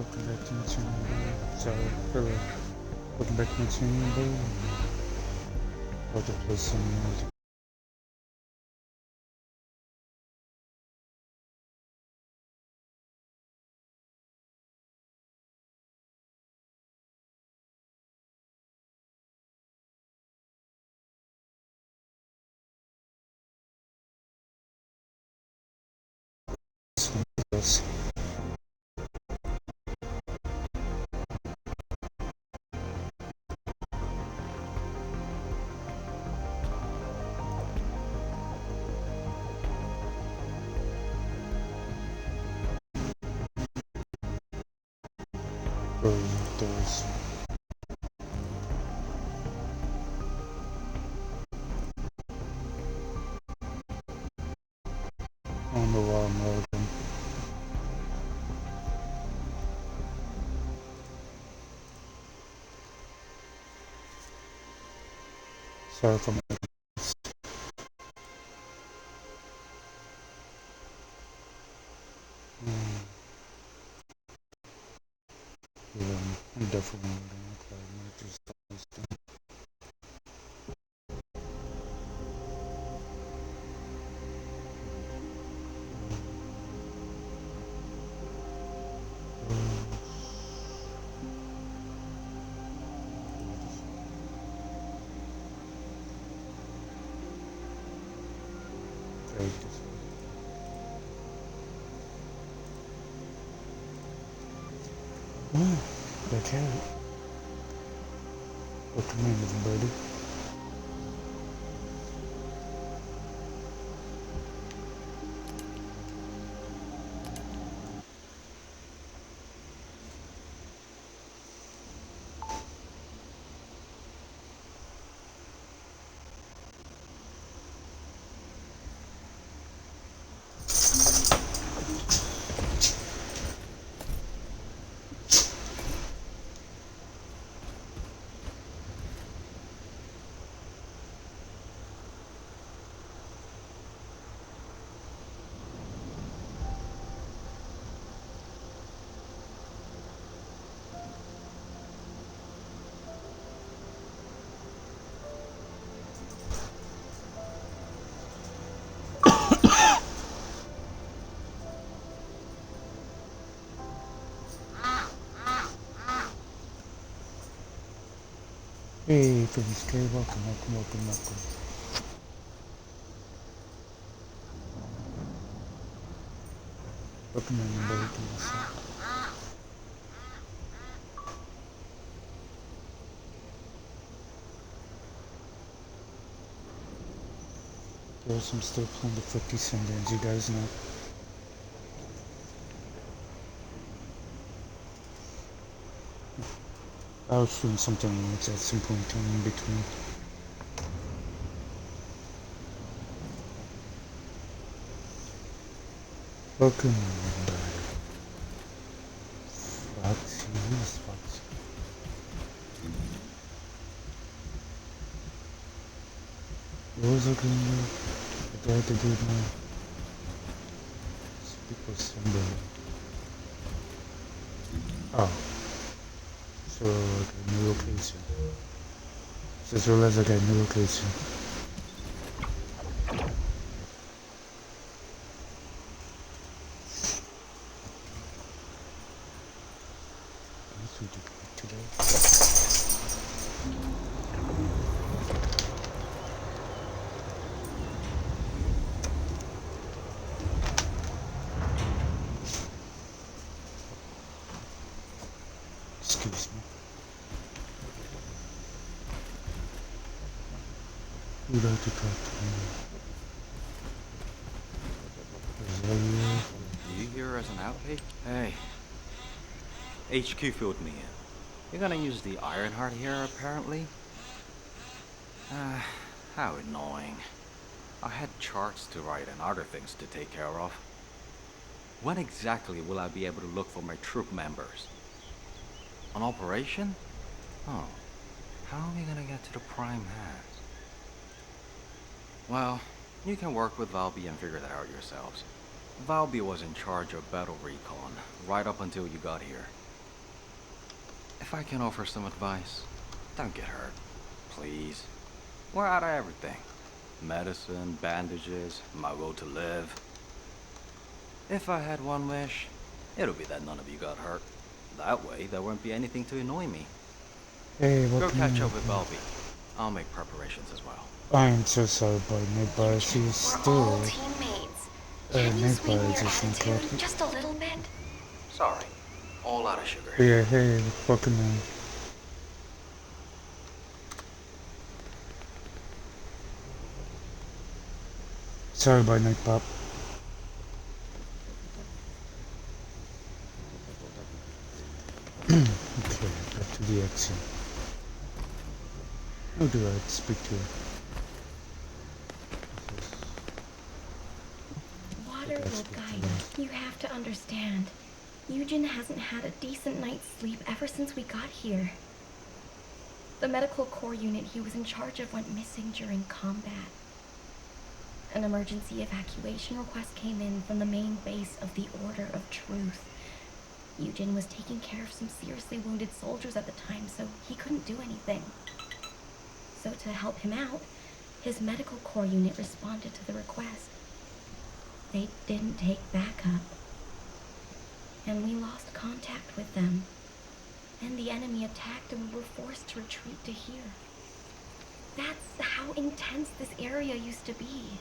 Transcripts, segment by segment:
Welcome back to my channel. Sorry, hello. Welcome back to my channel. About to play some music. Yes. Doors. I don't know why I'm loading. Sorry if I'm yeah, I'm definitely loading. Okay, I'm gonna just stop this thing. Take this. That's it. Welcome in, everybody. Hey, Phoenix K, welcome. Welcome in, everybody, to the show. Yes, I'm still playing the Descendant, you guys know. I was doing something else at some point in between. Welcome, everybody. Foxy, who's Foxy? What was I gonna do? I had to do my speaker symbol. Oh, so I got new location. Just realized I got new location. That's what you got today. Excuse me. Who'd like to talk to me? Is that you? You here as an outfit? Hey. HQ filled me in. You're gonna use the Ironheart here, apparently? How annoying. I had charts to write and other things to take care of. When exactly will I be able to look for my troop members? An operation? Oh. How am I gonna get to the Prime Hat? Well, you can work with Valby and figure that out yourselves. Valby was in charge of Battle Recon, right up until you got here. If I can offer some advice, don't get hurt. Please. We're out of everything. Medicine, bandages, my will to live. If I had one wish, it'll be that none of you got hurt. That way, there won't be anything to annoy me. Hey, what Go can catch you up with do? Bobby. I'll make preparations as well. I am so sorry about Neighbor. She's We're still all teammates. Can you Neighbor sweeten your is not attitude talking. just a little bit? Sorry. All out of sugar. Yeah, hey, what can I? Sorry about Night Pop. Okay, back to the exit. How do I speak to her? Water will guide us. You have to understand. Eugen hasn't had a decent night's sleep ever since we got here. The medical corps unit he was in charge of went missing during combat. An emergency evacuation request came in from the main base of the Order of Truth. Eugen was taking care of some seriously wounded soldiers at the time, so he couldn't do anything. So to help him out, his medical corps unit responded to the request. They didn't take backup, and we lost contact with them. Then the enemy attacked and we were forced to retreat to here. That's how intense this area used to be.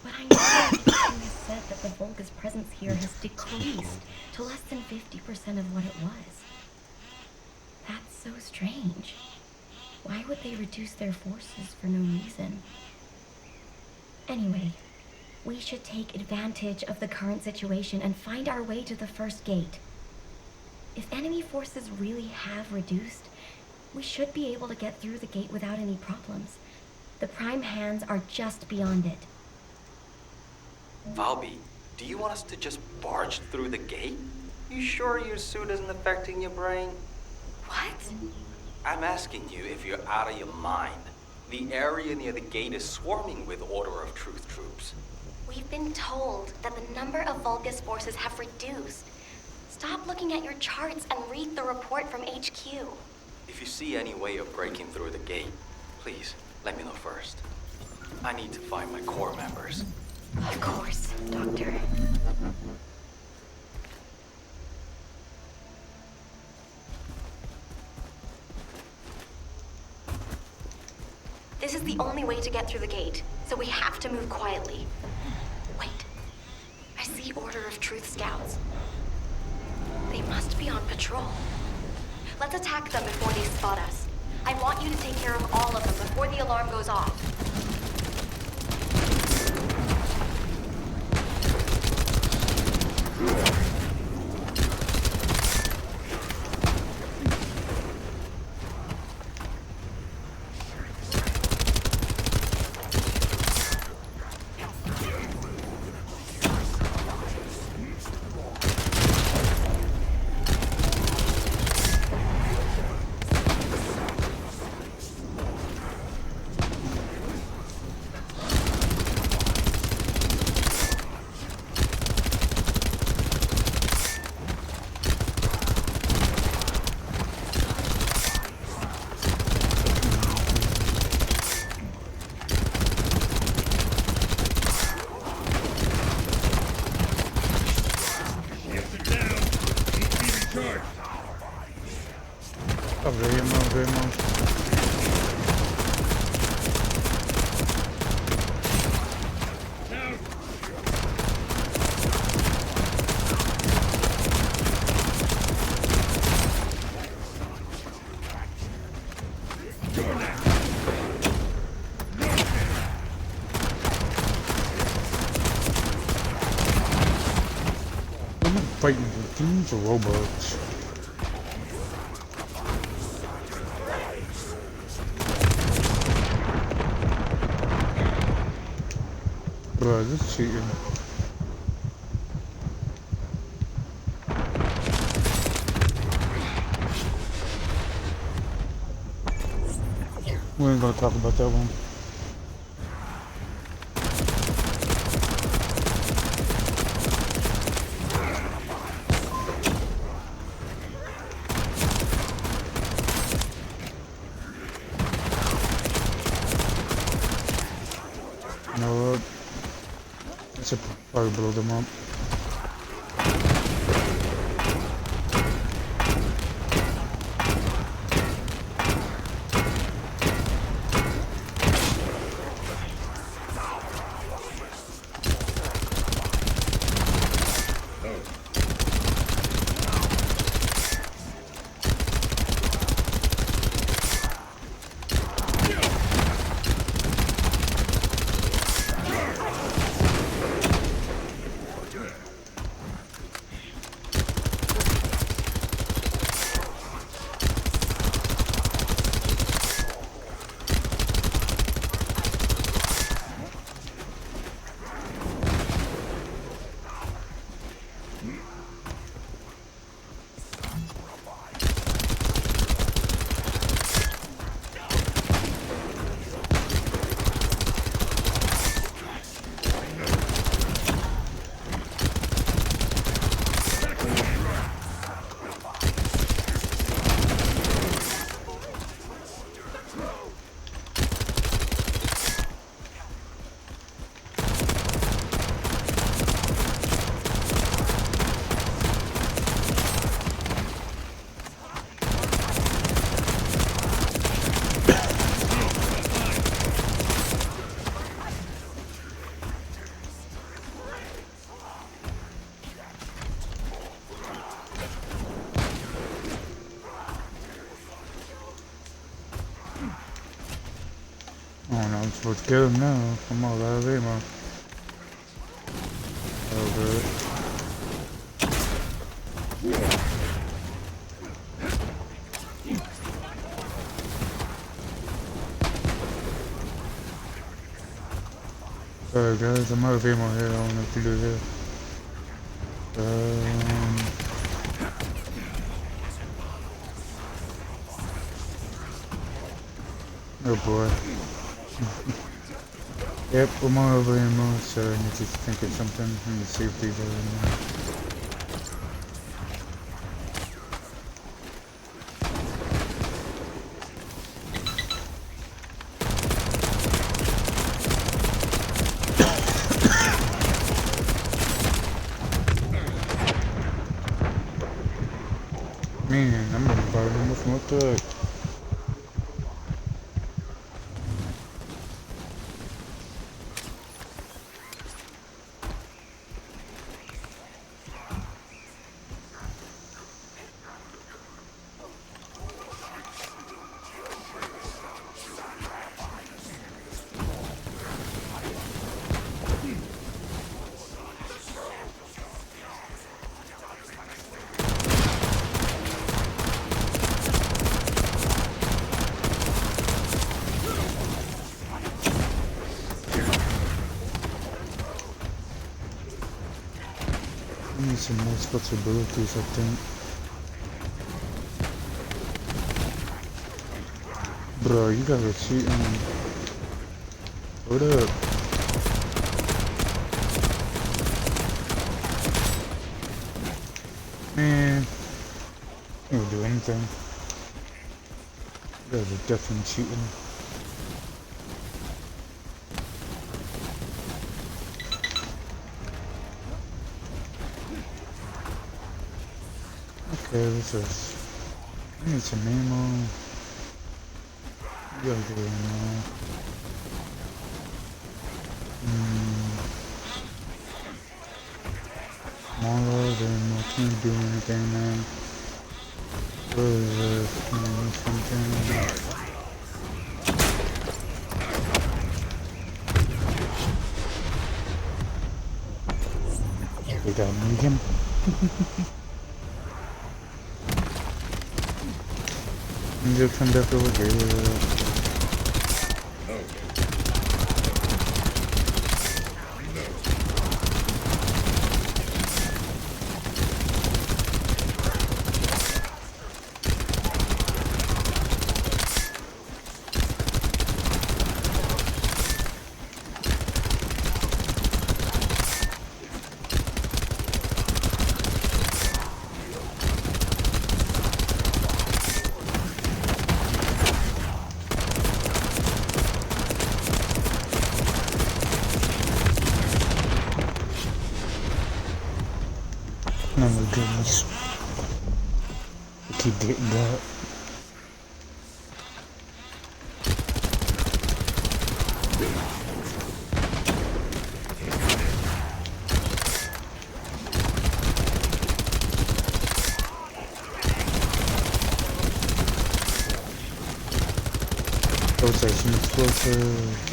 But I know the team has said that the Volga's presence here has decreased to less than 50% of what it was. That's so strange. Why would they reduce their forces for no reason? Anyway, we should take advantage of the current situation and find our way to the first gate. If enemy forces really have reduced, we should be able to get through the gate without any problems. The prime hands are just beyond it. Valby, do you want us to just barge through the gate? You sure your suit isn't affecting your brain? What? I'm asking you if you're out of your mind. The area near the gate is swarming with Order of Truth troops. We've been told that the number of Vulgus forces have reduced. Stop looking at your charts and read the report from HQ. If you see any way of breaking through the gate, please let me know first. I need to find my corps members. Of course, Doctor. This is the only way to get through the gate, so we have to move quietly. Wait. I see Order of Truth scouts. They must be on patrol. Let's attack them before they spot us. I want you to take care of all of them before the alarm goes off. Vemos. I'm not fighting with these robots. Bro, this is cheating. We ain't gonna talk about that one. You know what? I should probably blow them up. Oh no, I'm supposed to kill him now. I'm all out of ammo. Oh good. Alright guys, I'm out of ammo here. I don't know what to do here. Oh boy. Yep, I'm all over ammo, so I need to think of something. Let me see if these are in there. Man, I'm gonna buy them with what the heck? I need some more responsibilities, I think. Bro, you gotta cheat on. Hold up. Man, you don't do anything. You guys are definitely cheating. Okay, this is. I need some ammo. You gotta get ammo. Smaller ammo, can't do anything, man. What is this? Something. We got medium. You can definitely get it. Oh my goodness. I keep getting that. Rotation explosive.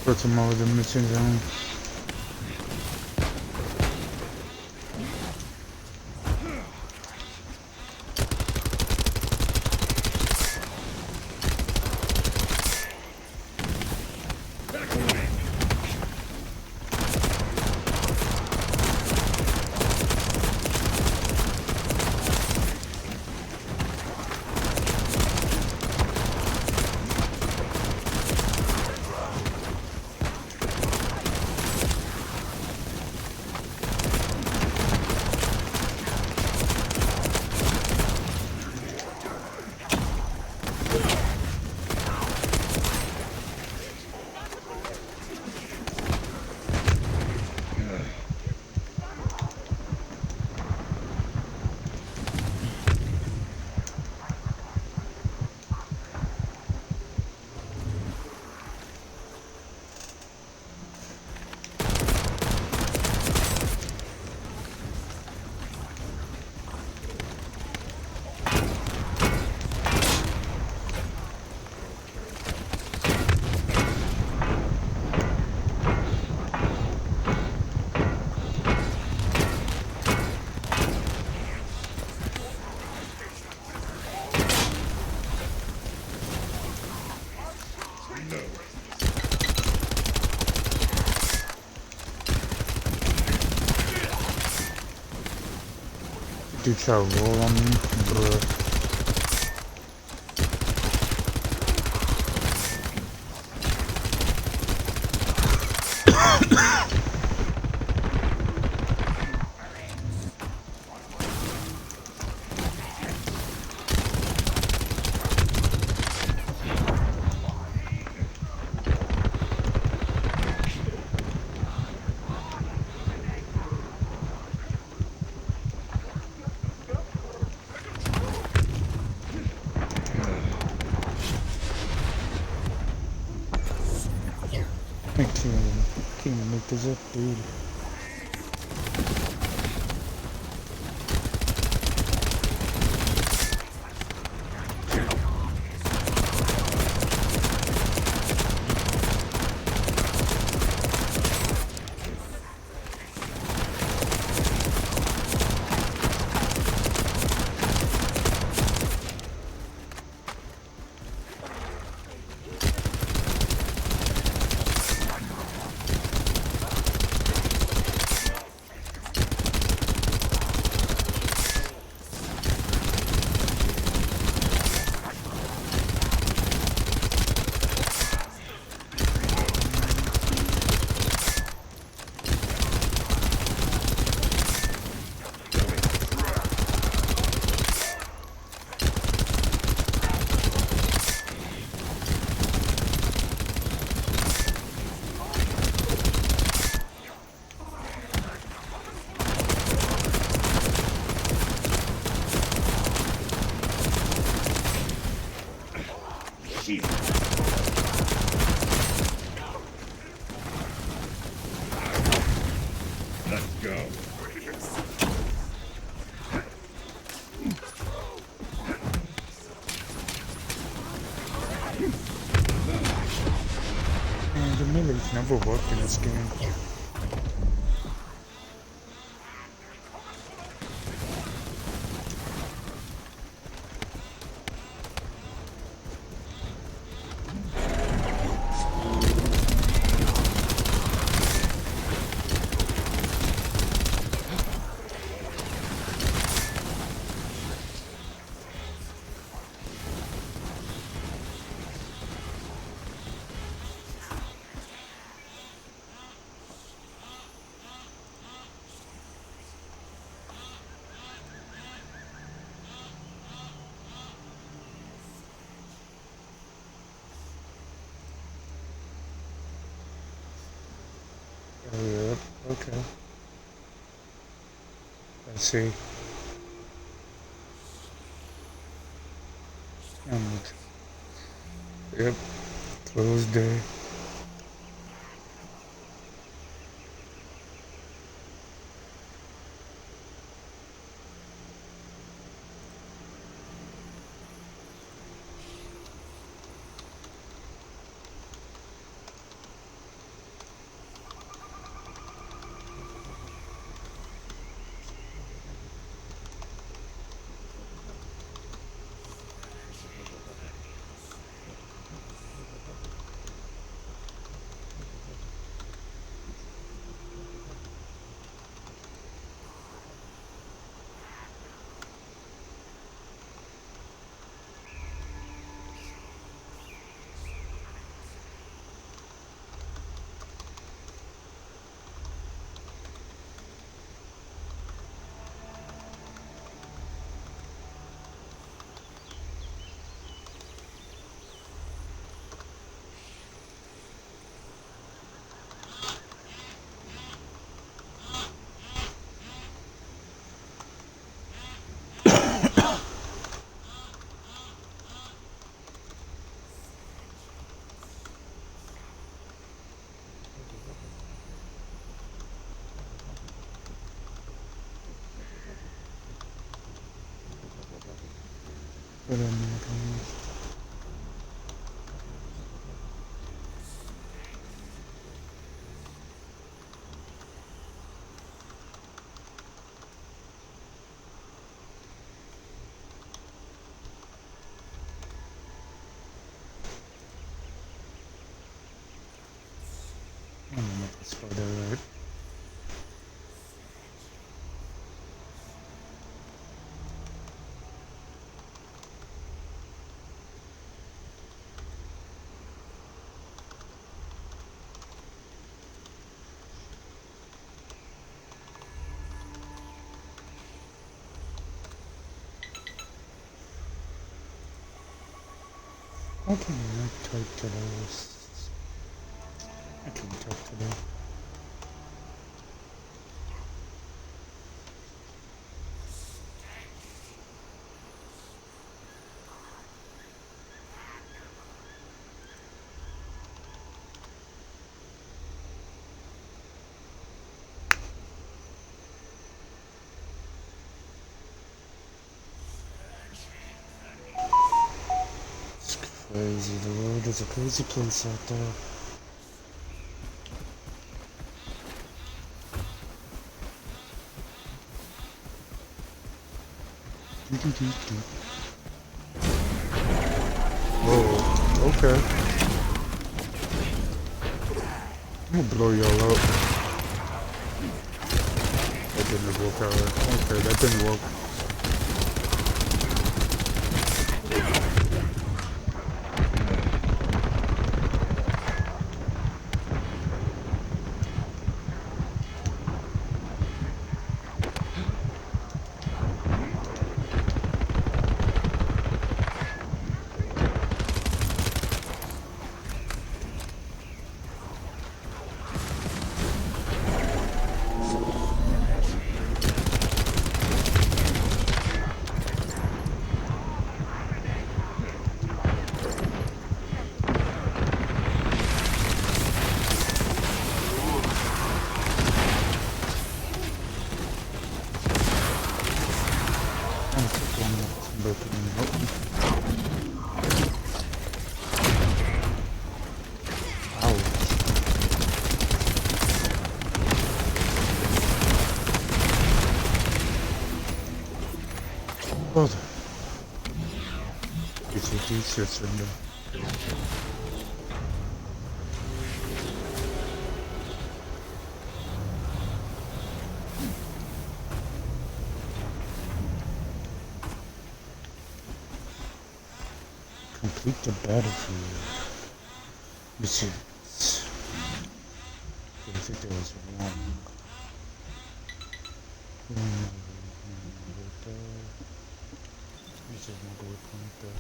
Put some more of the missing zone. Dude try to roll on me, bruh. I can't even make this up, dude. Let's go. Man, the melee's never worked in this game. I see. Yep. Thursday. But I'm not I'm not this further right. How can I not type to those? I can type to them. It's crazy. The world is a crazy place out there. Whoa, okay. I'm gonna blow y'all up. That didn't work out right. Okay, that didn't work. Brother, it's a t-shirt window. Complete the battlefield. Missions. I think there was one. Which is not good point there.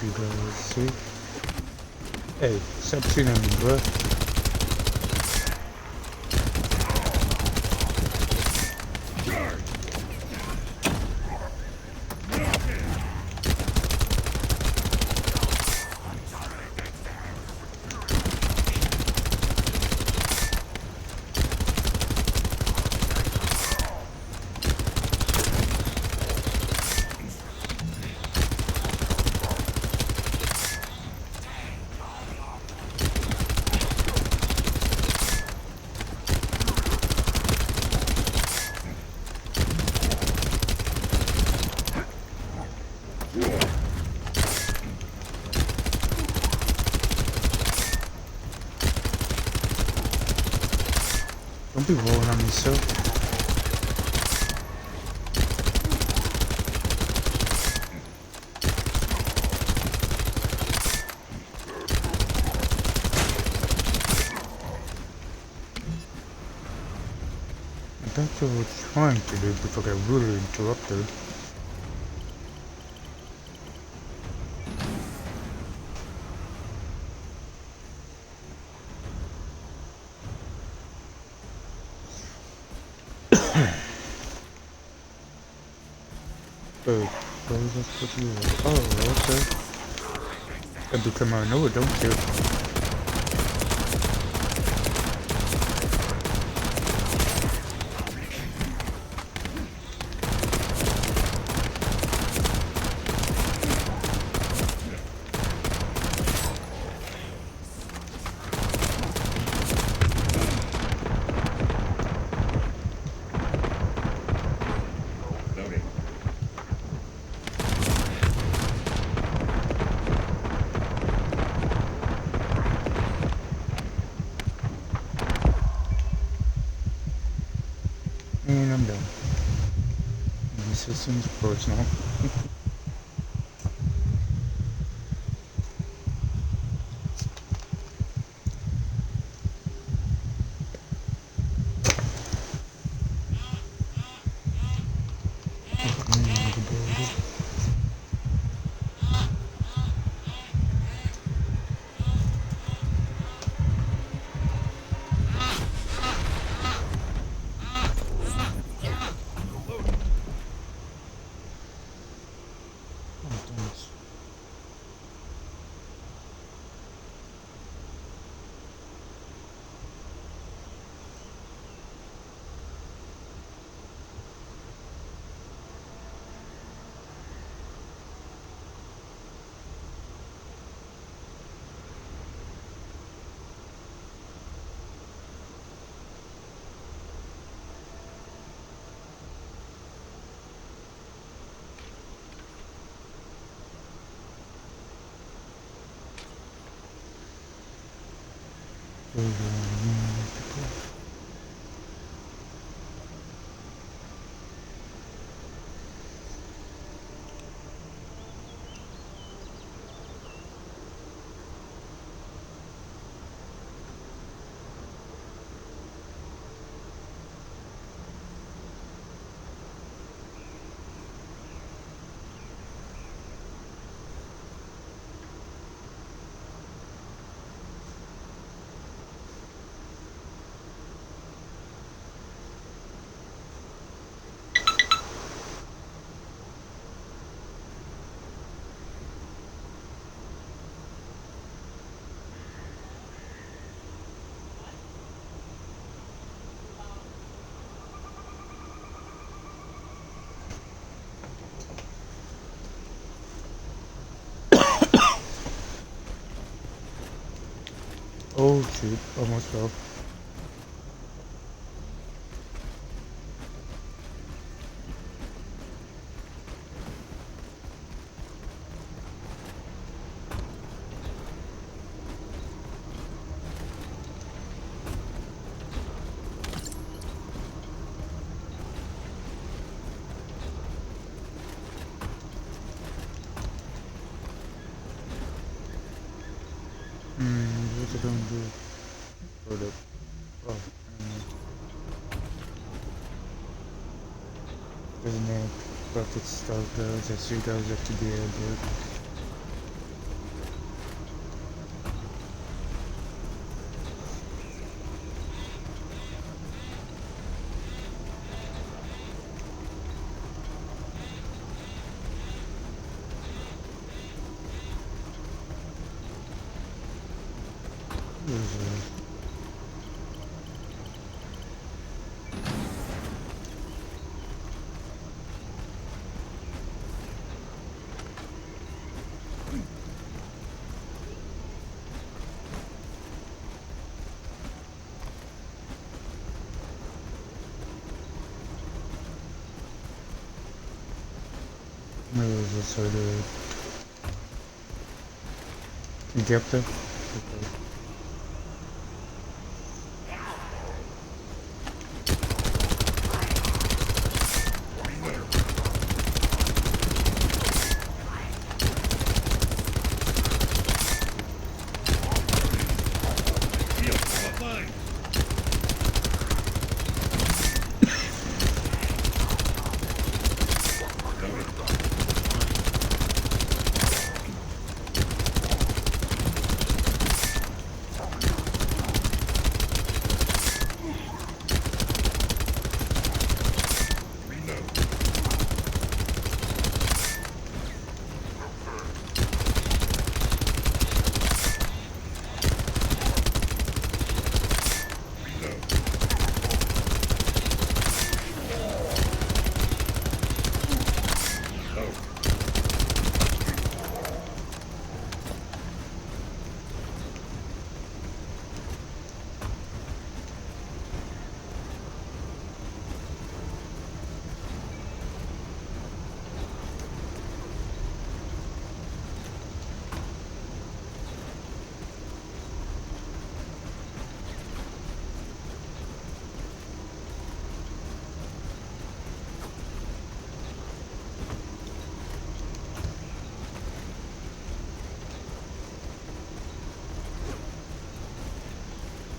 if you guys see. Hey, stop shooting at me, bro. Don't be rolling on me, so. That's what I was trying to do before I got really interrupted. What was I supposed to do? Oh, okay. Every time I know it, don't you? And I'm done. My system's personal. Oh shoot, almost fell. What's it gonna do? Hold up. Oh, doesn't have graphics stuff does, as you guys have to be able to. is it? Maybe it was this side of it. You get up there? Okay.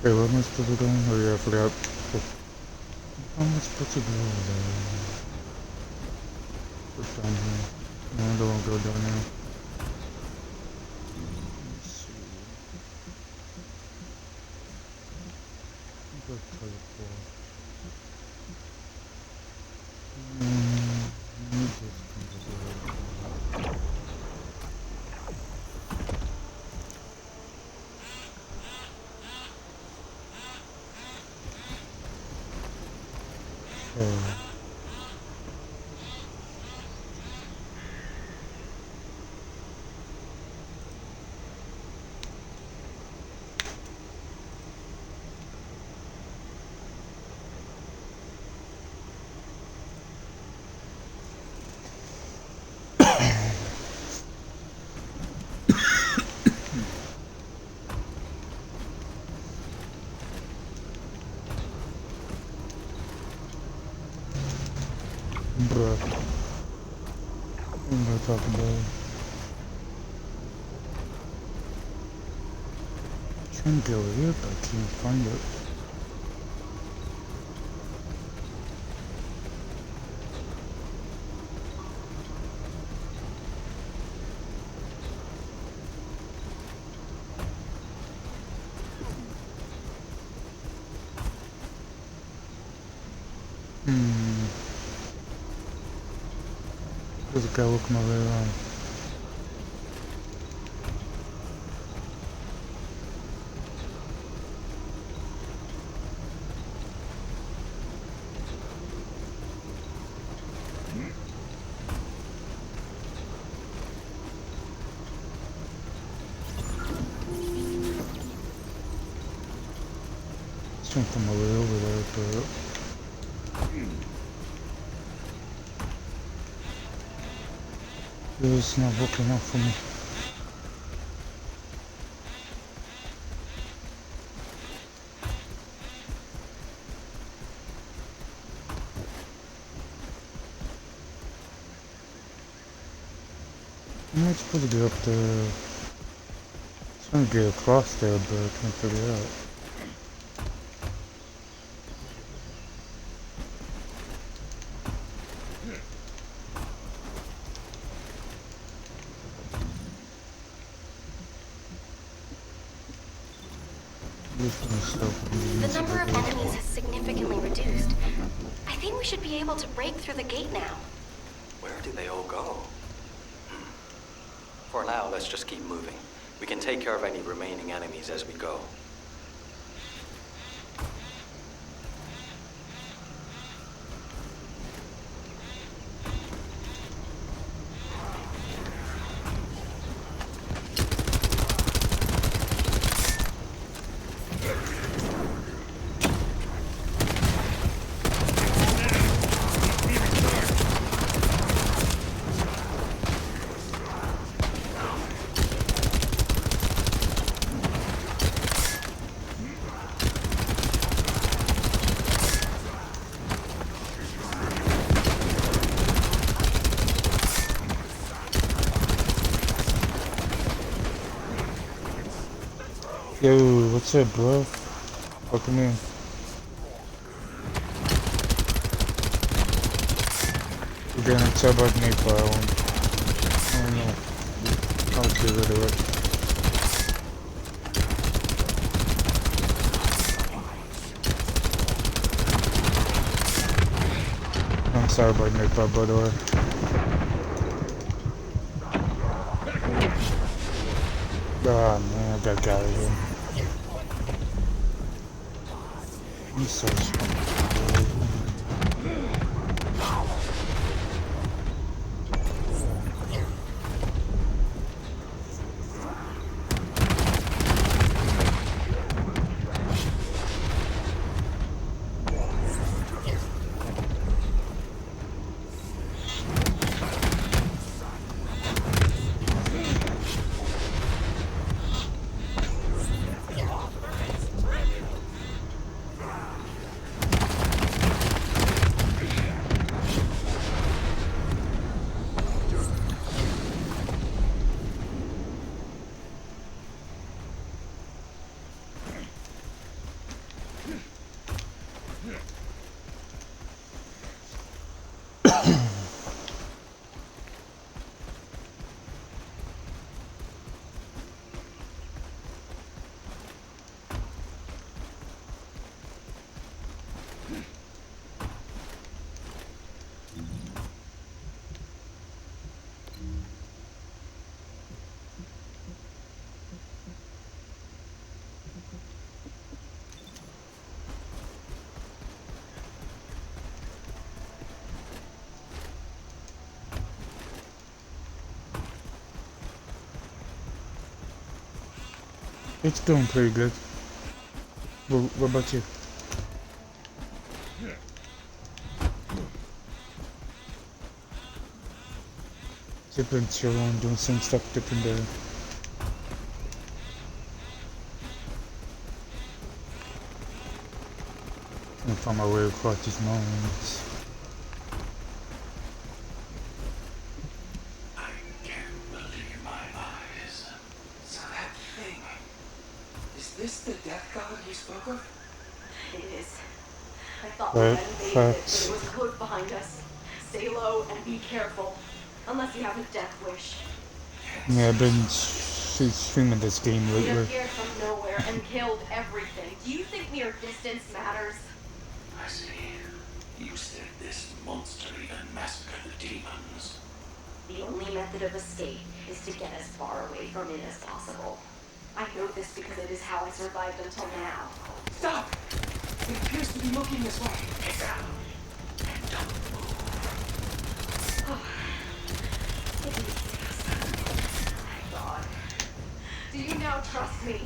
Hey, what am I supposed to do? Oh yeah, I forgot. How am I supposed to go there? What's down here? No, I don't want to go down there. Let's see. Go teleport. Let me just come to the right. Okay. Bruh. What am I talking about? I'm trying to get over here, but I can't find it. There's a guy looking my way around. Trying to find my way over there, but it's not working out for me. I'm not supposed to get up there. I'm trying to get across there, but I can't figure it out. The number of enemies has significantly reduced. I think we should be able to break through the gate now. Where did they all go? For now, let's just keep moving. We can take care of any remaining enemies as we go. Yo, what's up, bro? Welcome in. We're gonna tell about Nepal. I don't know. I'll get rid of it. I'm sorry about Nepal, by the way. Ah, man, I got out of here. I'm so sorry. It's doing pretty good. What about you? Sipping, chilling, doing some stuff different there. I find my way across these mountains. I can't believe my eyes. So that thing, is this the death god you spoke of? It is. I thought Right, we had invaded it, but facts. it was close behind us. Stay low and be careful. Unless you have a death wish. Yeah, I've been streaming this game We lately. appeared from nowhere and killed everything. Do you think mere distance matters? I see. You said this monster even massacred the demons. The only method of escape is to get as far away from it as possible. I know this because it is how I survived until now. Stop! It appears to be looking this way. Get down. And don't move. God. Do you now trust me?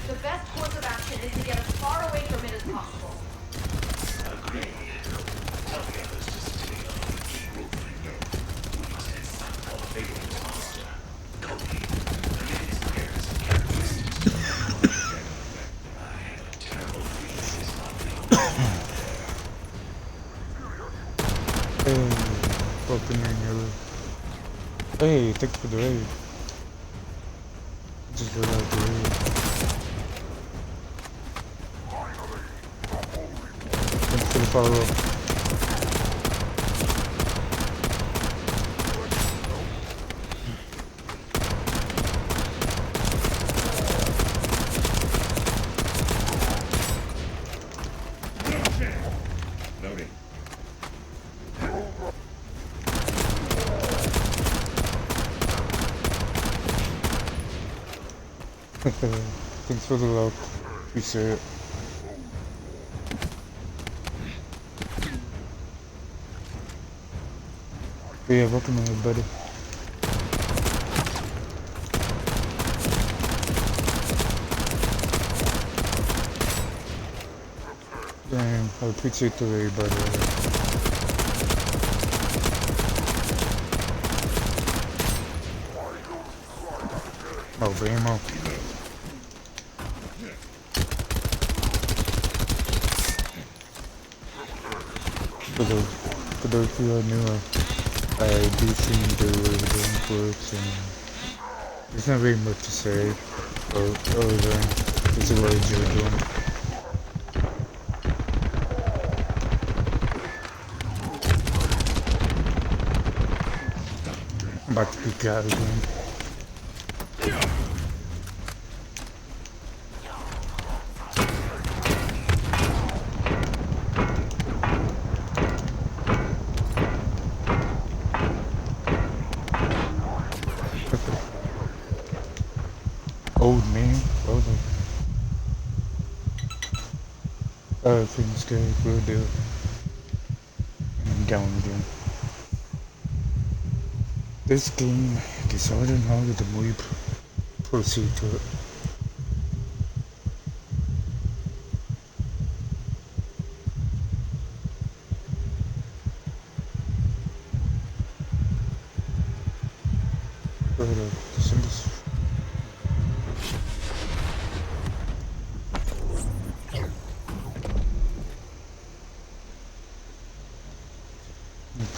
The best course of action is to get as far away from it as possible. Agreed. Tell the others to stay low and keep moving. We must head south to elevate this monster. Cody, forget his appearance and characteristics. I have a terrible feeling he's not the only one. Hey, welcome in, yellow. Hey, thanks for the raid. Just realized the raid. Thanks for the follow. Loading. Thanks for the love. Appreciate it. But yeah, welcome in, everybody. Damn, I appreciate the raid, by the way. Oh, Bamo. For those who are newer, I do seem to do everything for it, and there's not really much to say. There. It's a road you're doing. I'm about to peek out again. Old man, brother. Everything's good, we'll do it. And I'm down again. This game gets harder and harder the more you proceed to it. The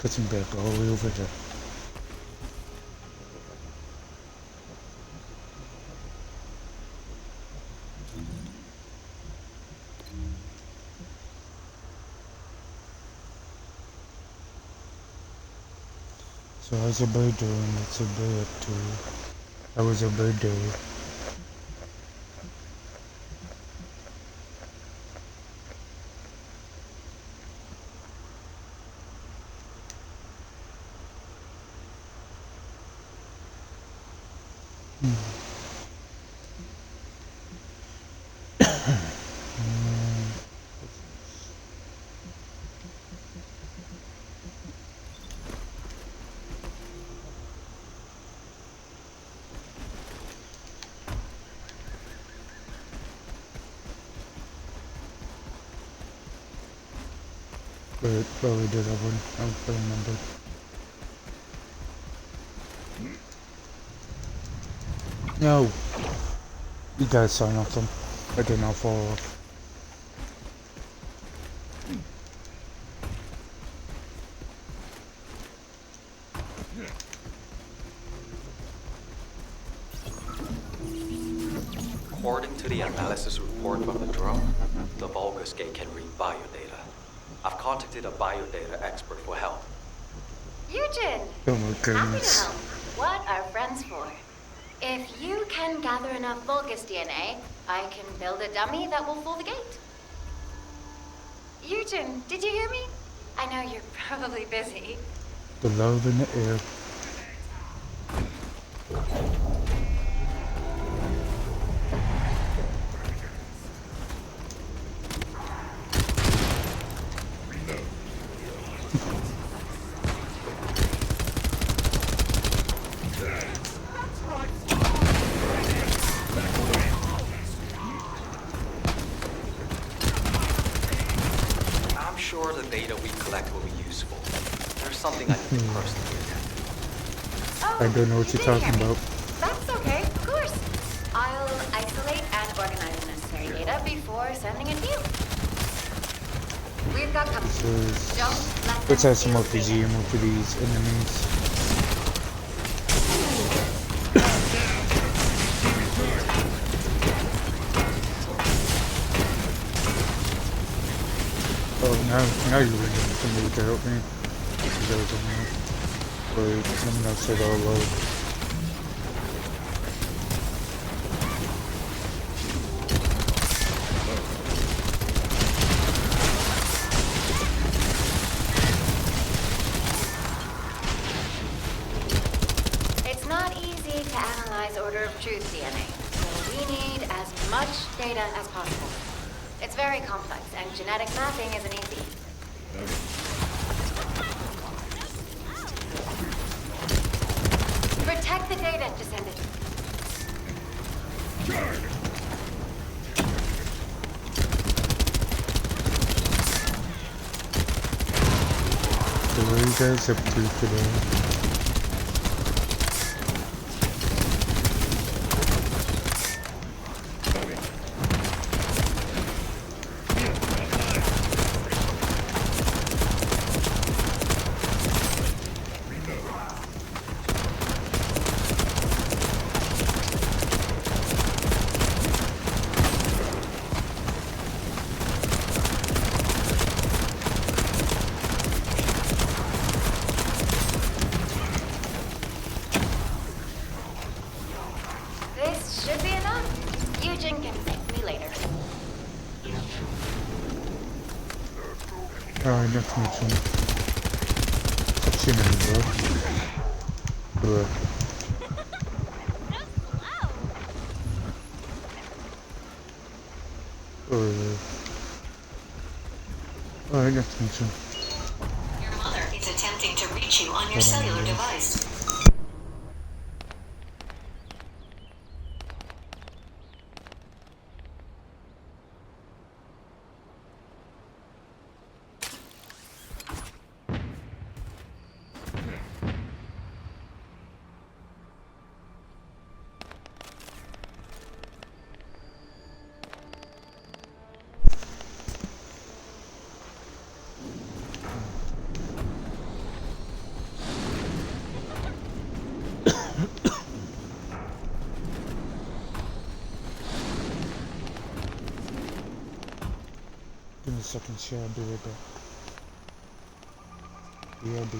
put him back all the way over there. So how's your bird doing? What's your bird up to? How was your birthday? But probably did that one. I don't remember. No! You guys saw nothing. I did not fall off. According to the analysis report from the drone, the Vulgus gate can read biodata. I've contacted a biodata expert for help. Eugen! Oh my Happy to goodness. help. What are friends for? If you can gather enough Vulgus DNA, I can build a dummy that will fool the gate. Eugen, did you hear me? I know you're probably busy. The love in the air. I'm sure the data we collect will be useful. There's something I need to personally attend to. Oh, I don't know what you you're did talking hear me. about. That's okay, of course. I'll isolate and organize the necessary data before sending it to you. We've got company. This is... Don't let Let's them have some steal the RPG data. ammo for these enemies. Oh, now you're really somebody to help me. That was on there. Wait, let me not say that out loud. It's not easy to analyze Order of Truth DNA, so we need as much data as possible. It's very complex, and genetic mapping isn't easy. Protect the data, Descendant. So what are you guys up to today? Eugen can thank me later. Alright, next mission. What's your name, bro? Bruh. Alright, next mission. Your mother is attempting to reach you on your cellular device. Give me a second, share, I'll be right back. BRB.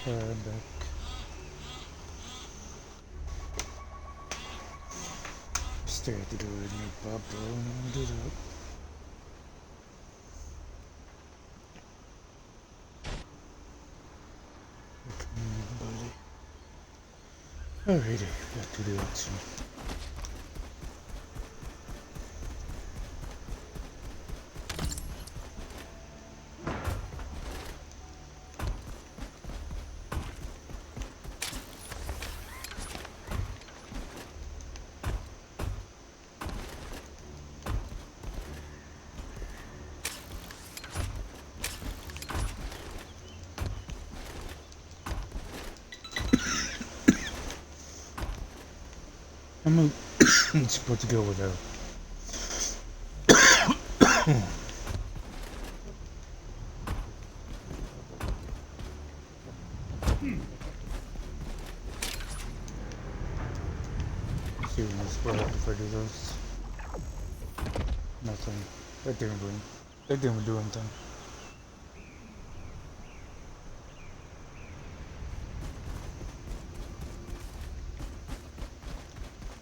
Back. Stay at the door with me, Bob, bro. I don't wanna do that. Come on, buddy. Alrighty, back to the action. I'm supposed to go over there. See what happens if I do this. Nothing. That didn't do anything.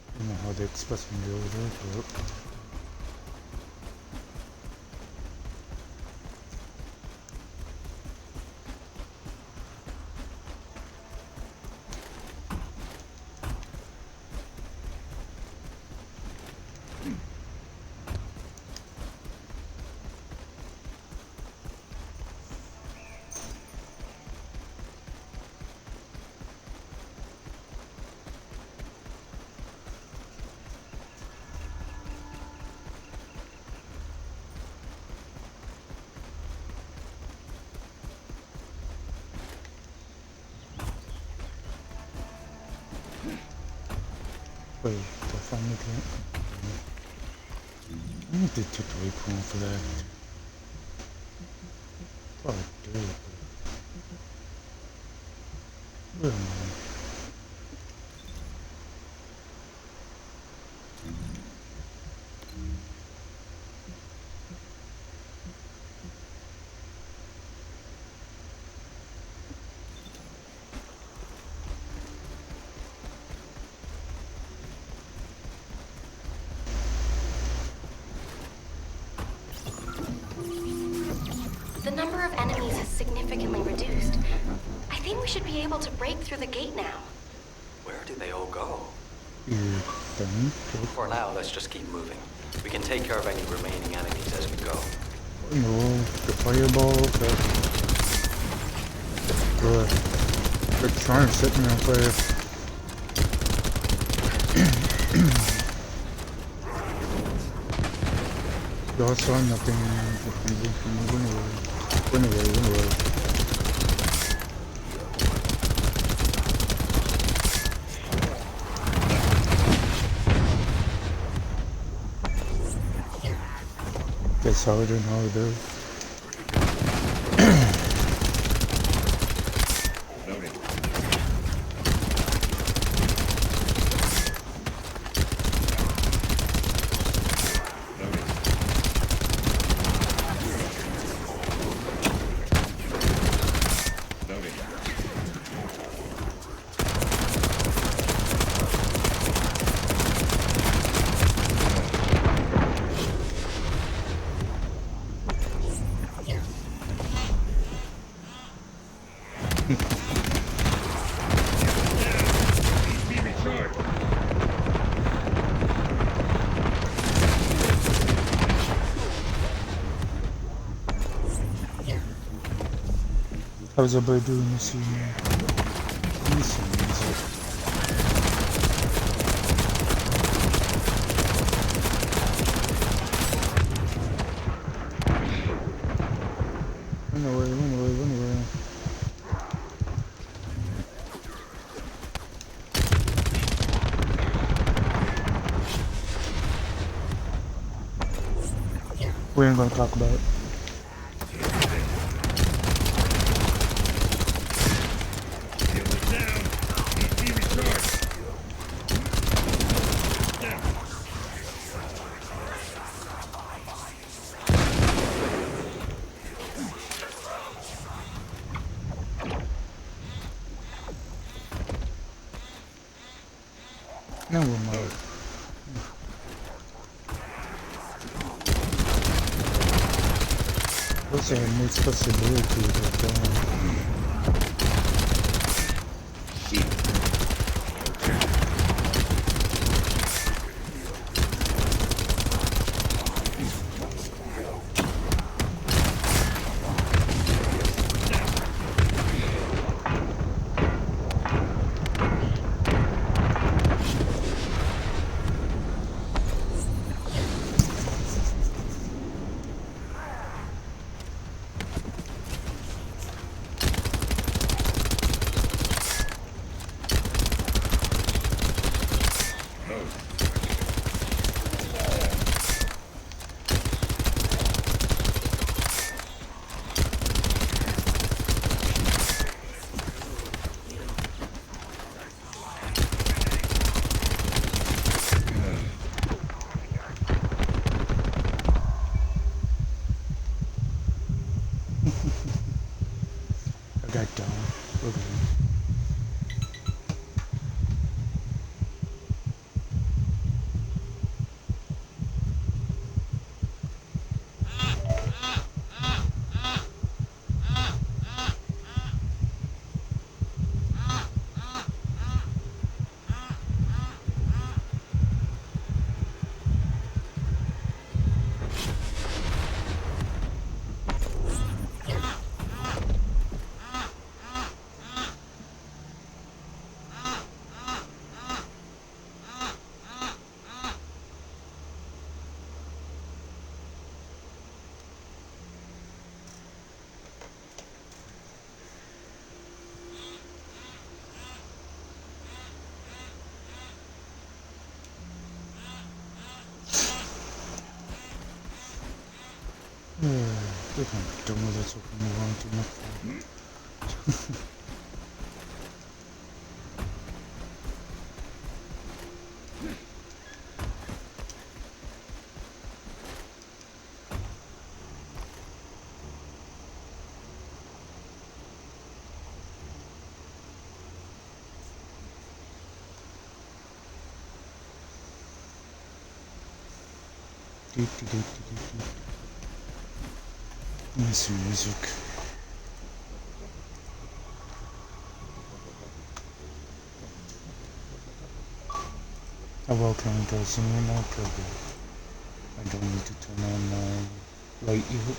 I don't know how they expect me to go over there, but wait, did I finally get it? I need to take the waypoint for that. Probably do it, but where am I? The number of enemies has significantly reduced. I think we should be able to break through the gate now. Where did they all go? You done? For now, let's just keep moving. We can take care of any remaining enemies as we go. No, the fireball, they're trying to set me on fire. Y'all saw nothing. Run away. Gets harder and harder. How's everybody doing this evening? Run away. We ain't gonna talk about it. Never mind. What's our next possibility of that? I got down. Okay. Look how dumb that's opening around to my phone. Nice music. How well can I go somewhere now? Probably. I don't need to turn on my light yet.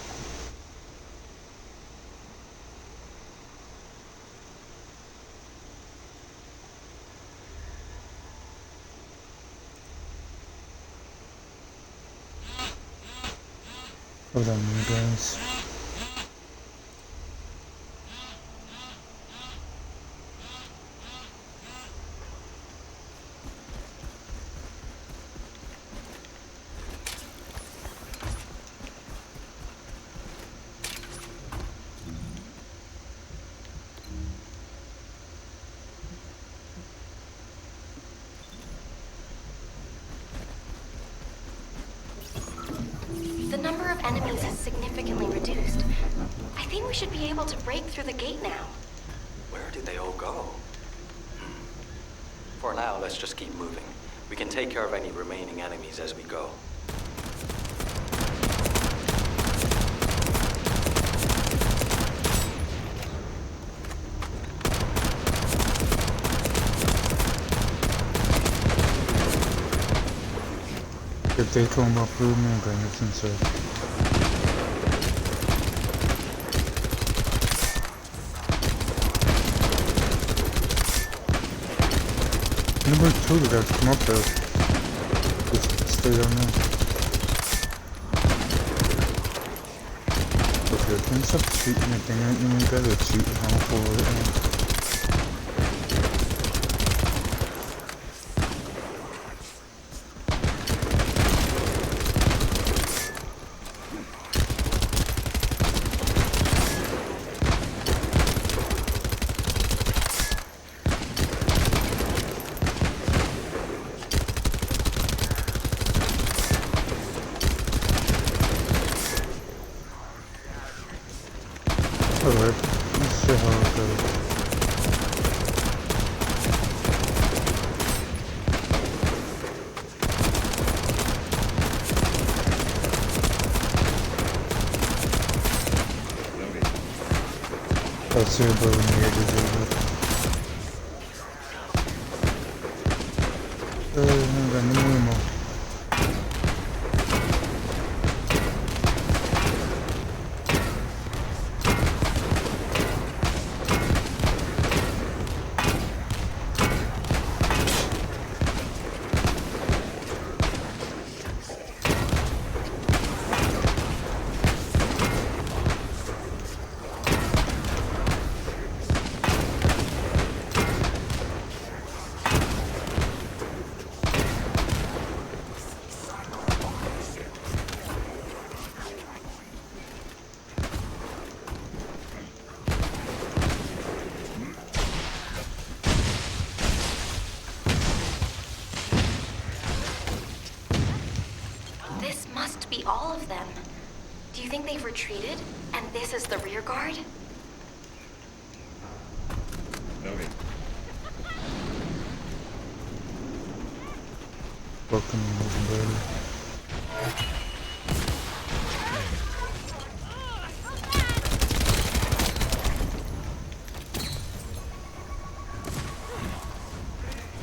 Hold on, you guys. The number of enemies has significantly reduced. I think we should be able to break through the gate now. Where did they all go? For now, let's just keep moving. We can take care of any remaining enemies as we go. If they come up through me, I'm going to inside. Number 2 that have come up there. Just stay down there. Okay, can you stop shooting at thing? Ain't even got to shoot how forward it is. Alright, let's see how it goes. Let's see about when we get to do it. I got no ammo. can't be all of them. Do you think they've retreated, and this is the rear guard? Noted. Broken barely.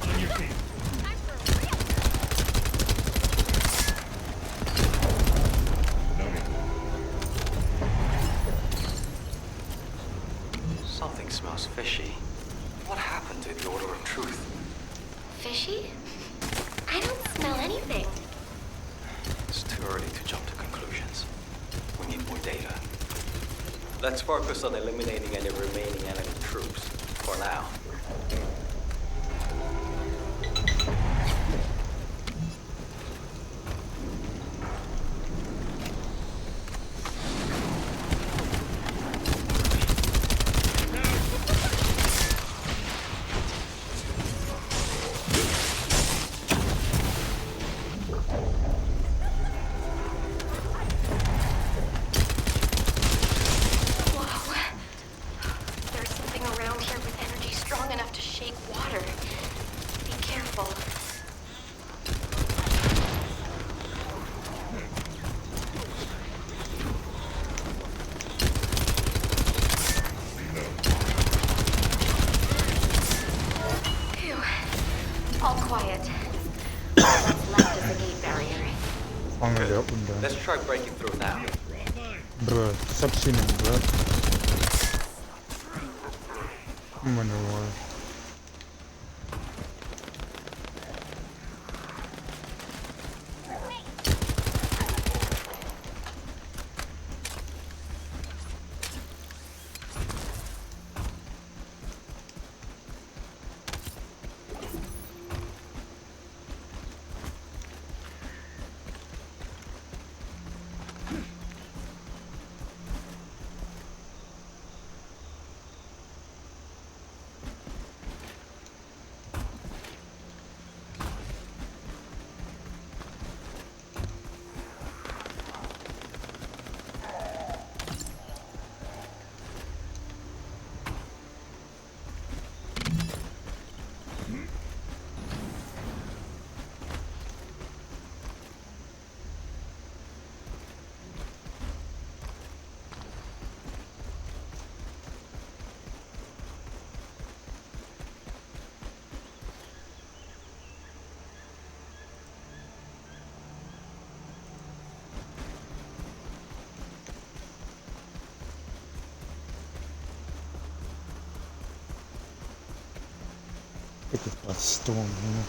On your feet. Noted. Something smells fishy. What happened to the Order of Truth? Fishy? I don't smell anything. It's too early to jump to conclusions. We need more data. Let's focus on eliminating any remaining enemy troops, for now. Whoa. There's something around here with energy strong enough to shake water. Be careful. Phew. All quiet. All that's left is the gate barrier. Finally up and down. Let's try breaking through now. Bruh, stop shooting, bruh. I'm wondering why. Look at that storm, you know.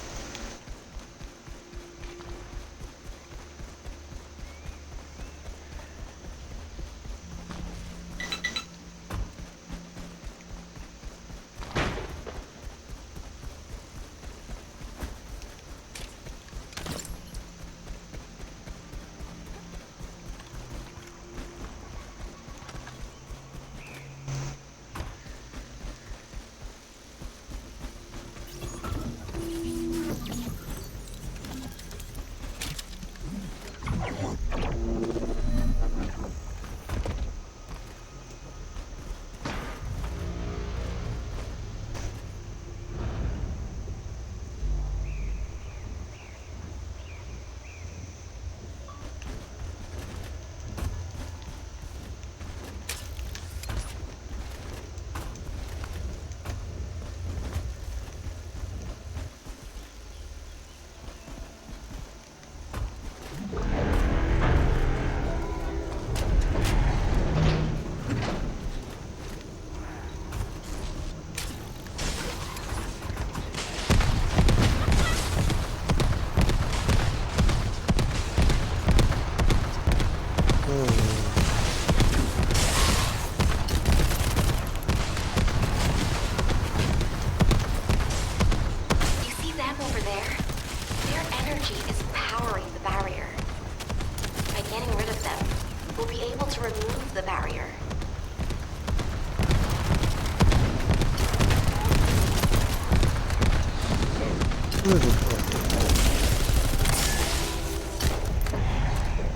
the barrier.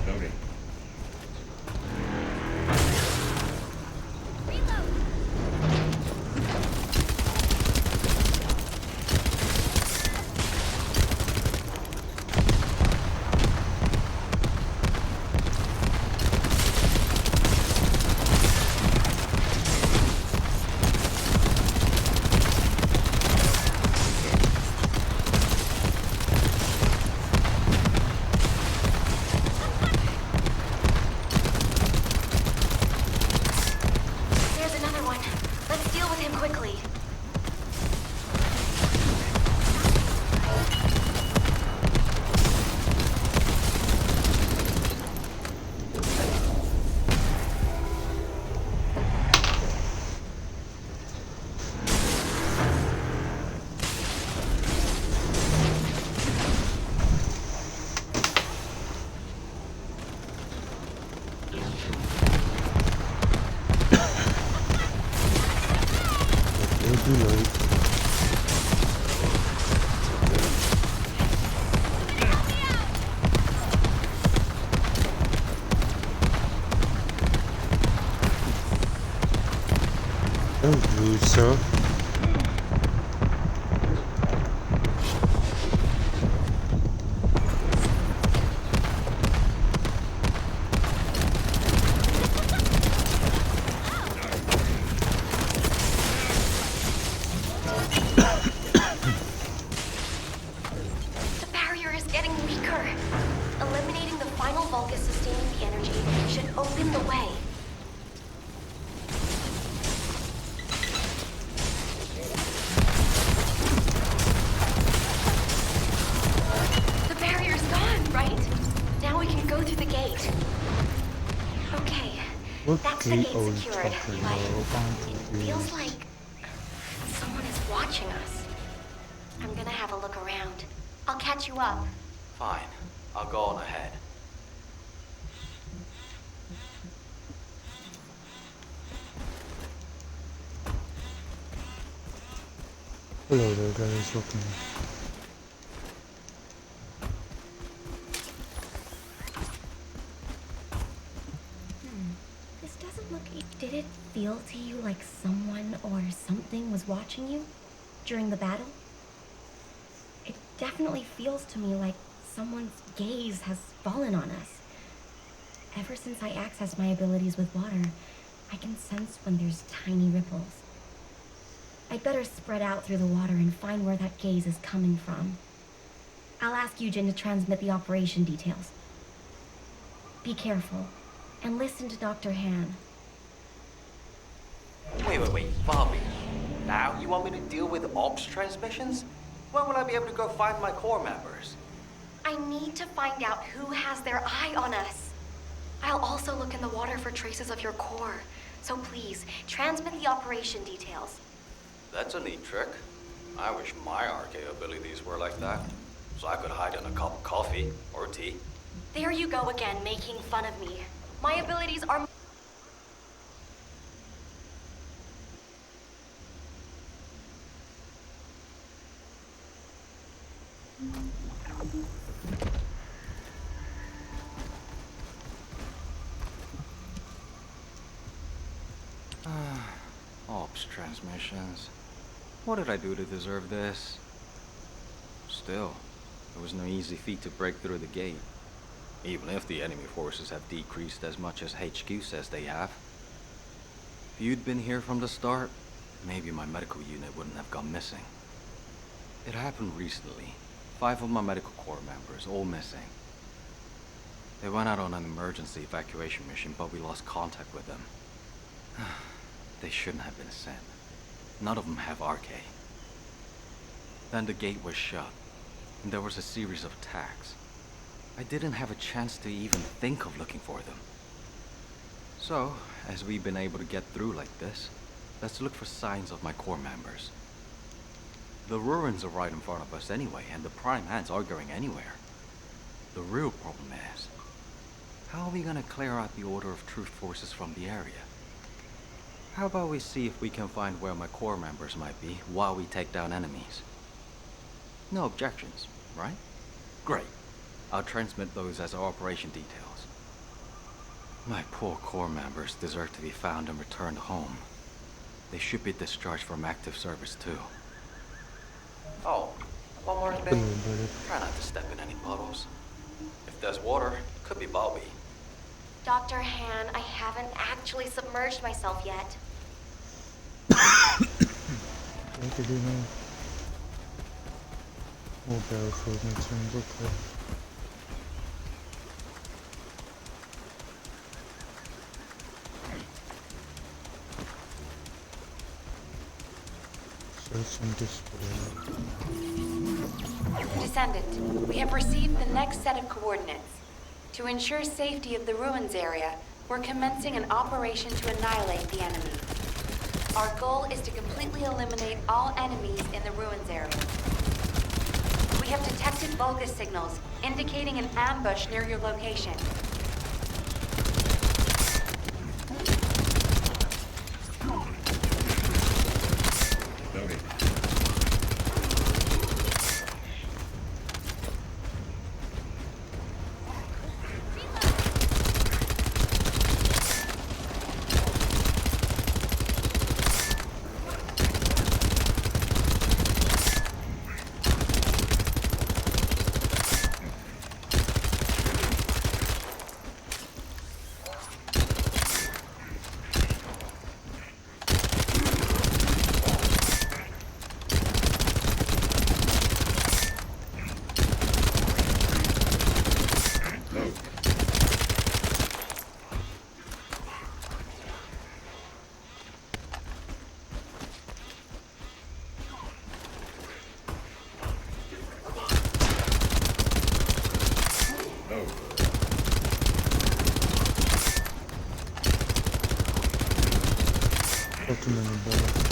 Noted. believe so. The barrier is getting weaker. Eliminating the final Vulgus sustaining the energy should open the way. The barrier's gone, right? Now we can go through the gate. Okay, What that's the the gate old secured, fucking but robot it is. feels like someone is watching us. I'm gonna have a look around. I'll catch you up. Fine. I'll go on ahead. Hello there, guys. Welcome. This doesn't look... Did it feel to you like someone or something was watching you during the battle? It definitely feels to me like someone's gaze has fallen on us. Ever since I accessed my abilities with water, I can sense when there's tiny ripples. I'd better spread out through the water and find where that gaze is coming from. I'll ask Eugen to transmit the operation details. Be careful, and listen to Dr. Han. Wait, Bobby. Now you want me to deal with ops transmissions? When will I be able to go find my core members? I need to find out who has their eye on us. I'll also look in the water for traces of your core. So please, transmit the operation details. That's a neat trick. I wish my RK abilities were like that, so I could hide in a cup of coffee or tea. There you go again, making fun of me. My abilities are... Ops transmissions. What did I do to deserve this? Still, it was no easy feat to break through the gate. Even if the enemy forces have decreased as much as HQ says they have. If you'd been here from the start, maybe my medical unit wouldn't have gone missing. It happened recently. 5 of my medical corps members, all missing. They went out on an emergency evacuation mission, but we lost contact with them. They shouldn't have been sent. None of them have RK. Then the gate was shut, and there was a series of attacks. I didn't have a chance to even think of looking for them. So, as we've been able to get through like this, let's look for signs of my core members. The ruins are right in front of us anyway, and the Prime Hands aren't going anywhere. The real problem is, how are we gonna clear out the Order of Truth forces from the area? How about we see if we can find where my core members might be while we take down enemies? No objections, right? Great. I'll transmit those as our operation details. My poor core members deserve to be found and returned home. They should be discharged from active service too. Oh, one more thing. Try not to step in any puddles. If there's water, it could be Bobby. Dr. Han, I haven't actually submerged myself yet. What to do now? More battlefield meetings, okay. Search and display. Descendant, we have received the next set of coordinates. To ensure safety of the ruins area, we're commencing an operation to annihilate the enemy. Our goal is to completely eliminate all enemies in the ruins area. We have detected Vulgus signals, indicating an ambush near your location. something about.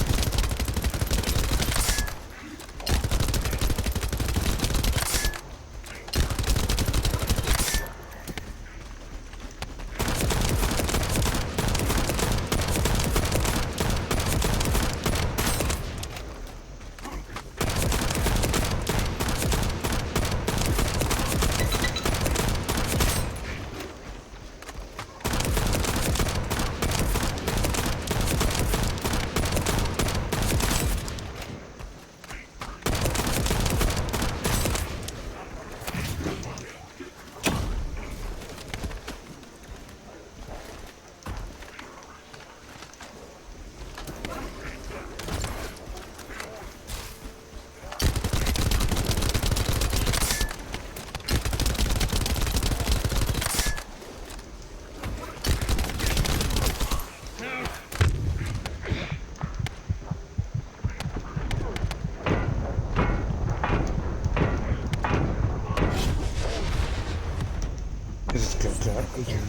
Just get that again.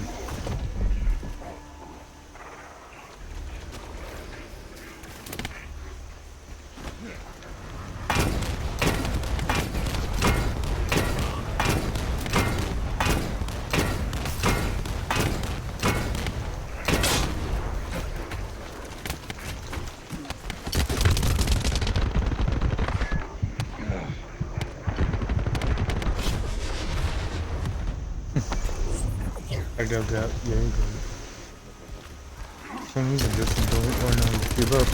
I got that, yeah, good. For some reason, just don't want to give up.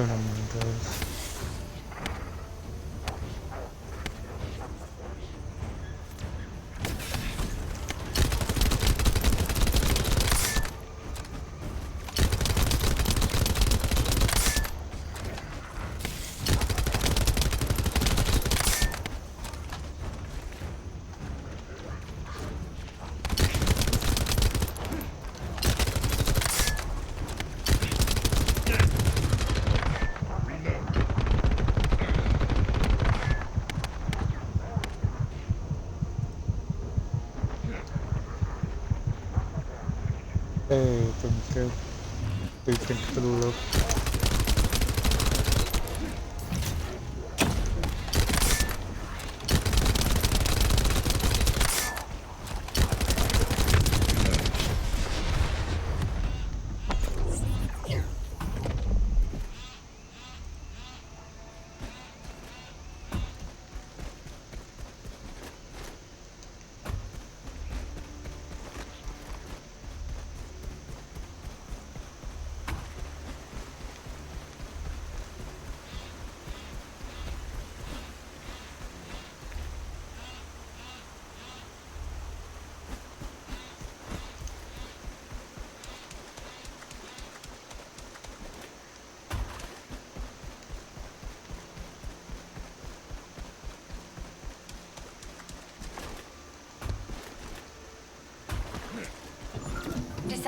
I don't mind, guys. Hey, thank you. Thank you for the love.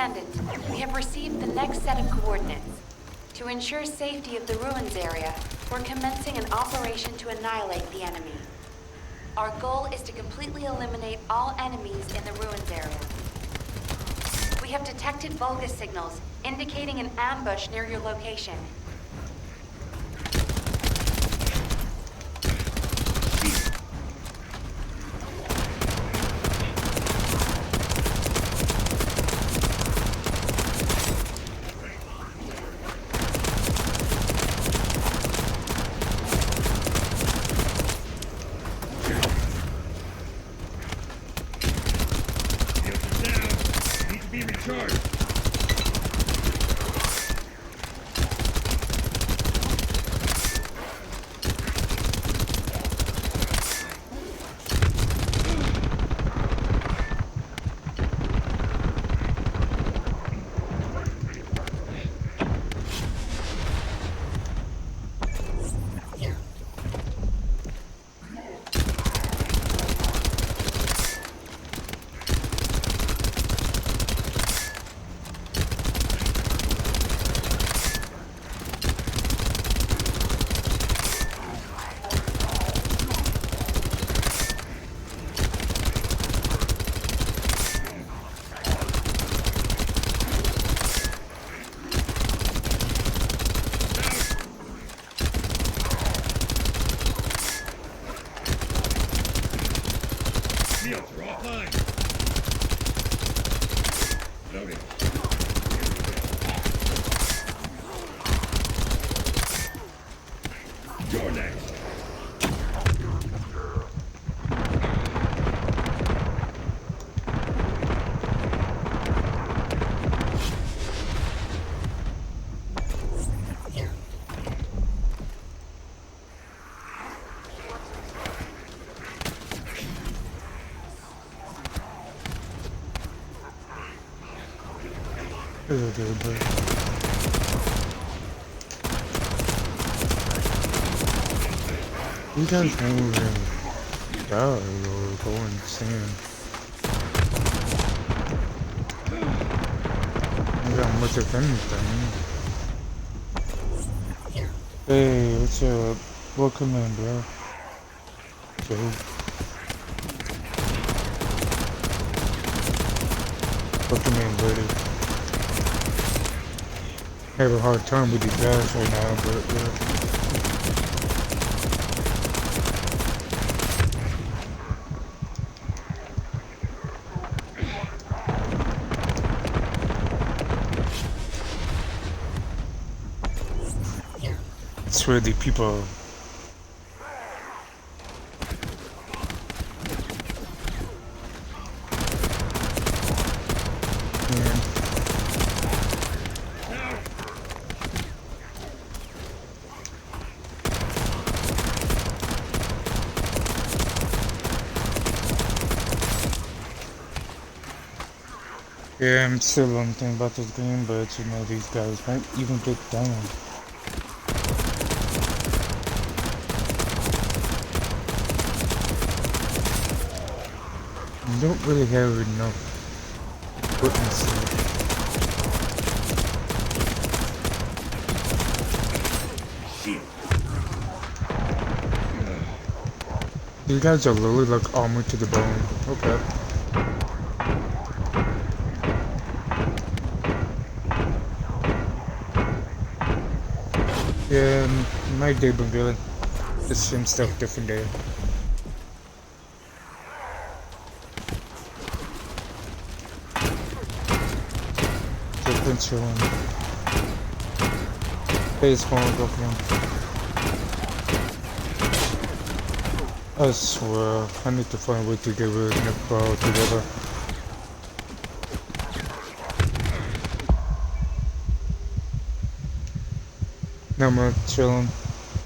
The-First-Descendant, we have received the next set of coordinates. To ensure safety of the ruins area, we're commencing an operation to annihilate the enemy. Our goal is to completely eliminate all enemies in the ruins area. We have detected Volga signals indicating an ambush near your location. Good, but you guys won't even die or go insane. You got much of anything. Hey, what's up? Welcome in, bro. Joe. Welcome in, buddy. I have a hard time with these guys right now, but I swear the people. Yeah, I'm still learning thing about this game, but you know these guys won't even get down. You don't really have enough equipment. These guys are literally like armored to the bone. Okay. Yeah, my day been good. The same stuff, different day. Just been chilling. Baseball, girlfriend. I swear, I need to find a way to get rid of Nick Ball together. No, I'm chilling.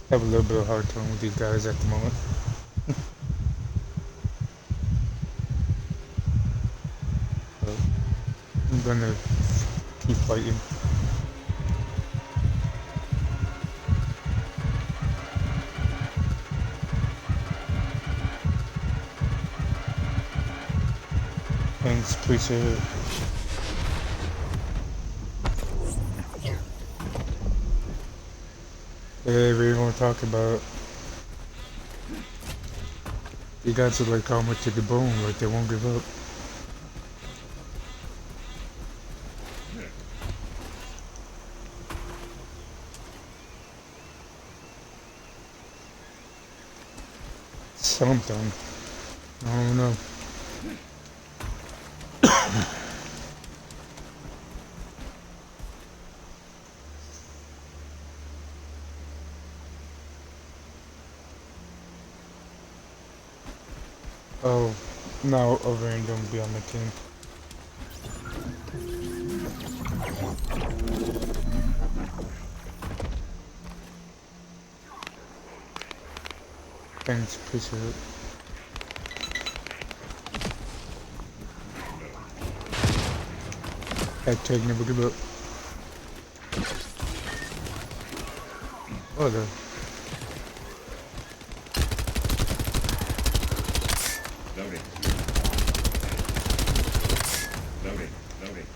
Have a little bit of a hard time with these guys at the moment. But I'm gonna keep fighting. Thanks, appreciate it. Hey, we gonna talk about you guys are like armored to the bone, like they won't give up. Something. I don't know. Oh, now a random be on my team. Thanks, appreciate it. Hashtag never give up. Oh, the Loading. Loading. Loading.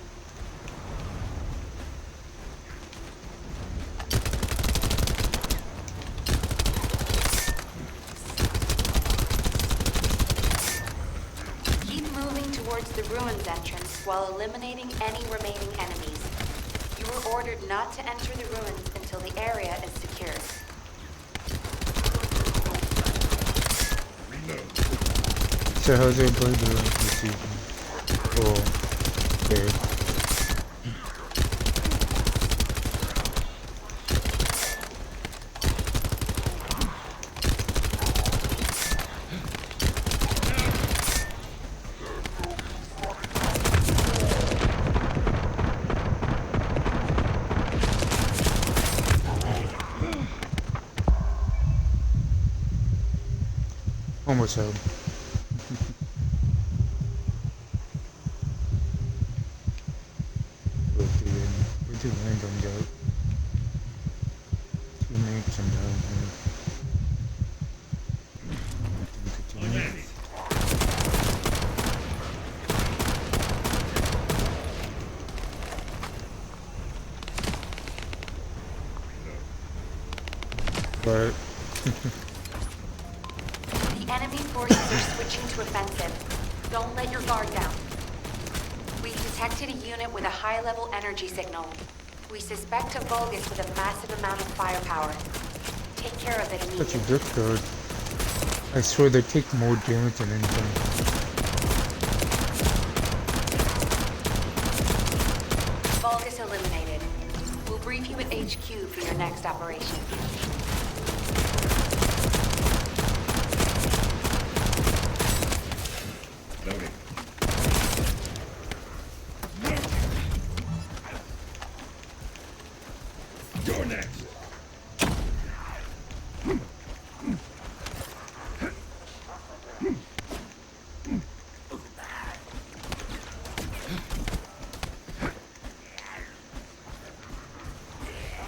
Keep moving towards the ruins entrance while eliminating any remaining enemies. You were ordered not to enter the ruins until the area is secure. so how's everybody doing this evening? Oh, okay. Almost home. We do random joke. Teammates and down here. Unready. But The enemy forces are switching to offensive. Don't let your guard down. We've detected a unit with a high-level energy signal. We suspect a Vulgus with a massive amount of firepower. Take care of it such a immediately. good card. I swear they take more damage than anything. Vulgus eliminated. We'll brief you at HQ for your next operation. Loading. You're next.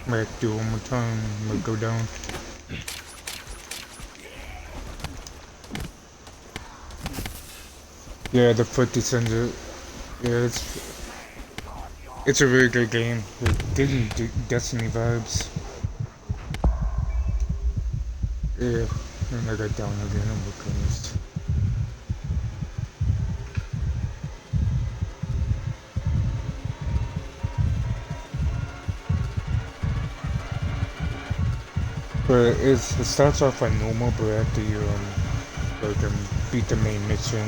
Might do it one more time, might go down. Yeah, the The-First-Descendant. Yeah, it's a really good game. It gives me Destiny vibes. Yeah, and I got down again, I'm confused. But it starts off like normal, but after you beat the main mission,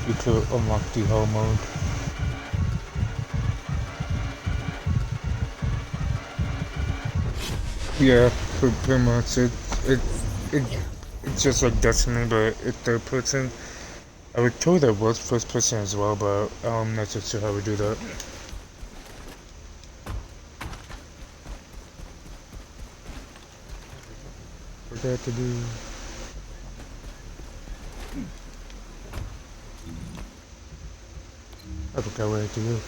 you could unlock the hell mode. Yeah, pretty much. It it's just like Destiny, but it's third person. I was told that was first person as well, but I'm not so sure how we do that. What do I have to do? I forgot what I have to do.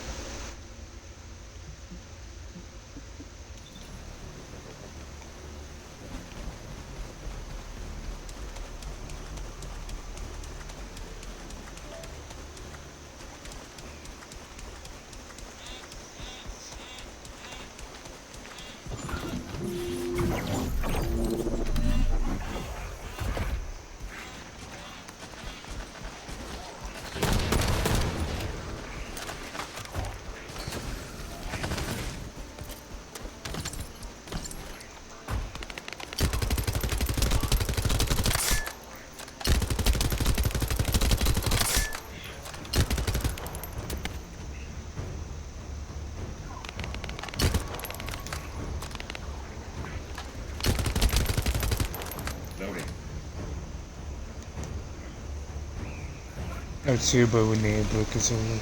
I see, but we need a break or something.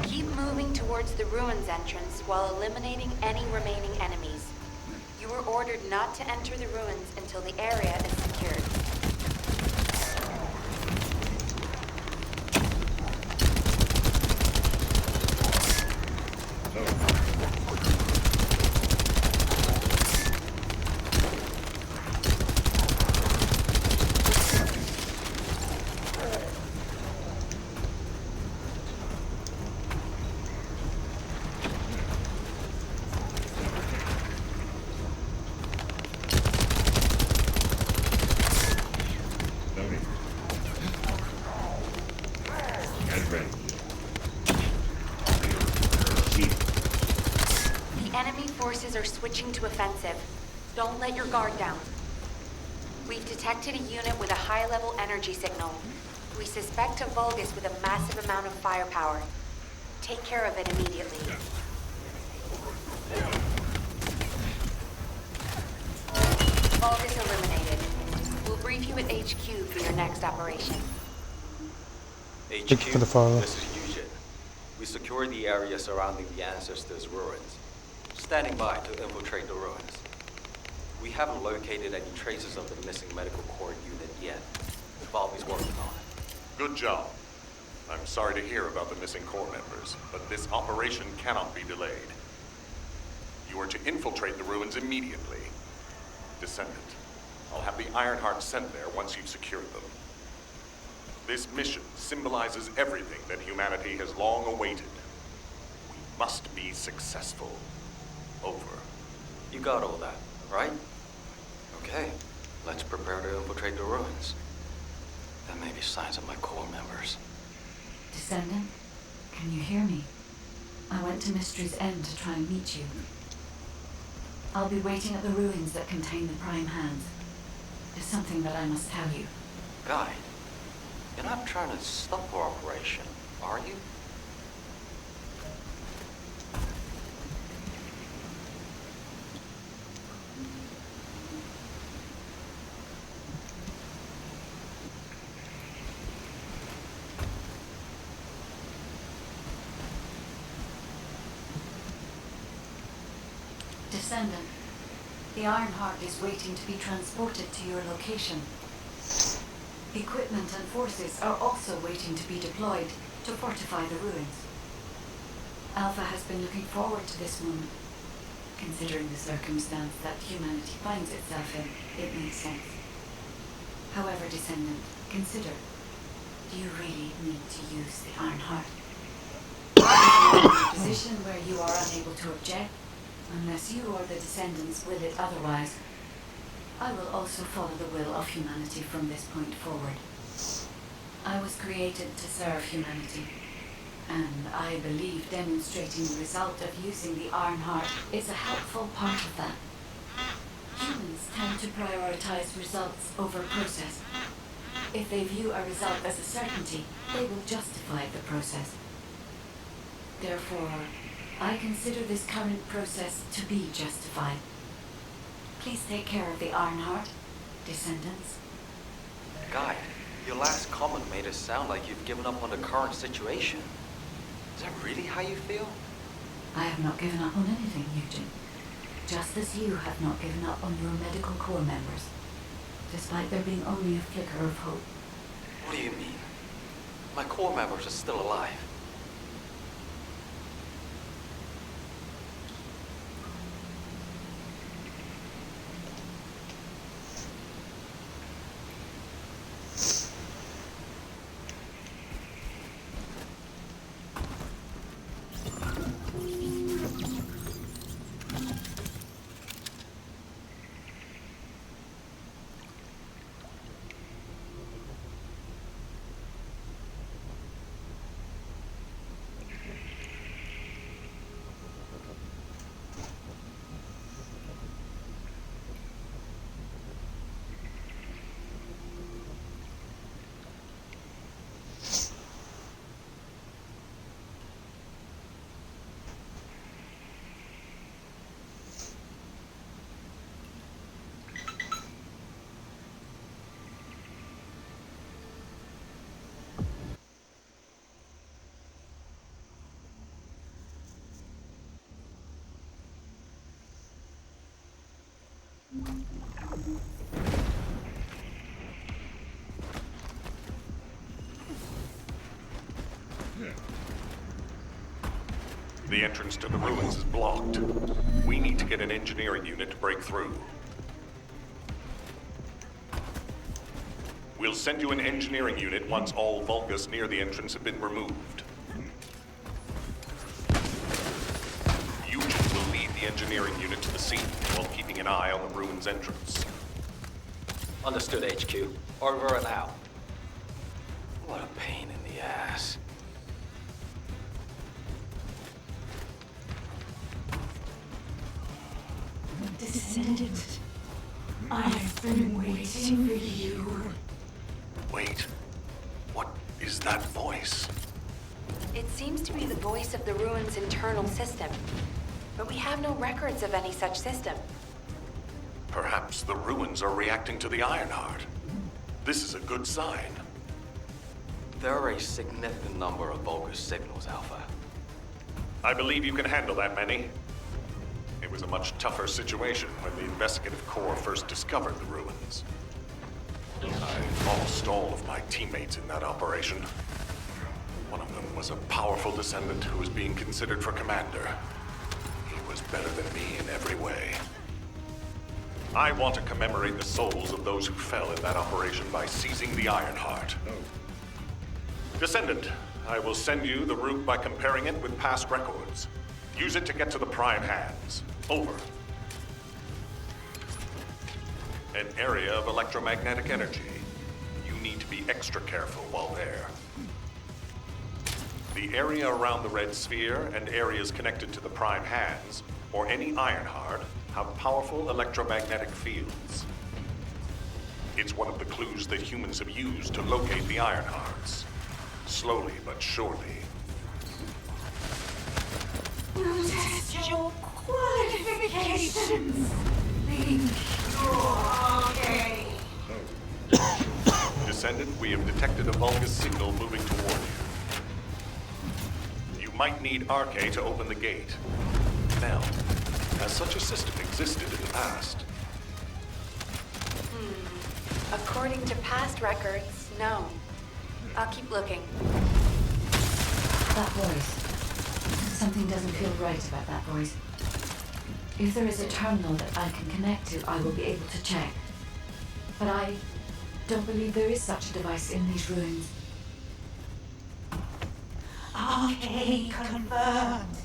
Keep moving towards the ruins entrance while eliminating any remaining enemies. You were ordered not to enter the ruins until the area is secured. Loading. Get ready. Keep. The enemy forces are switching to offensive. Don't let your guard down. We've detected a unit with a high-level energy signal. We suspect a Vulgus with a massive amount of firepower. Take care of it immediately. Vulgus eliminated. We'll brief you at HQ for your next operation. HQ, Thank you for the follow. this is Eugene. We secured the area surrounding the Ancestors' ruins. Standing by to infiltrate the ruins. We haven't located any traces of the missing medical corps unit yet. Bobby's working on it. Good job. I'm sorry to hear about the missing Corps members, but this operation cannot be delayed. You are to infiltrate the ruins immediately. Descendant, I'll have the Ironheart sent there once you've secured them. This mission symbolizes everything that humanity has long awaited. We must be successful. Over. You got all that, right? Okay, let's prepare to infiltrate the ruins. There may be signs of my corps members. Descendant, can you hear me? I went to Mystery's End to try and meet you. I'll be waiting at the ruins that contain the Prime Hands. There's something that I must tell you. Guy, you're not trying to stop our operation, are you? Descendant, the Ironheart is waiting to be transported to your location. Equipment and forces are also waiting to be deployed to fortify the ruins. Alpha has been looking forward to this moment. Considering the circumstance that humanity finds itself in, it makes sense. However, Descendant, consider, do you really need to use the Ironheart? If you are in a position where you are unable to object, unless you or the Descendants will it otherwise, I will also follow the will of humanity from this point forward. I was created to serve humanity, and I believe demonstrating the result of using the Ironheart is a helpful part of that. Humans tend to prioritize results over process. If they view a result as a certainty, they will justify the process. Therefore, I consider this current process to be justified. Please take care of the Ironheart, Descendants. Guy, your last comment made it sound like you've given up on the current situation. Is that really how you feel? I have not given up on anything, Eugene. Just as you have not given up on your medical corps members, despite there being only a flicker of hope. What do you mean? My corps members are still alive. The entrance to the ruins is blocked. We need to get an engineering unit to break through. We'll send you an engineering unit once all Vulgus near the entrance have been removed. Eugen will lead the engineering unit to the scene while keeping an eye on the ruins entrance. Understood, HQ. Over and out. What a pain in the ass. Descendant, I've been waiting for you. Wait, what is that voice? It seems to be the voice of the ruins' internal system, but we have no records of any such system. Perhaps the ruins are reacting to the Ironheart. This is a good sign. There are a significant number of Vulgus signals, Alpha. I believe you can handle that many. It was a much tougher situation when the investigative corps first discovered the ruins. I lost all of my teammates in that operation. One of them was a powerful descendant who was being considered for commander. He was better than me in every way. I want to commemorate the souls of those who fell in that operation by seizing the Ironheart. Descendant, I will send you the route by comparing it with past records. Use it to get to the Prime Hands. Over. An area of electromagnetic energy. You need to be extra careful while there. The area around the Red Sphere and areas connected to the Prime Hands, or any Ironheart, have powerful electromagnetic fields. It's one of the clues that humans have used to locate the Ironhearts. Slowly but surely. Test your qualifications. Think you're okay. Descendant, we have detected a Vulgus signal moving toward you. You might need Arche to open the gate. Now, has such a system existed in the past? According to past records, no. I'll keep looking. That voice. Something doesn't feel right about that voice. If there is a terminal that I can connect to, I will be able to check. But I don't believe there is such a device in these ruins. Okay, confirmed.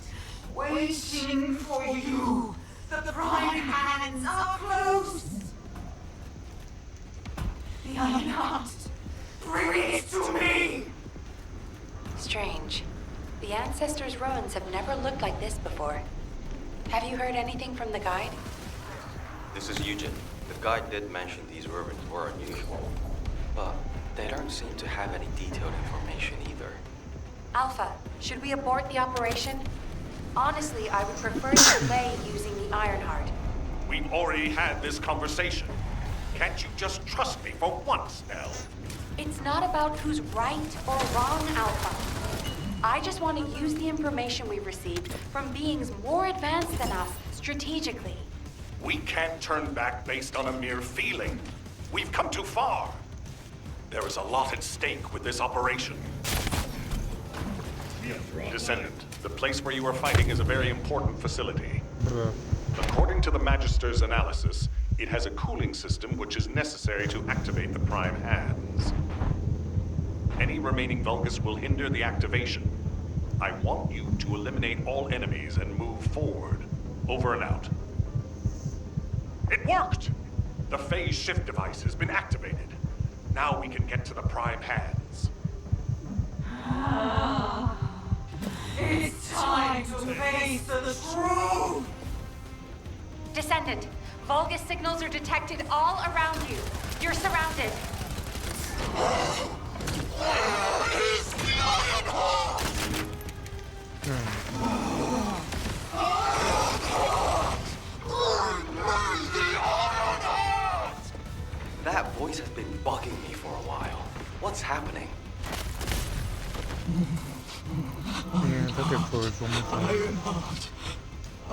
Waiting for you. The Prime Hands are close. The Ironheart. Bring it to me. Strange. The Ancestors' ruins have never looked like this before. Have you heard anything from the guide? This is Eugen. The guide did mention these ruins were unusual, but they don't seem to have any detailed information either. Alpha, should we abort the operation? Honestly, I would prefer to delay using the Ironheart. We've already had this conversation. Can't you just trust me for once, Nell? It's not about who's right or wrong, Alpha. I just want to use the information we received from beings more advanced than us, strategically. We can't turn back based on a mere feeling. We've come too far. There is a lot at stake with this operation. Descendant, the place where you are fighting is a very important facility. Bruh. According to the Magister's analysis, it has a cooling system which is necessary to activate the Prime Hands. Any remaining Vulgus will hinder the activation. I want you to eliminate all enemies and move forward. Over and out. It worked! The phase shift device has been activated. Now we can get to the Prime Hands. It's time to face the truth. Descendant, Vulgus signals are detected all around you. You're surrounded. That voice has been bugging me for a while. What's happening? Yeah, look at Forrest one more time. Ironheart, I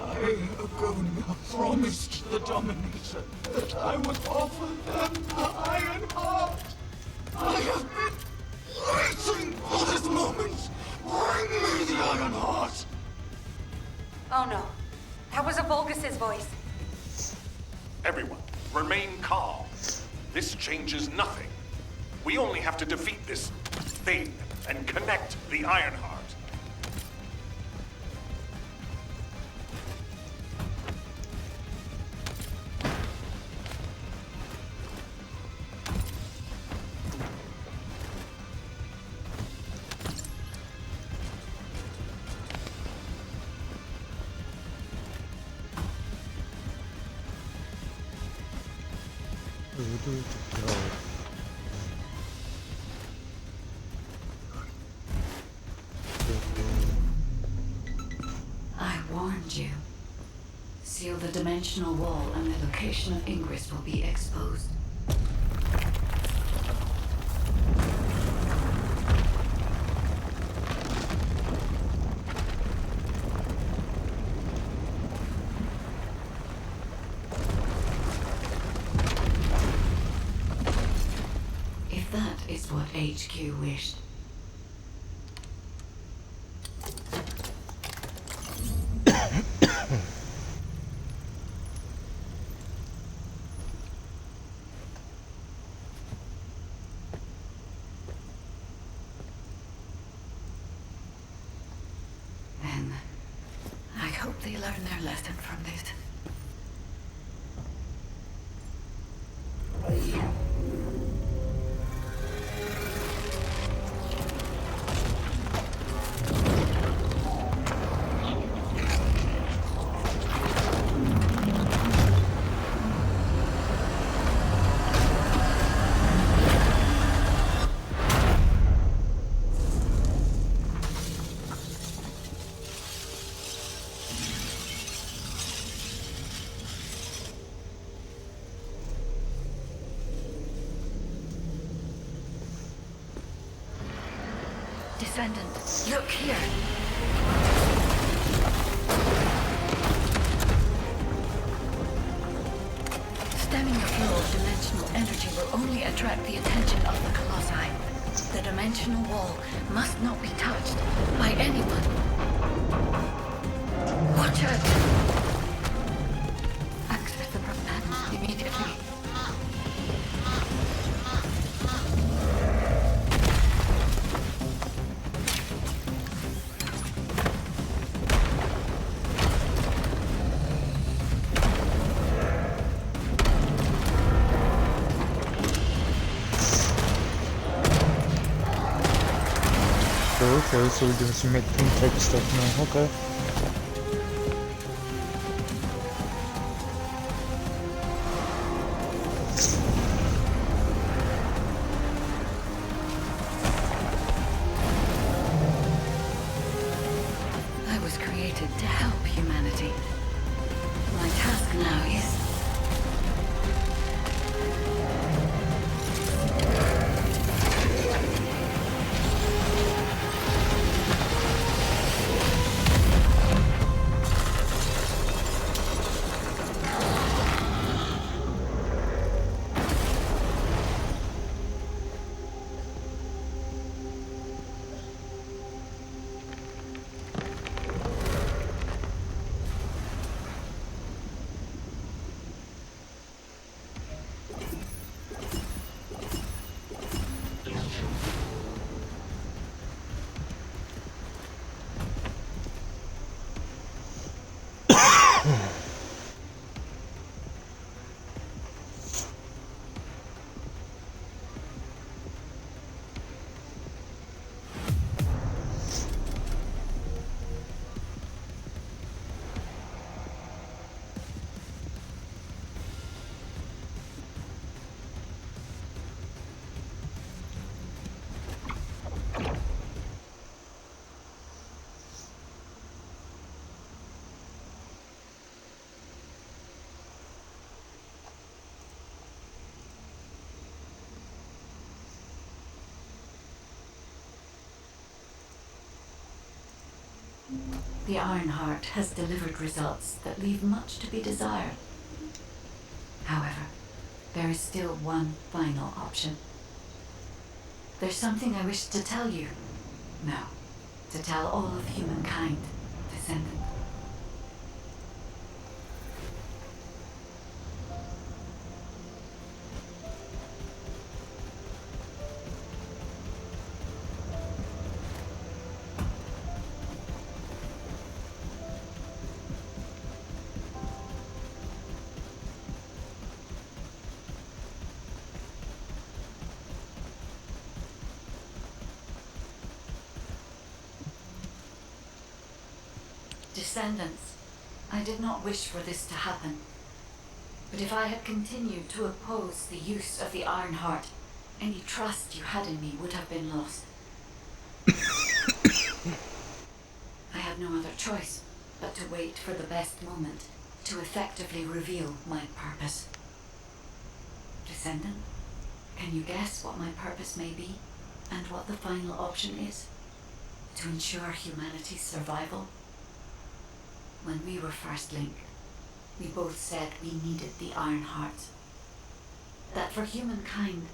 have grown up promised the Dominator that I would offer them the Ironheart. I have been waiting for this moment. Bring me the Ironheart. Oh no. That was a Vulgus' voice. Everyone, remain calm. This changes nothing. We only have to defeat this thing and connect the Ironheart. I warned you. Seal the dimensional wall and the location of Ingress will be exposed. If that is what HQ wished. Then, I hope they learn their lesson from this. Descendant, look here. Stemming the flow of dimensional energy will only attract the attention of the Colossi. The dimensional wall must not be touched by anyone. Watch out! Access the panel immediately. Okay, so we're doing some mid-pin type stuff now, okay. I was created to help humanity. My task now is... The Ironheart has delivered results that leave much to be desired. However, there is still one final option. There's something I wish to tell you. No, to tell all of humankind, Descendant. Descendants, I did not wish for this to happen. But if I had continued to oppose the use of the Iron Heart, any trust you had in me would have been lost. I had no other choice but to wait for the best moment to effectively reveal my purpose. Descendant, can you guess what my purpose may be, and what the final option is? To ensure humanity's survival? When we were first linked, we both said we needed the Iron Heart. That for humankind,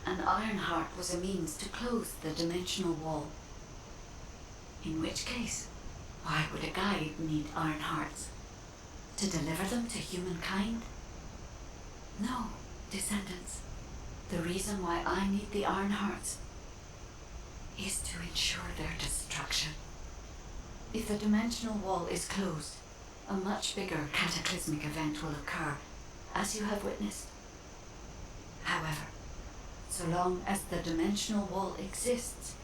an Iron Heart was a means to close the dimensional wall. In which case, why would a guide need Iron Hearts? To deliver them to humankind? No, Descendants. The reason why I need the Iron Hearts is to ensure their destruction. If the dimensional wall is closed, a much bigger cataclysmic event will occur, as you have witnessed. However, so long as the dimensional wall exists,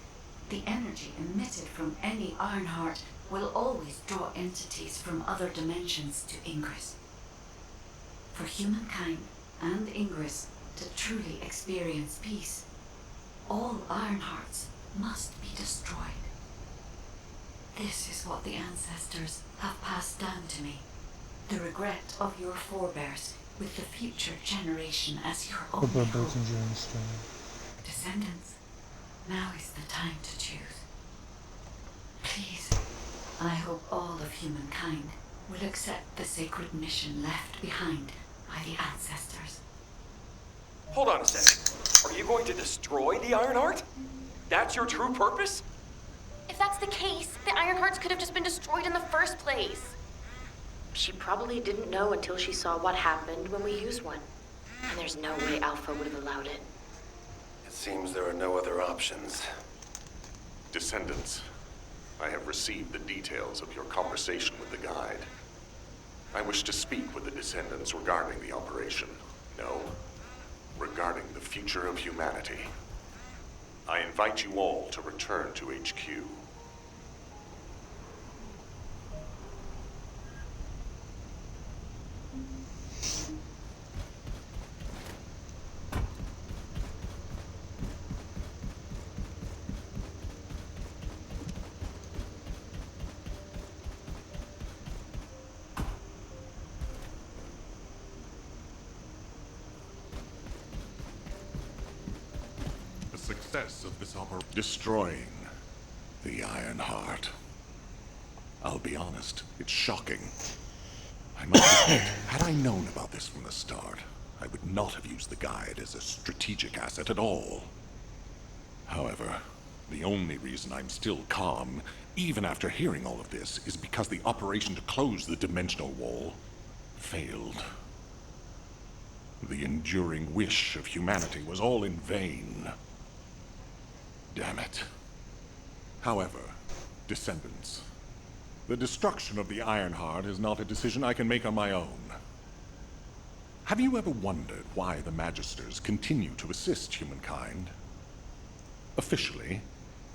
the energy emitted from any Iron Heart will always draw entities from other dimensions to Ingress. For humankind and Ingress to truly experience peace, all Iron Hearts must be destroyed. This is what the ancestors have passed down to me. The regret of your forebears with the future generation as your only hope. Descendants, now is the time to choose. Please, I hope all of humankind will accept the sacred mission left behind by the ancestors. Hold on a second. Are you going to destroy the Iron Heart? That's your true purpose? If that's the case, the Iron Hearts could have just been destroyed in the first place. She probably didn't know until she saw what happened when we used one. And there's no way Alpha would have allowed it. It seems there are no other options. Descendants, I have received the details of your conversation with the guide. I wish to speak with the Descendants regarding the operation. No, regarding the future of humanity. I invite you all to return to HQ. Success of this operation. Destroying the Iron Heart. I'll be honest, it's shocking. I must admit, had I known about this from the start, I would not have used the guide as a strategic asset at all. However, the only reason I'm still calm, even after hearing all of this, is because the operation to close the dimensional wall failed. The enduring wish of humanity was all in vain. Damn it. However, Descendants, the destruction of the Iron Heart is not a decision I can make on my own. Have you ever wondered why the Magisters continue to assist humankind? Officially,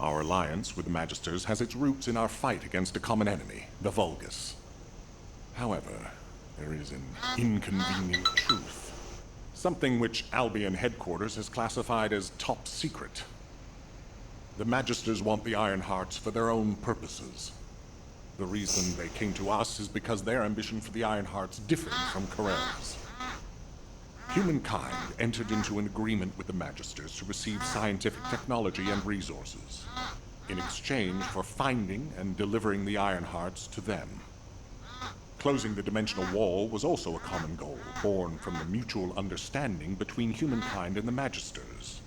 our alliance with the Magisters has its roots in our fight against a common enemy, the Vulgus. However, there is an inconvenient truth. Something which Albion headquarters has classified as top secret. The Magisters want the Iron Hearts for their own purposes. The reason they came to us is because their ambition for the Iron Hearts differed from Corell's. Humankind entered into an agreement with the Magisters to receive scientific technology and resources, in exchange for finding and delivering the Iron Hearts to them. Closing the dimensional wall was also a common goal, born from the mutual understanding between humankind and the Magisters.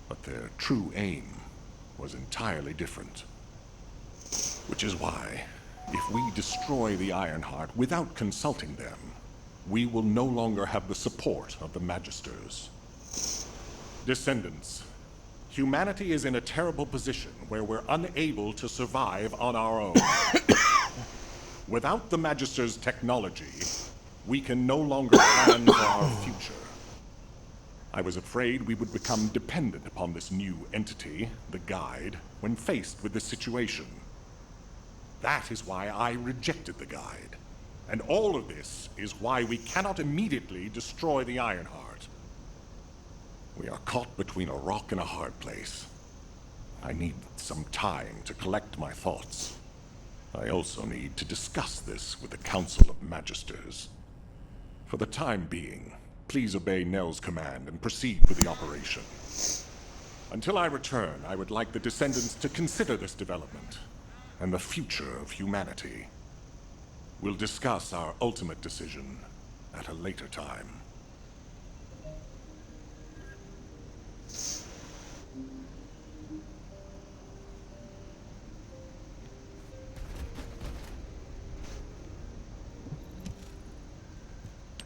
But their true aim was entirely different. Which is why, if we destroy the Iron Heart without consulting them, we will no longer have the support of the Magisters. Descendants, humanity is in a terrible position where we're unable to survive on our own. Without the Magisters' technology, we can no longer plan for our future. I was afraid we would become dependent upon this new entity, the Guide, when faced with this situation. That is why I rejected the guide. And all of this is why we cannot immediately destroy the Ironheart. We are caught between a rock and a hard place. I need some time to collect my thoughts. I also need to discuss this with the Council of Magisters. For the time being, please obey Nell's command and proceed with the operation. Until I return, I would like the Descendants to consider this development and the future of humanity. We'll discuss our ultimate decision at a later time.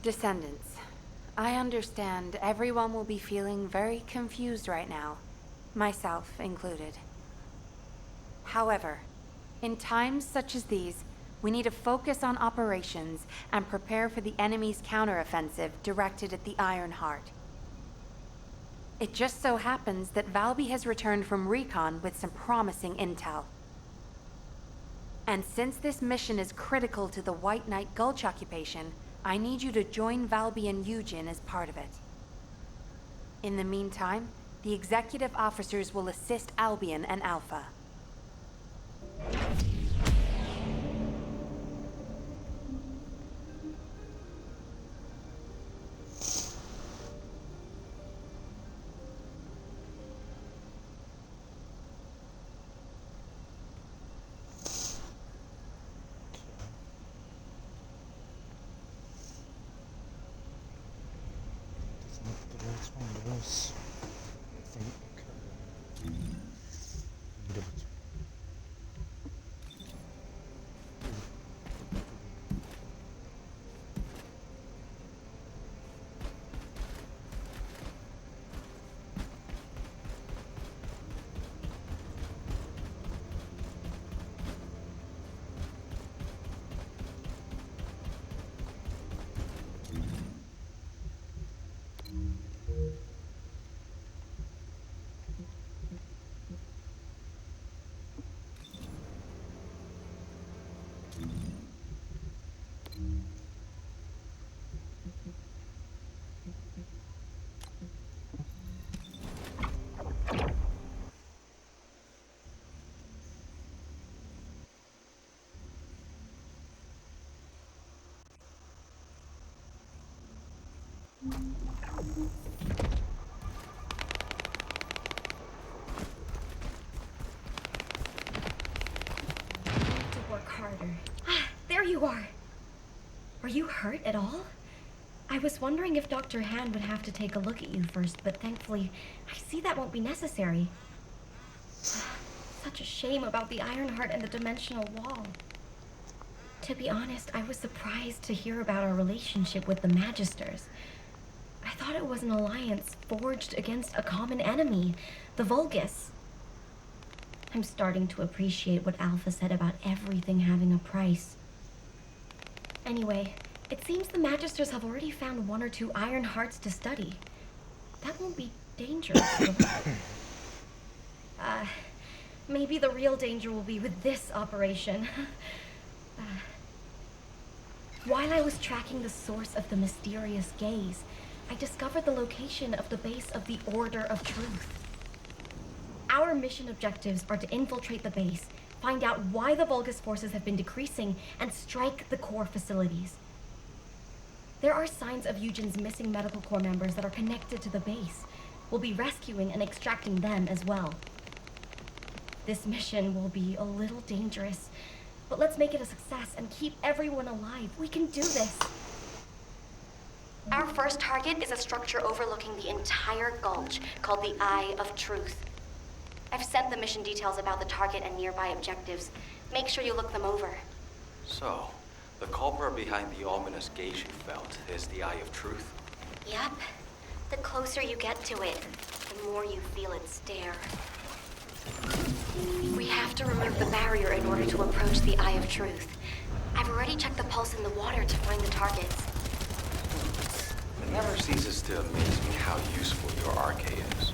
Descendants, I understand everyone will be feeling very confused right now, myself included. However, in times such as these, we need to focus on operations and prepare for the enemy's counteroffensive directed at the Ironheart. It just so happens that Valby has returned from recon with some promising intel. And since this mission is critical to the White Knight Gulch occupation, I need you to join Valby and Eugen as part of it. In the meantime, the executive officers will assist Albion and Alpha. That's one of those. I think. Double check. To work harder. There you are. Are you hurt at all? I was wondering if Dr. Han would have to take a look at you first, but thankfully, I see that won't be necessary. Such a shame about the Ironheart and the dimensional wall. To be honest, I was surprised to hear about our relationship with the Magisters. I thought it was an alliance forged against a common enemy, the Vulgus. I'm starting to appreciate what Alpha said about everything having a price. Anyway, it seems the Magisters have already found 1 or 2 Ironhearts to study. That won't be dangerous, will it? Maybe the real danger will be with this operation. While I was tracking the source of the mysterious gaze, I discovered the location of the base of the Order of Truth. Our mission objectives are to infiltrate the base, find out why the Vulgus forces have been decreasing, and strike the core facilities. There are signs of Eugen's missing medical corps members that are connected to the base. We'll be rescuing and extracting them as well. This mission will be a little dangerous, but let's make it a success and keep everyone alive. We can do this. Our first target is a structure overlooking the entire gulch called the Eye of Truth. I've sent the mission details about the target and nearby objectives. Make sure you look them over. So, the culprit behind the ominous gaze you felt is the Eye of Truth? Yep. The closer you get to it, the more you feel it stare. We have to remove the barrier in order to approach the Eye of Truth. I've already checked the pulse in the water to find the targets. It never ceases to amaze me how useful your arcade is.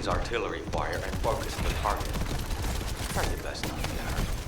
ease artillery fire and focus the target. Try your best not to get hurt.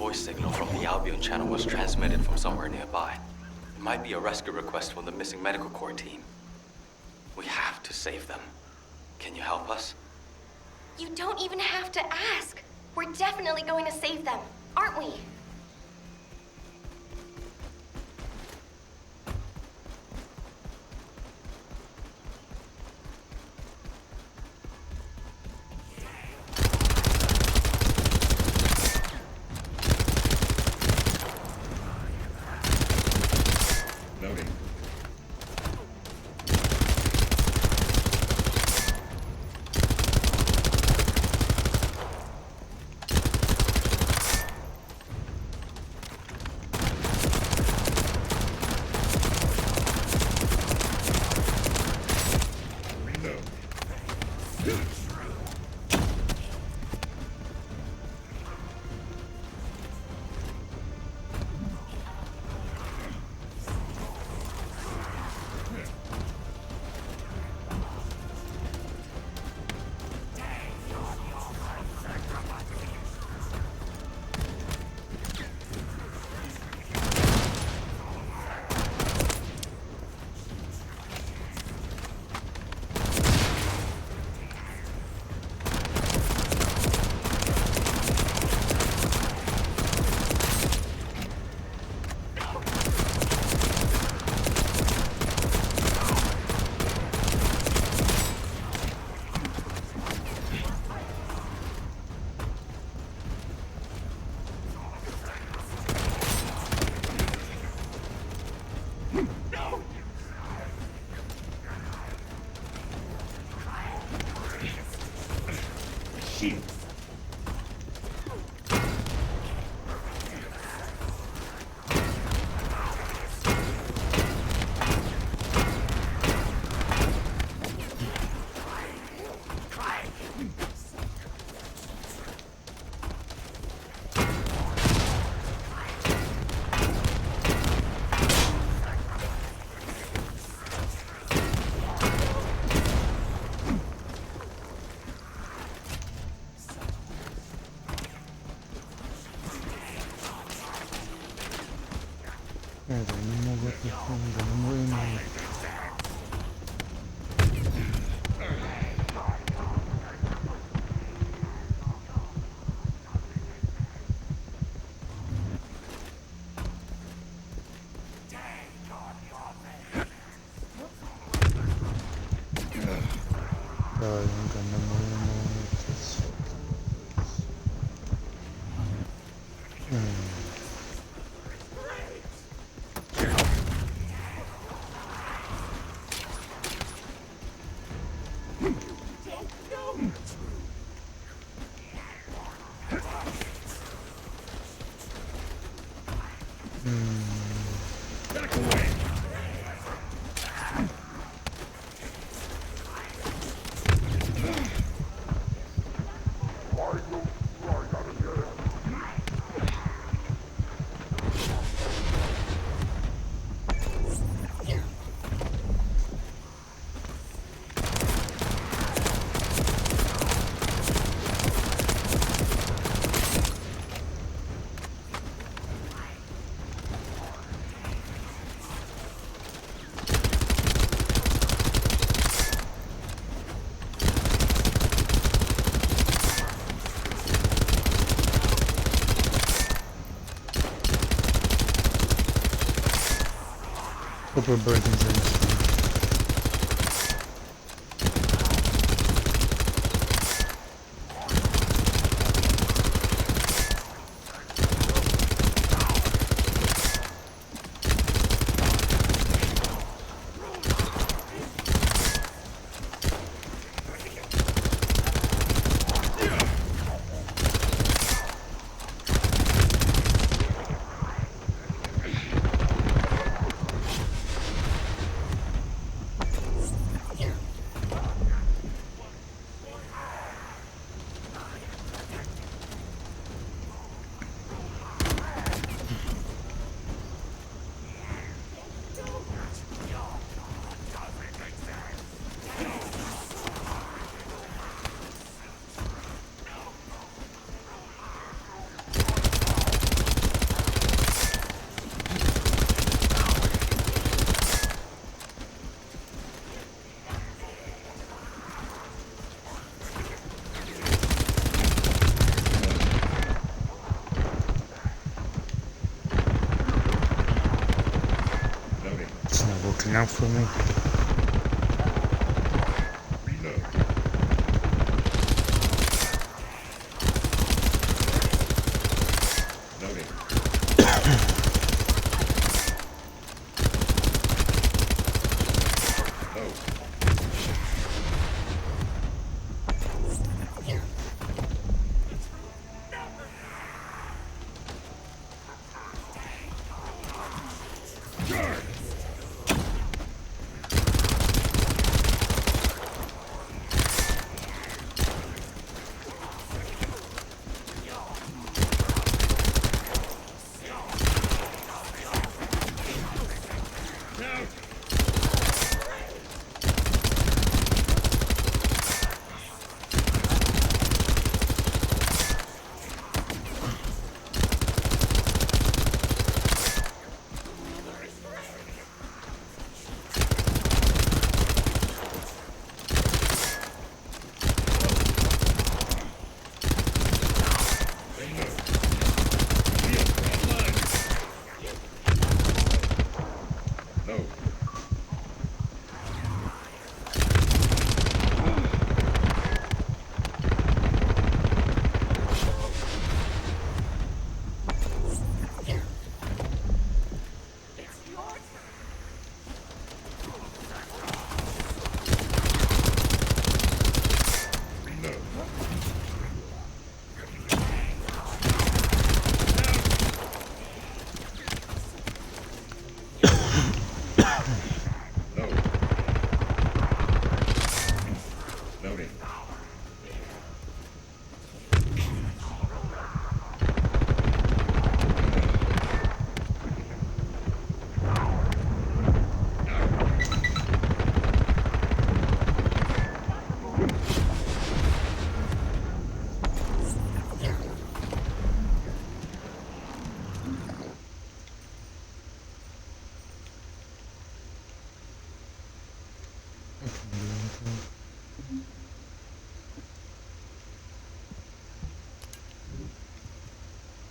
Voice signal from the Albion channel was transmitted from somewhere nearby. It might be a rescue request from the missing medical corps team. We have to save them. Can you help us? You don't even have to ask. We're definitely going to save them, aren't we? 너무 먹었다. 너무 의미. 인간 너무 됐어. Couple of birds and things. It's not working out for me.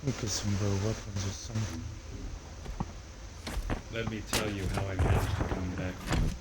Get some real weapons or something. Let me tell you how I managed to come back from it.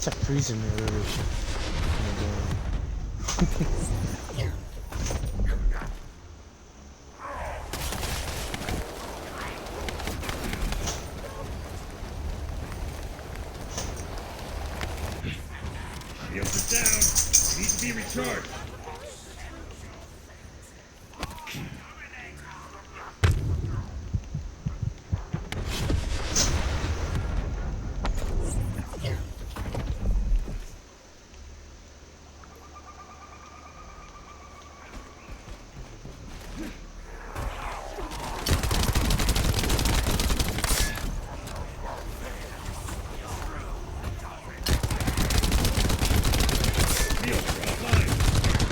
It's freezing me already. Shields are down. Need to be recharged. Shields are offline.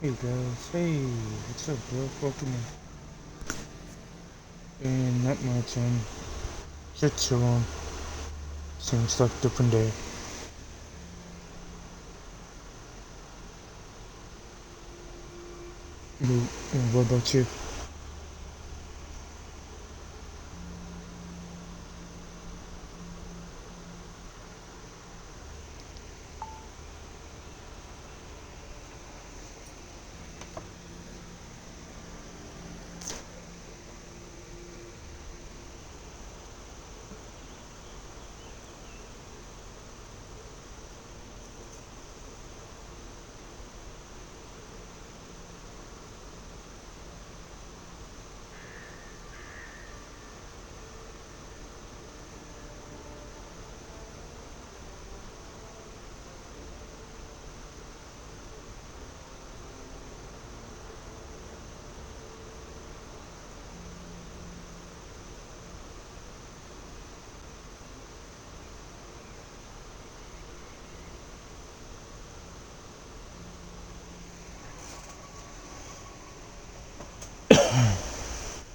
Hey guys, hey, what's up, bro? Welcome in. And not much, just chilling. Same stuff, different day. And what about you?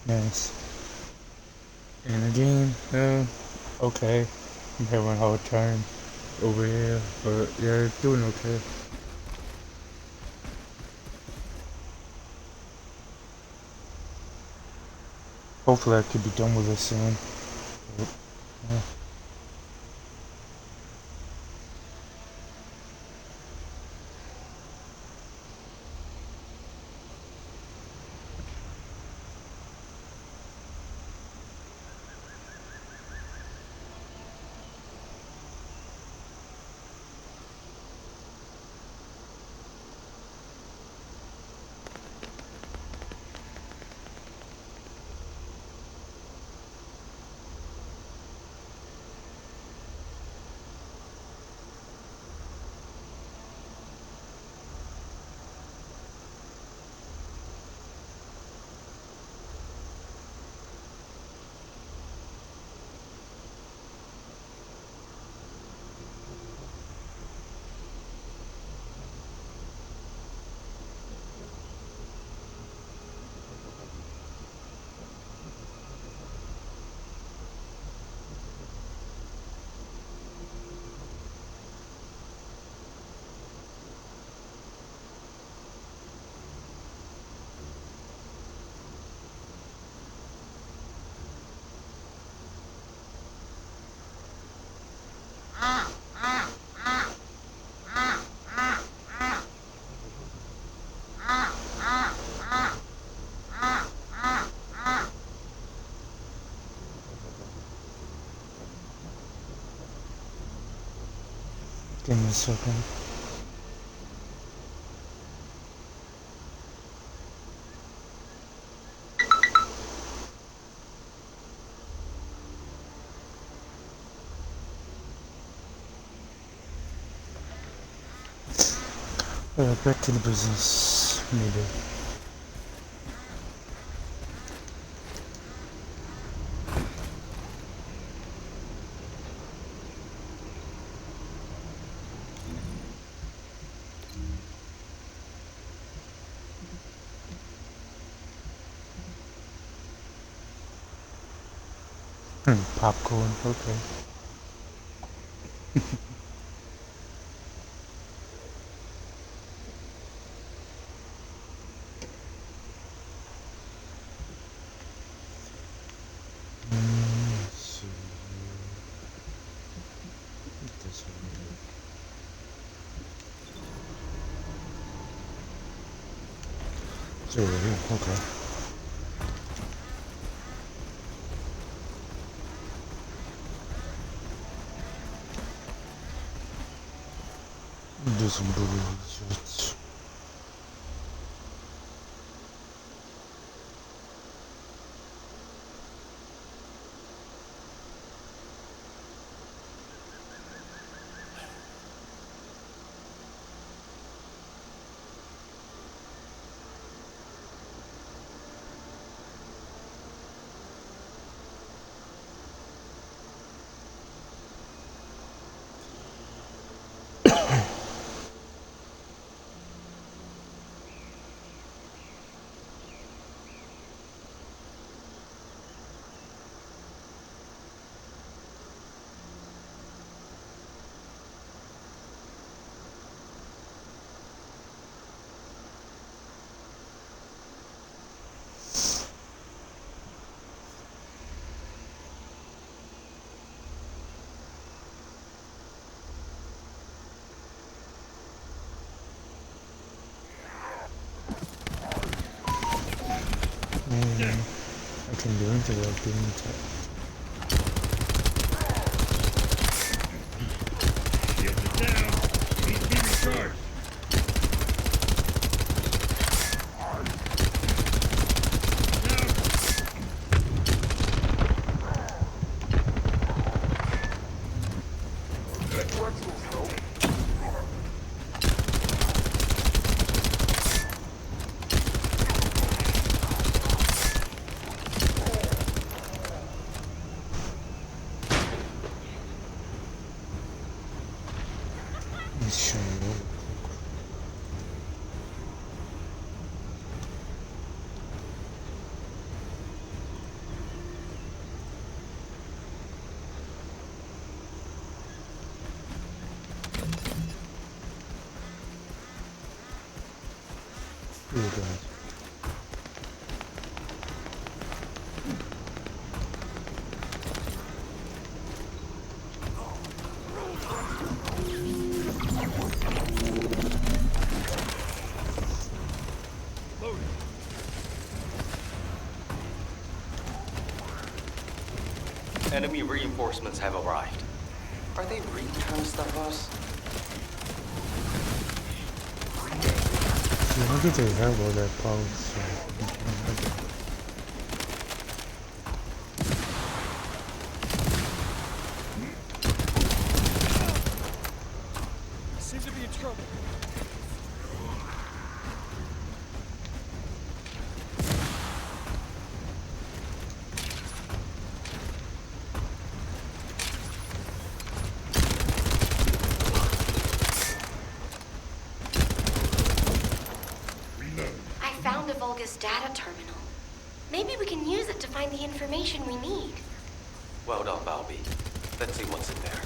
Nice. And again, okay. I'm having a hard time over here, but yeah, doing okay. Hopefully I could be done with this soon. But, yeah. Give me a second. Back to the business meeting. Popcorn, okay. Let's see. This one. It's over here, okay. Do some bullshit. I can do anything without being attacked. Shields are down. Need to be recharged. Enemy reinforcements have arrived. Are they really trying to stop us? See, how did they have all that power? Seem to be in trouble. I found a Vulgus data terminal. Maybe we can use it to find the information we need. Well done, Balby. Let's see what's in there.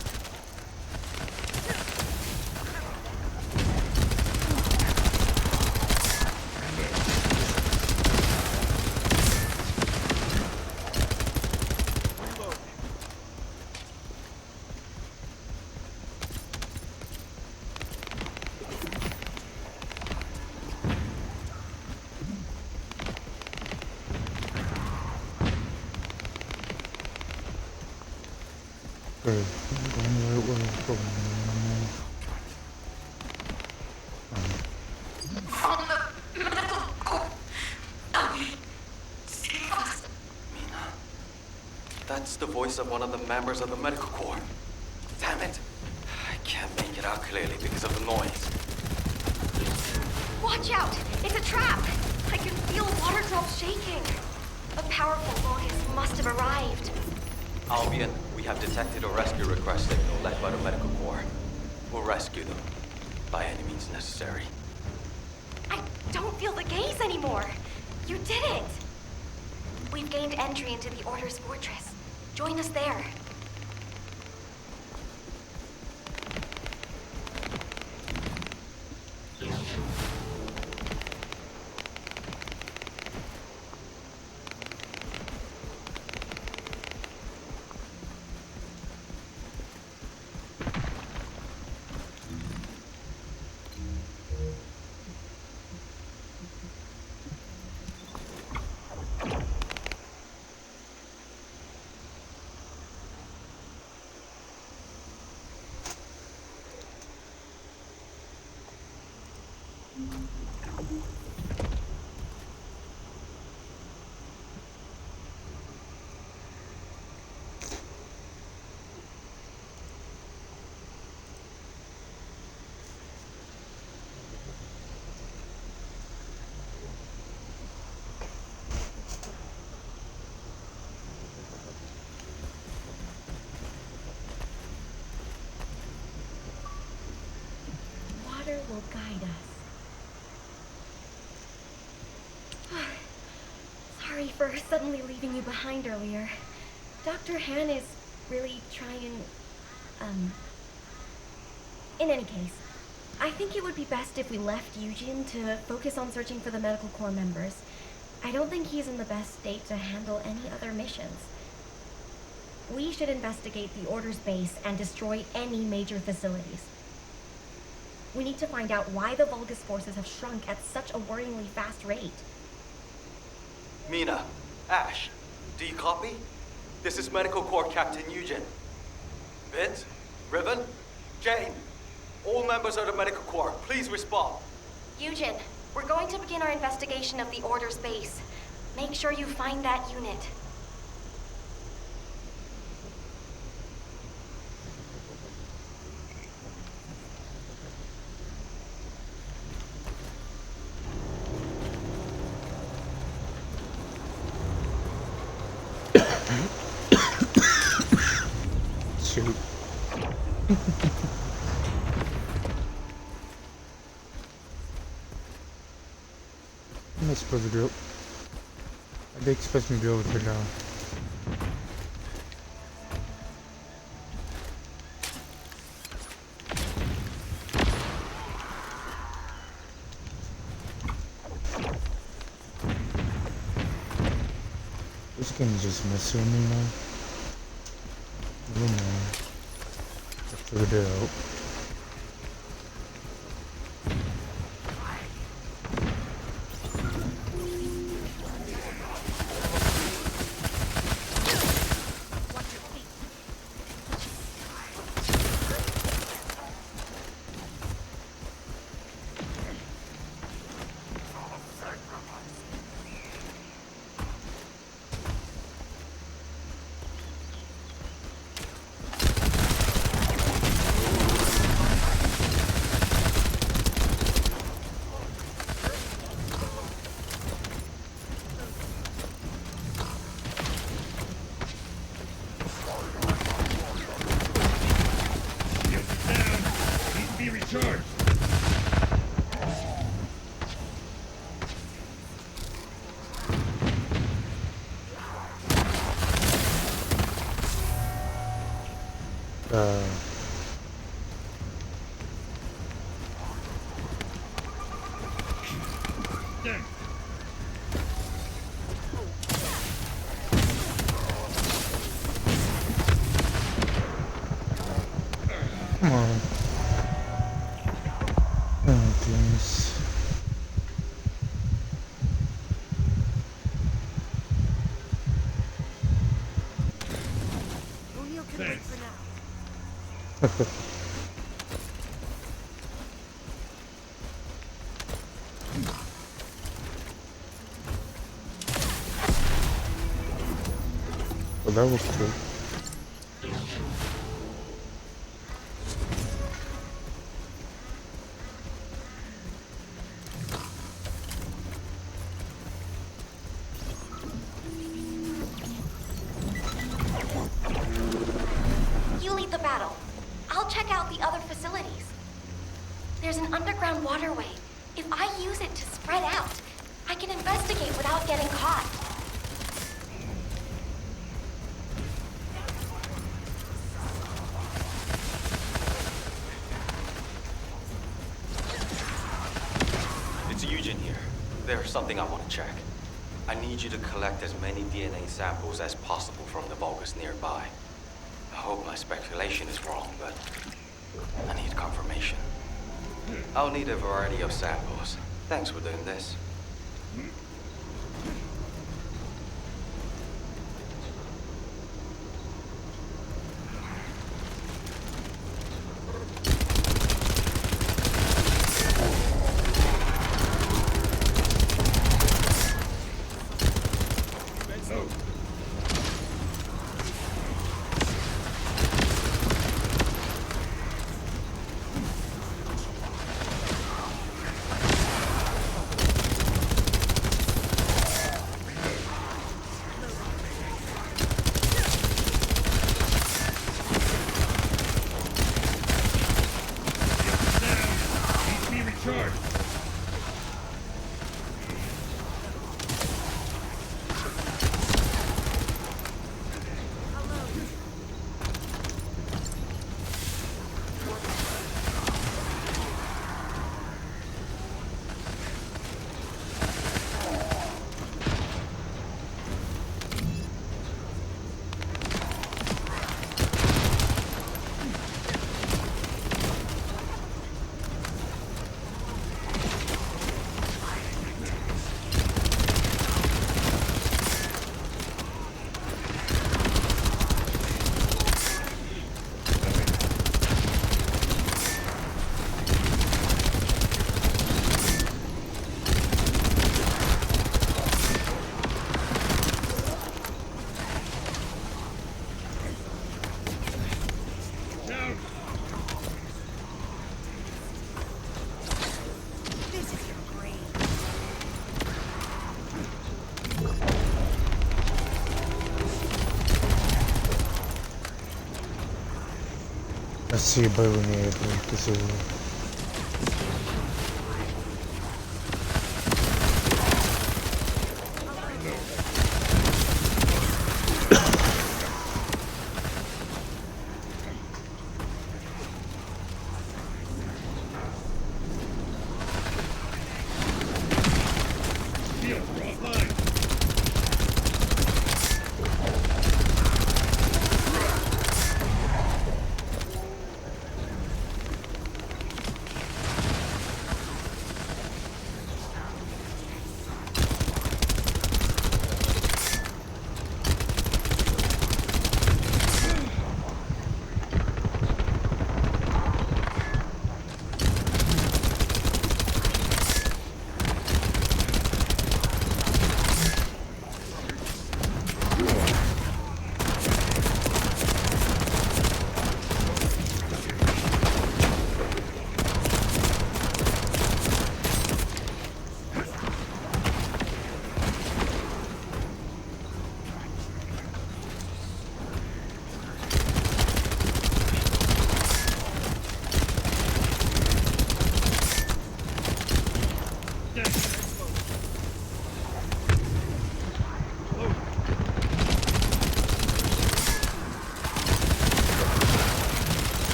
Good. That's the voice of one of the members of the medical corps. Damn it. I can't make it out clearly because of the noise. Watch out! It's a trap! I can feel water drops shaking. A powerful Vulgus must have arrived. Albion, we have detected a rescue request signal led by the medical corps. We'll rescue them by any means necessary. I don't feel the gaze anymore. You did it! We've gained entry into the Order's fortress. Join us there. Water will guide us. Sorry for suddenly leaving you behind earlier. Dr. Han is really trying, In any case, I think it would be best if we left Eugene to focus on searching for the medical corps members. I don't think he's in the best state to handle any other missions. We should investigate the Order's base and destroy any major facilities. We need to find out why the Vulgus forces have shrunk at such a worryingly fast rate. Mina, Ash, do you copy? This is Medical Corps Captain Eugen. Vince? Riven? Jane? All members of the Medical Corps, please respond. Eugen, we're going to begin our investigation of the Order's base. Make sure you find that unit. Shoot. Am I supposed to do it? They expect me to be able to now. This game is just messing with me now. I don't know. I figured it out. Come on. Oh, goodness. O'Neill can wait for now. Well, that was cool. You lead the battle. I'll check out the other facilities. There's an underground waterway. If I use it to spread out, I can investigate without getting caught. It's Eugen here. There's something I want to check. I need you to collect as many DNA samples as possible from the Vulgus nearby. I hope my speculation is wrong, but I need confirmation. I'll need a variety of samples. Thanks for doing this. see a bow in the air, because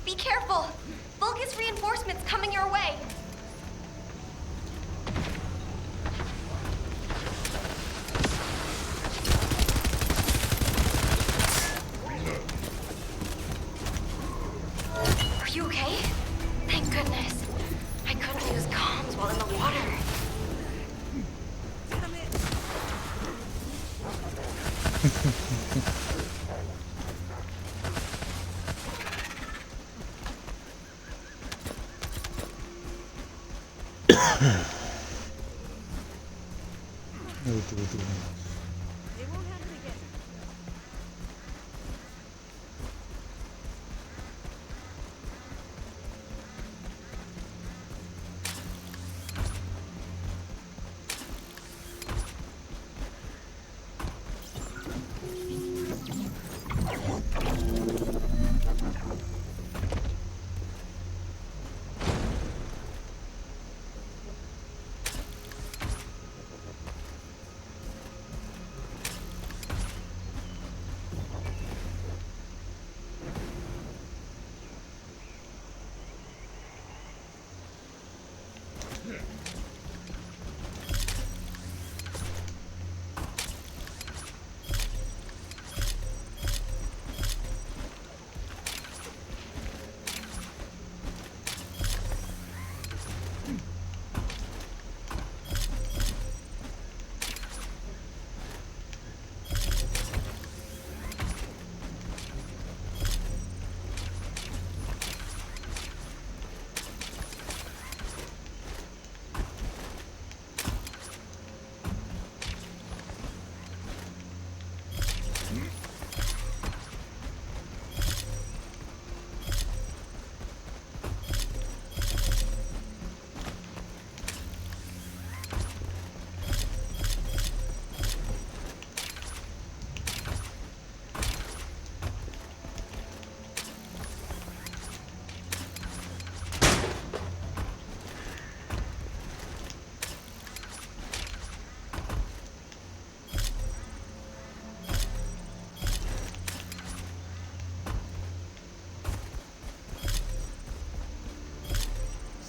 Be careful! Vulgus reinforcements coming your way! Are you okay? Thank goodness. I couldn't use comms while in the water.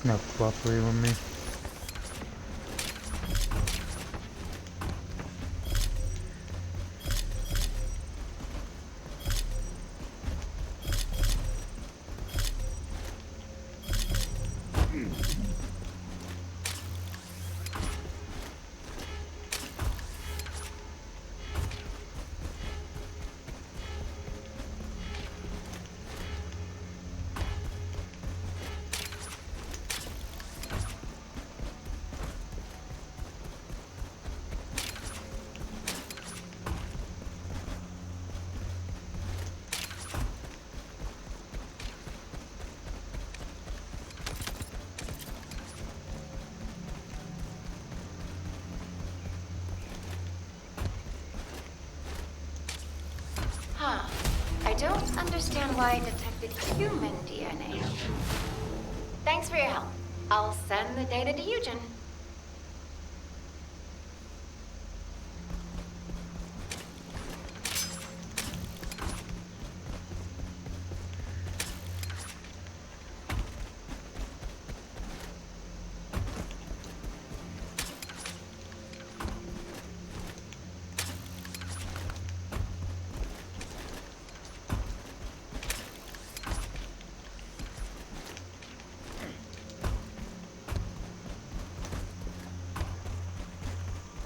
not cooperating with me. Huh. I don't understand why I detected human DNA. Thanks for your help. I'll send the data to Eugen.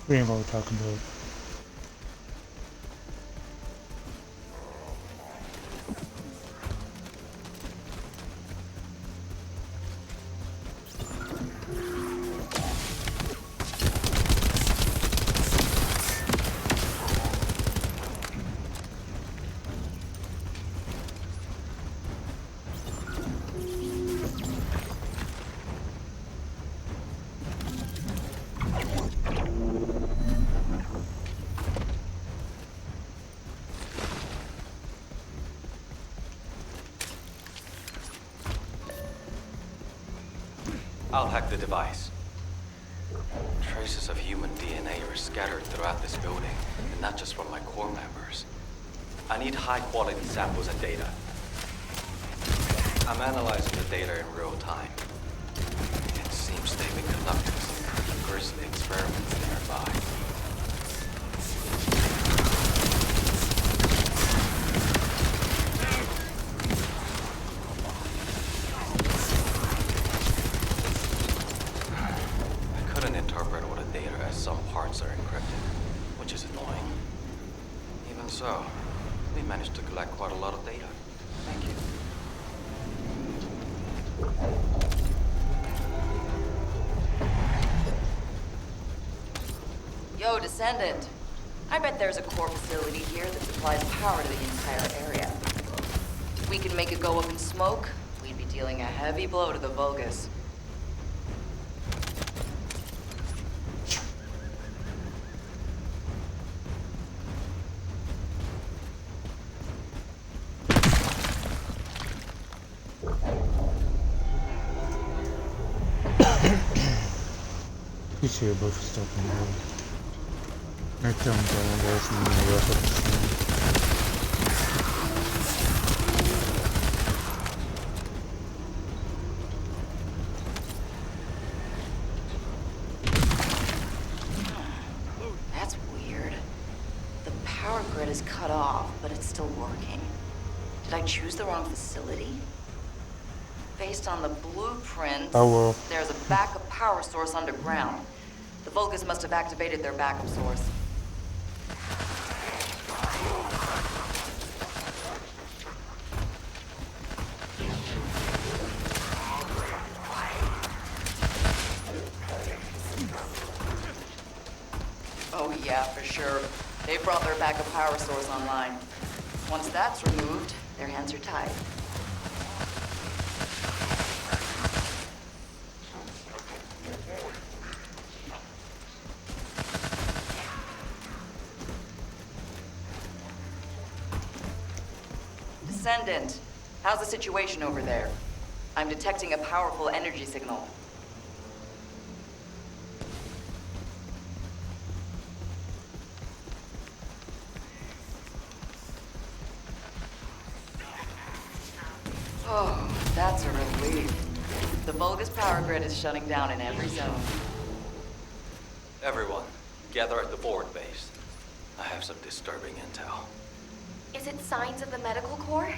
We ain't gonna talk about it. I'll hack the device. Traces of human DNA are scattered throughout this building, and not just from my core members. I need high-quality samples and data. I'm analyzing the data in real time. It seems they've been conducting some pretty grisly experiments nearby. Some parts are encrypted, which is annoying. Even so, we managed to collect quite a lot of data. Thank you. Yo, Descendant. I bet there's a core facility here that supplies power to the entire area. If we can make it go up in smoke, we'd be dealing a heavy blow to the Vulgus. Appreciate both for stopping by. Next time I'm going to guys, I'm gonna wrap up the stream. That's weird. The power grid is cut off, but it's still working. Did I choose the wrong facility? Based on the blueprints, there's a backup power source underground. The Vulgus must have activated their backup source. Oh yeah, for sure. They brought their backup power source online. Once that's removed, their hands are tied. Descendant, how's the situation over there? I'm detecting a powerful energy signal. Oh, that's a relief. The Vulgus power grid is shutting down in every zone. Everyone, gather at the forward base. I have some disturbing intel. Is it signs of the medical corps?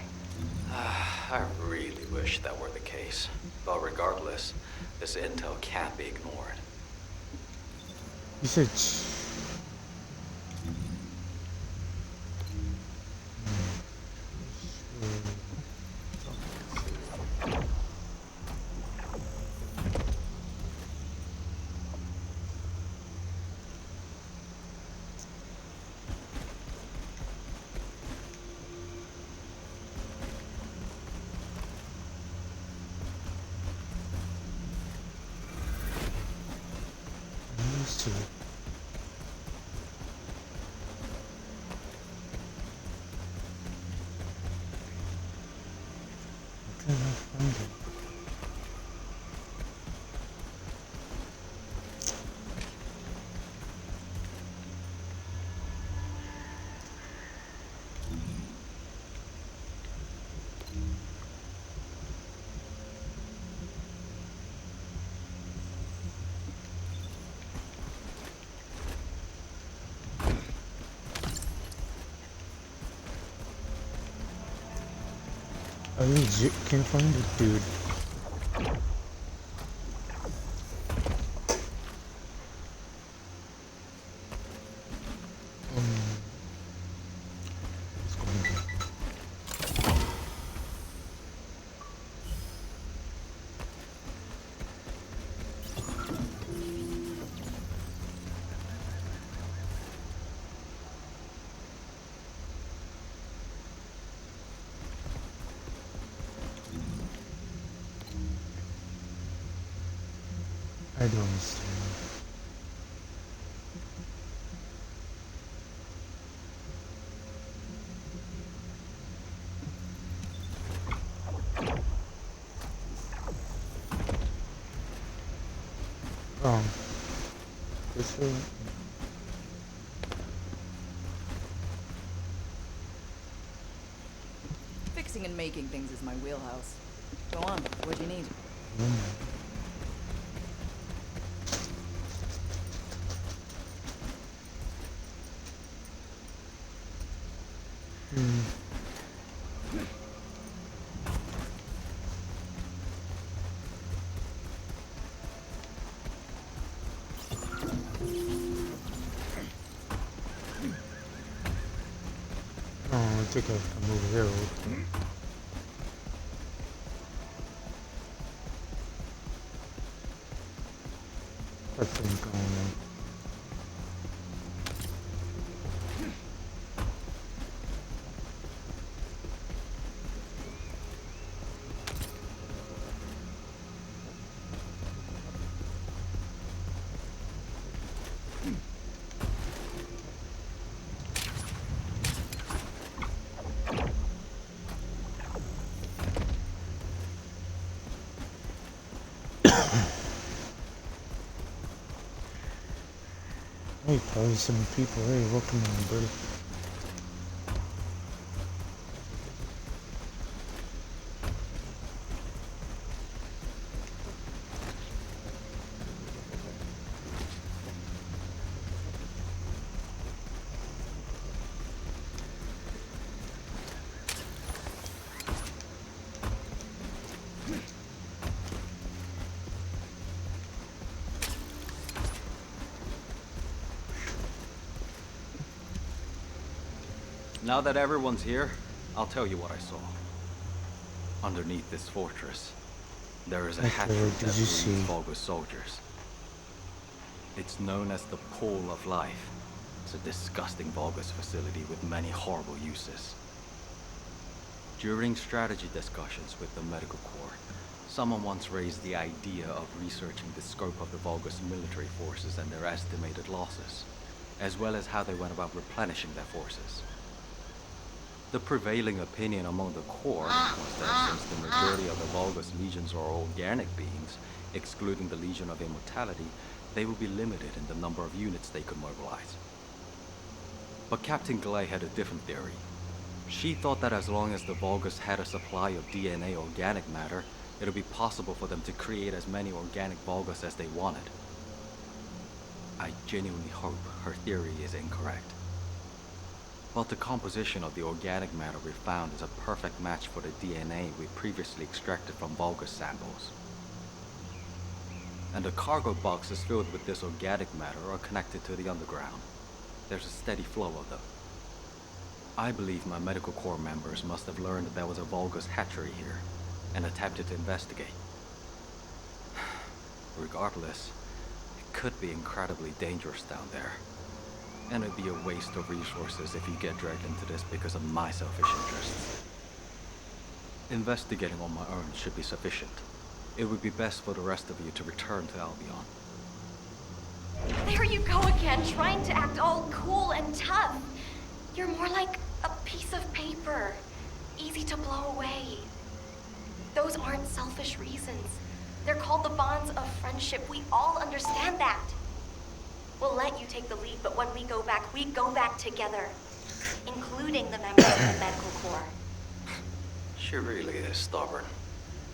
I really wish that were the case. But regardless, this intel can't be ignored. You said. To can I find it? I legit can't find it, dude. What's going on? I don't understand. This way. Fixing and making things is my wheelhouse. Go on, what do you need? Oh, I think I come over here. Okay. I think hey, probably some people. Hey, welcome on, buddy. Now that everyone's here, I'll tell you what I saw. Underneath this fortress, there is a hatchery that breeds Vulgus soldiers. It's known as the Pool of Life. It's a disgusting Vulgus facility with many horrible uses. During strategy discussions with the Medical Corps, someone once raised the idea of researching the scope of the Vulgus military forces and their estimated losses, as well as how they went about replenishing their forces. The prevailing opinion among the Corps was that since the majority of the Vulgus legions are organic beings, excluding the Legion of Immortality, they would be limited in the number of units they could mobilize. But Captain Glay had a different theory. She thought that as long as the Vulgus had a supply of DNA organic matter, it'll be possible for them to create as many organic Vulgus as they wanted. I genuinely hope her theory is incorrect. But the composition of the organic matter we found is a perfect match for the DNA we previously extracted from Vulgus samples. And the cargo boxes filled with this organic matter are connected to the underground. There's a steady flow of them. I believe my medical corps members must have learned that there was a Vulgus hatchery here, and attempted to investigate. Regardless, it could be incredibly dangerous down there. And it'd be a waste of resources if you get dragged into this because of my selfish interests. Investigating on my own should be sufficient. It would be best for the rest of you to return to Albion. There you go again, trying to act all cool and tough. You're more like a piece of paper, easy to blow away. Those aren't selfish reasons. They're called the bonds of friendship. We all understand that. We'll let you take the lead, but when we go back together, including the members of the Medical Corps. She really is stubborn.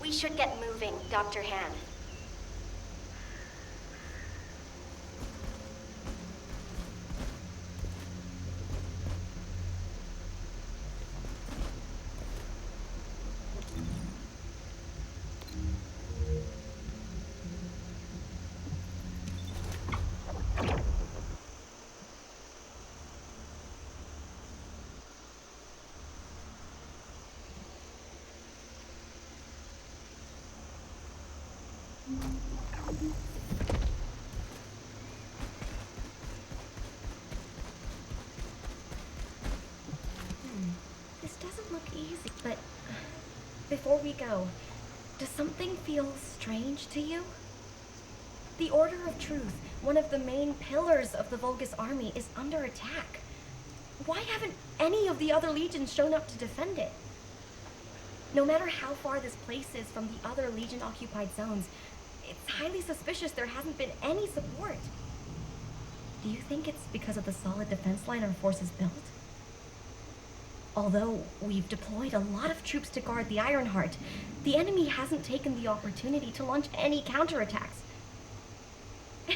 We should get moving, Dr. Han. This doesn't look easy, but before we go, does something feel strange to you? The Order of Truth, one of the main pillars of the Vulgus army, is under attack. Why haven't any of the other legions shown up to defend it? No matter how far this place is from the other Legion-occupied zones, it's highly suspicious there hasn't been any support. Do you think it's because of the solid defense line our forces built? Although we've deployed a lot of troops to guard the Ironheart, the enemy hasn't taken the opportunity to launch any counterattacks.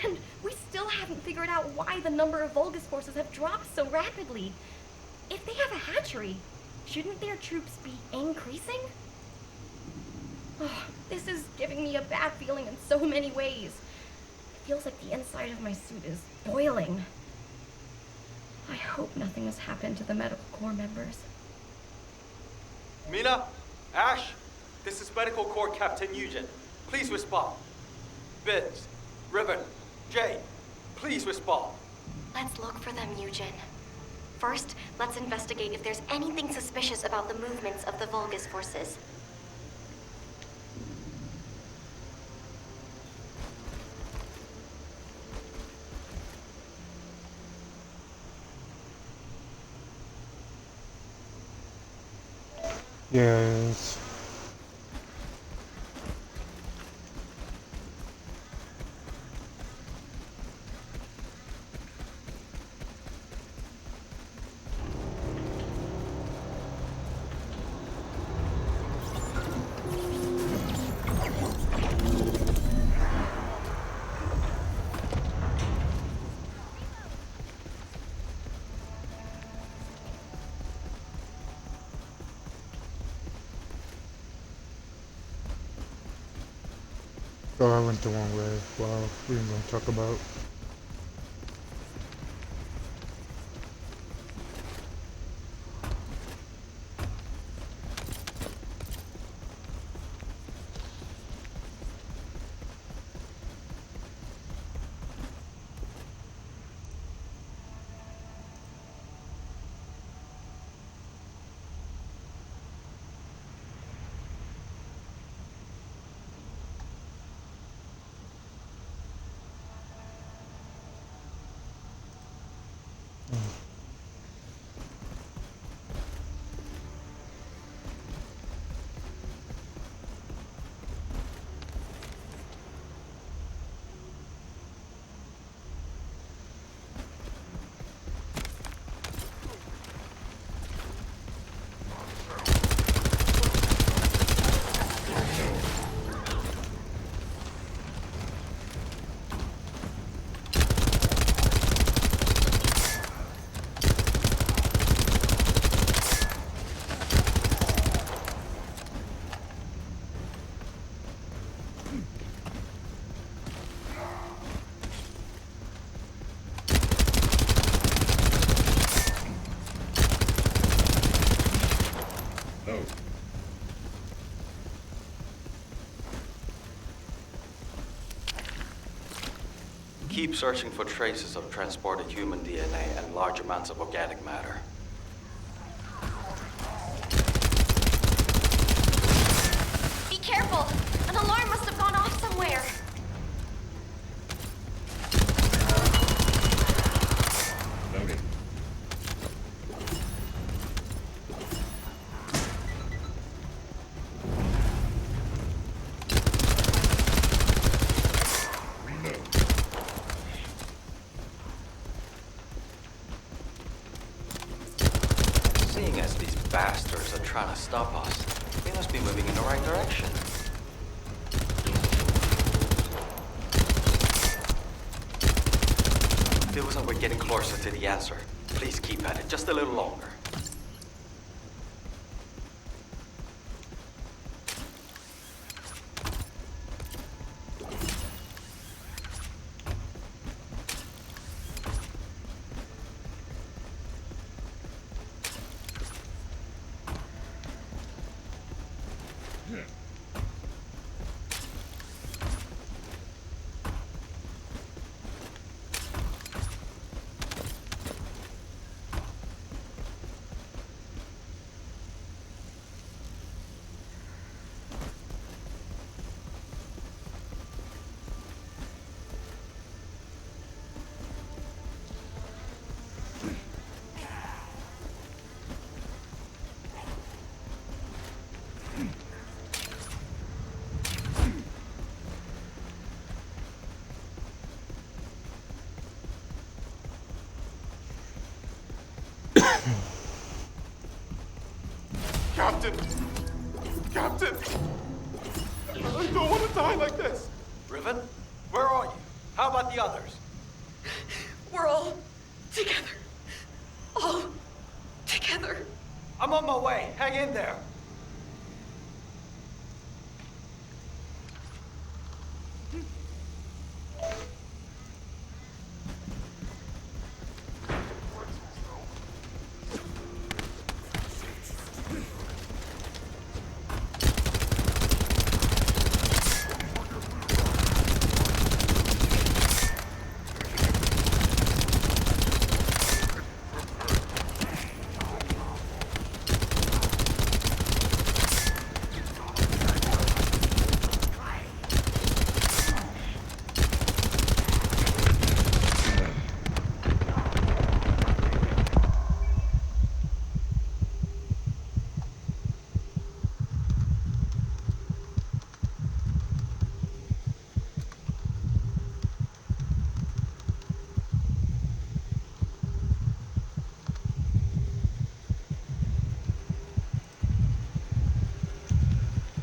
And we still haven't figured out why the number of Vulgus forces have dropped so rapidly. If they have a hatchery, shouldn't their troops be increasing? Oh, this is giving me a bad feeling in so many ways. It feels like the inside of my suit is boiling. I hope nothing has happened to the Medical Corps members. Mina, Ash, this is Medical Corps Captain Eugen. Please respond. Biz, Riven, Jay, please respond. Let's look for them, Eugen. First, let's investigate if there's anything suspicious about the movements of the Vulgus forces. Yes. Oh, I went the wrong way. Wow, we didn't gonna talk about. Keep searching for traces of transported human DNA and large amounts of organic matter. Be careful! An alarm must have gone off somewhere. Loading. Seeing as these bastards are trying to stop us, we must be moving in the right direction. Feels like we're getting closer to the answer. Please keep at it just a little longer. Captain! Captain! I don't want to die like this! Riven, where are you? How about the others? We're all together. All together. I'm on my way. Hang in there.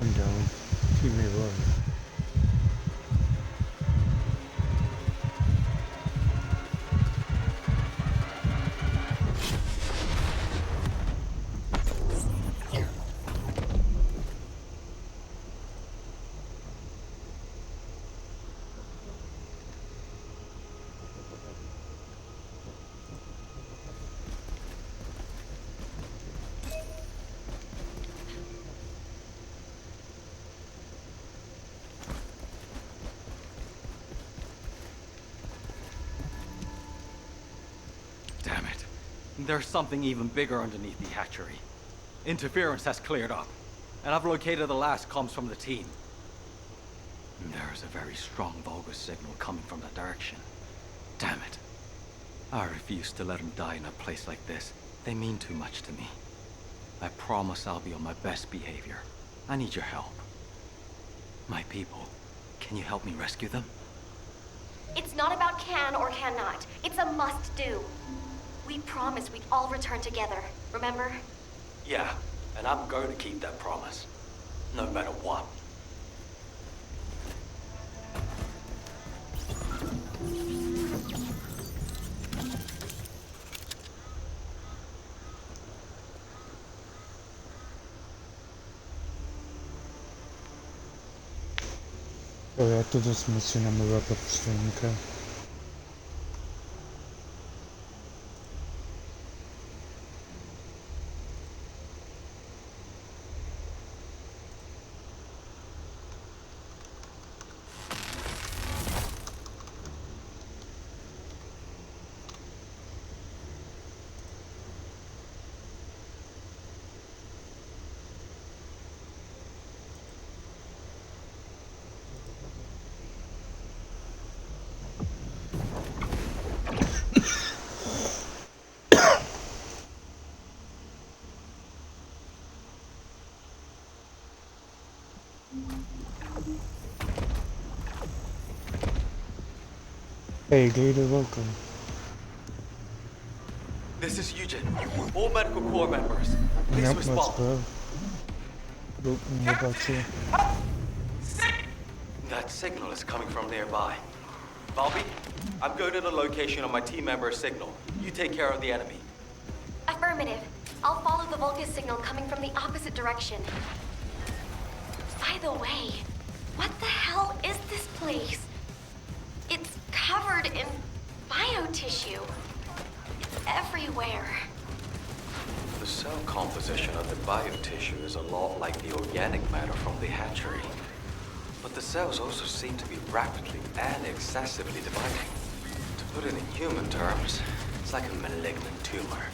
I'm down. Keep me alive. Damn it. There's something even bigger underneath the hatchery. Interference has cleared up, and I've located the last comms from the team. There is a very strong Vulgus signal coming from that direction. Damn it. I refuse to let them die in a place like this. They mean too much to me. I promise I'll be on my best behavior. I need your help. My people, can you help me rescue them? It's not about can or cannot. It's a must-do. We promised we'd all return together, remember? Yeah, and I'm going to keep that promise. No matter what. Dobra, to wzmocnimy raport przeciwnika. Hey, Gator, welcome. This is Eugen. All medical corps members. Please Not much, respond. bro. What about you? That signal is coming from nearby. Bobby, I'm going to the location of my team member's signal. You take care of the enemy. Affirmative. I'll follow the Vulcus signal coming from the opposite direction. By the way, what the hell is this place? It's covered in biotissue. Everywhere. The cell composition of the biotissue is a lot like the organic matter from the hatchery. But the cells also seem to be rapidly and excessively dividing. To put it in human terms, it's like a malignant tumor.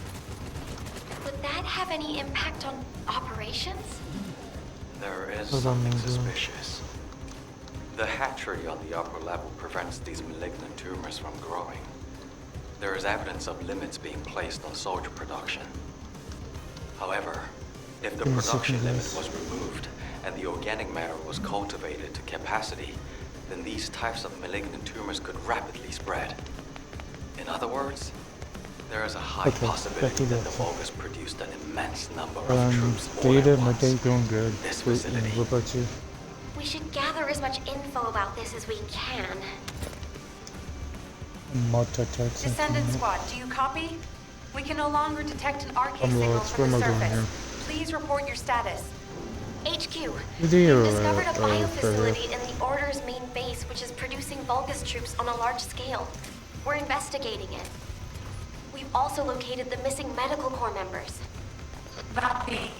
Would that have any impact on operations? There is What something am I doing? suspicious. The hatchery on the upper level prevents these malignant tumors from growing. There is evidence of limits being placed on soldier production. However, if the production limit was removed and the organic matter was cultivated to capacity, then these types of malignant tumors could rapidly spread. In other words, there is a high possibility that the Vulgus produced an immense number of troops all Gator, at my once. day's going good. This What facility. what about you? We should gather as much info about this as we can. Multitasking. Descendant Squad, do you copy? We can no longer detect an RK signal lost. from the Where am I going surface. here? Please report your status. HQ, Video, we've discovered a further. biofacility in the Order's main base which is producing Vulgus troops on a large scale. We're investigating it. We've also located the missing medical corps members. Copy.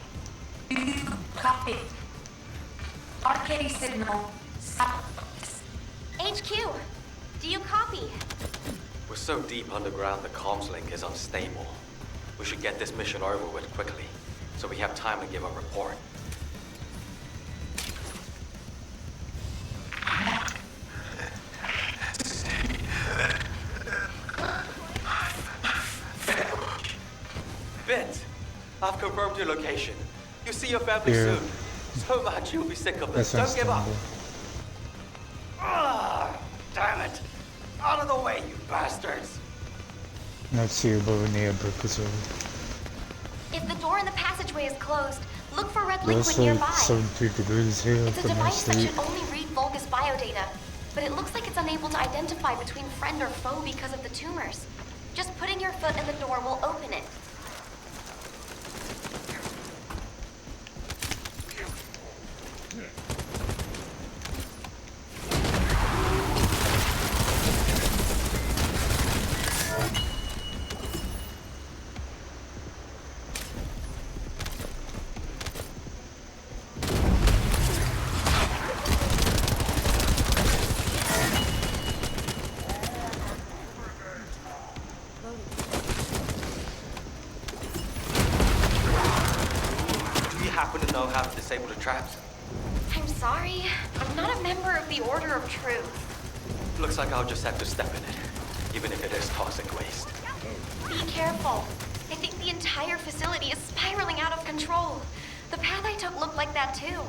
Do you copy? RK signal south. HQ, do you copy? We're so deep underground the comms link is unstable. We should get this mission over with quickly, so we have time to give a report. Vince, I've confirmed your location. You'll see your family Yeah. soon. So much you'll be sick of this. That's Don't give up. understandable. Ah, damn it. Out of the way, you bastards. Not suitable in the episode. If the door in the passageway is closed, look for red liquid It's nearby. like 73 degrees here It's a for my device that sleep. should only read Vulgus biodata, but it looks like it's unable to identify between friend or foe because of the tumors. Just putting your foot in the door will open it. Do you happen to know how to disable the traps? I'm sorry. I'm not a member of the Order of Truth. Looks like I'll just have to step in it, even if it is toxic waste. Be careful. I think the entire facility is spiraling out of control. The path I took looked like that too.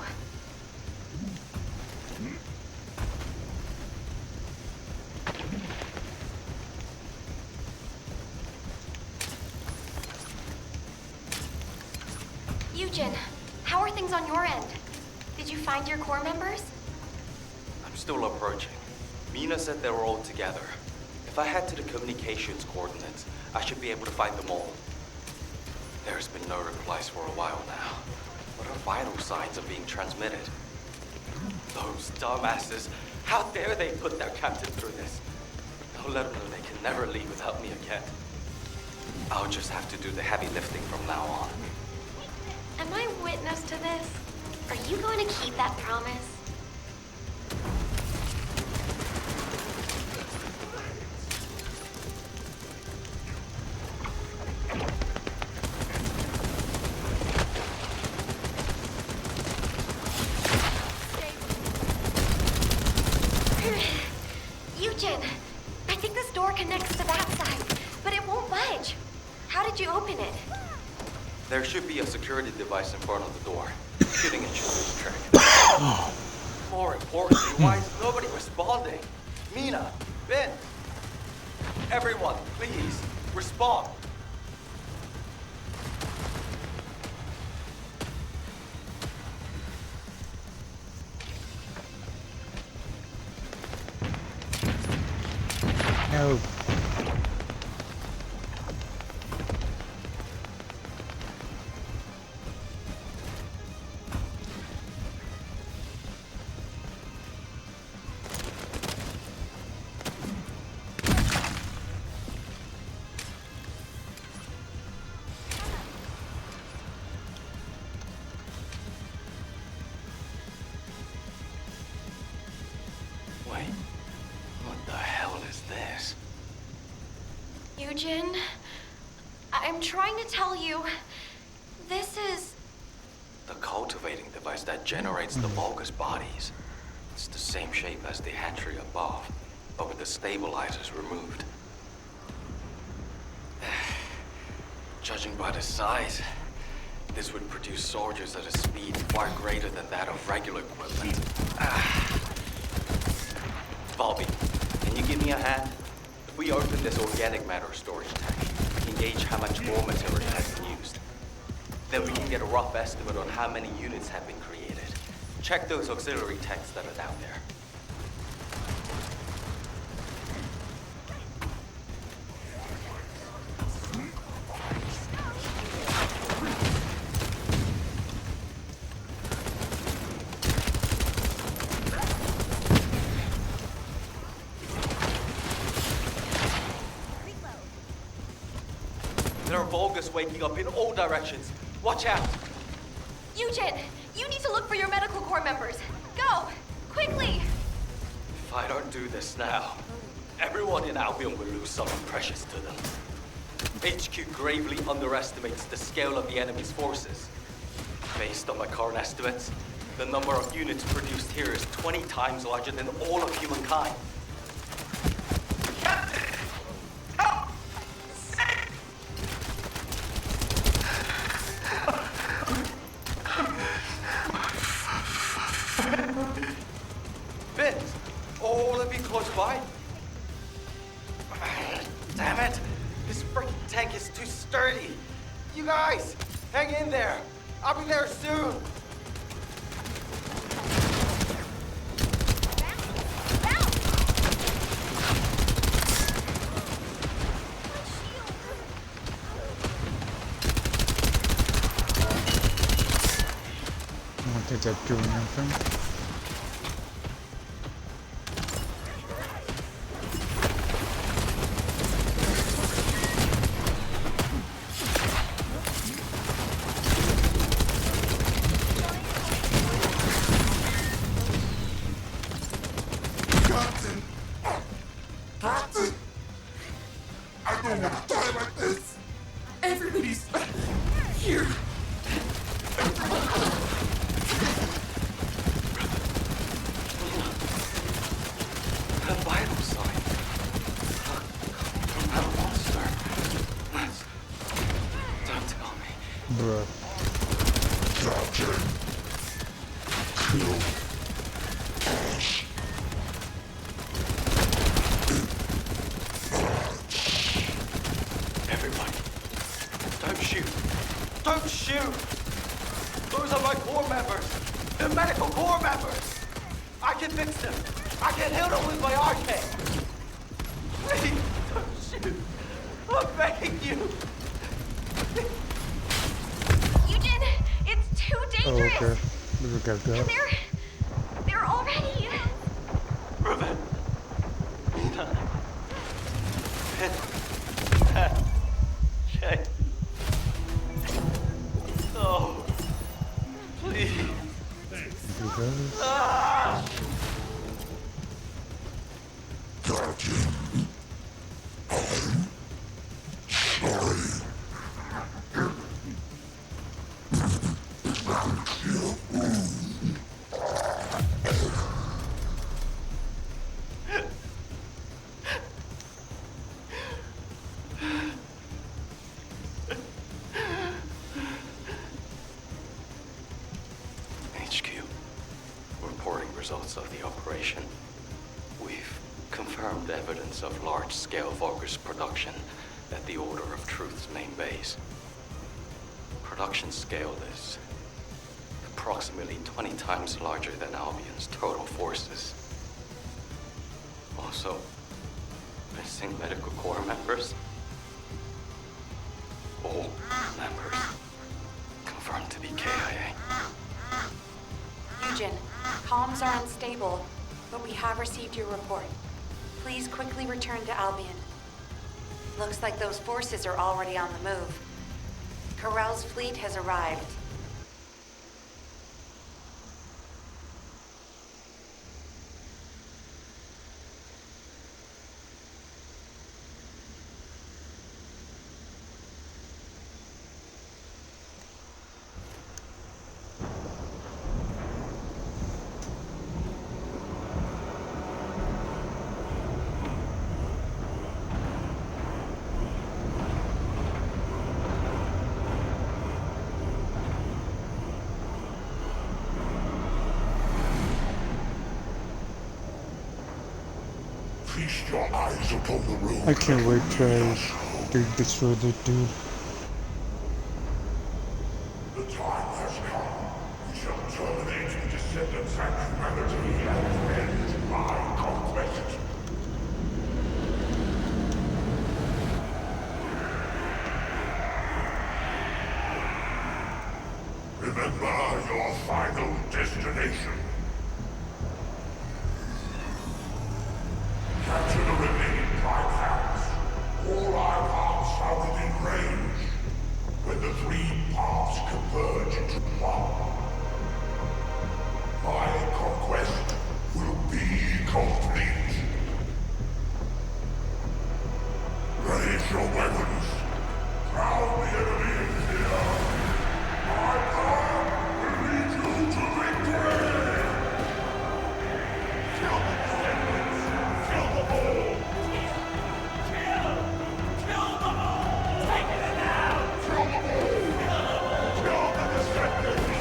Eugen, how are things on your end? Did you find your corps members? I'm still approaching. Mina said they were all together. If I head to the communications coordinates, I should be able to find them all. There's been no replies for a while now. What are vital signs of being transmitted? Those dumbasses. How dare they put their captain through this? I'll let them know they can never leave without me again. I'll just have to do the heavy lifting from now on. Am I witness to this? Are you going to keep that promise? Eugen, I think this door connects to that side, but it won't budge. How did you open it? There should be a security device in front of the door. Shooting it should do the trick. More importantly, why is nobody responding? Mina, Ben, Everyone, please, respond. No. Wait, what the hell is this? Eugen, I'm trying to tell you, this is... The cultivating device that generates the Vulgus bodies. It's the same shape as the hatchery above, but with the stabilizers removed. Judging by the size, this would produce soldiers at a speed far greater than that of regular equipment. Bobby, can you give me a hand? If we open this organic matter storage tank, we can gauge how much more material has been used. Then we can get a rough estimate on how many units have been created. Check those auxiliary tanks that are down there. There are Vulgus waking up in all directions. Watch out! Eugen, you need to look for your medical corps members. Go! Quickly! If I don't do this now, everyone in Albion will lose something precious to them. HQ gravely underestimates the scale of the enemy's forces. Based on my current estimates, the number of units produced here is 20 times larger than all of humankind. Vince! Oh, let me close by. Damn it! This freaking tank is too sturdy. You guys, hang in there. I'll be there soon. I don't think that's doing anything. Captain! Captain! I don't want to die like this! Everybody's here! A vital sign. From that monster. Don't tell me. Bruh. Captain! Kill. Everybody, don't shoot. Don't shoot! Those are my corps members. They're medical corps members. I can fix them. I can heal them with my arcane. Please, don't shoot. I'm begging you. Eugen, it's too dangerous! Oh, okay. Look at that. They're already... Ruben. Jay. Oh, please. Ah! Captain, I'm sorry. HQ, reporting results of the operation. We've confirmed evidence evidence of large-scale Vulgus production at the Order of Truth's main base. Production scale is approximately 20 times larger than Albion's total forces. Also, missing medical corps members. All members confirmed to be KIA. Eugen, comms are unstable, but we have received your report. Please quickly return to Albion. Looks like those forces are already on the move. Corell's fleet has arrived. Feast your eyes upon the ruins. I can't wait till they destroy the dude. The time has come. We shall terminate the descendants and humanity and end my conquest. Remember your final destination. Capture the remaining prime hands. All our paths are within range. When the three paths converge into one, my conquest will be complete. Raise your weapons. Drown the enemy in fear. My power will lead you to victory! Kill the descendants! Kill them all! Kill them all! Take it now! Kill them all! Kill the descendants!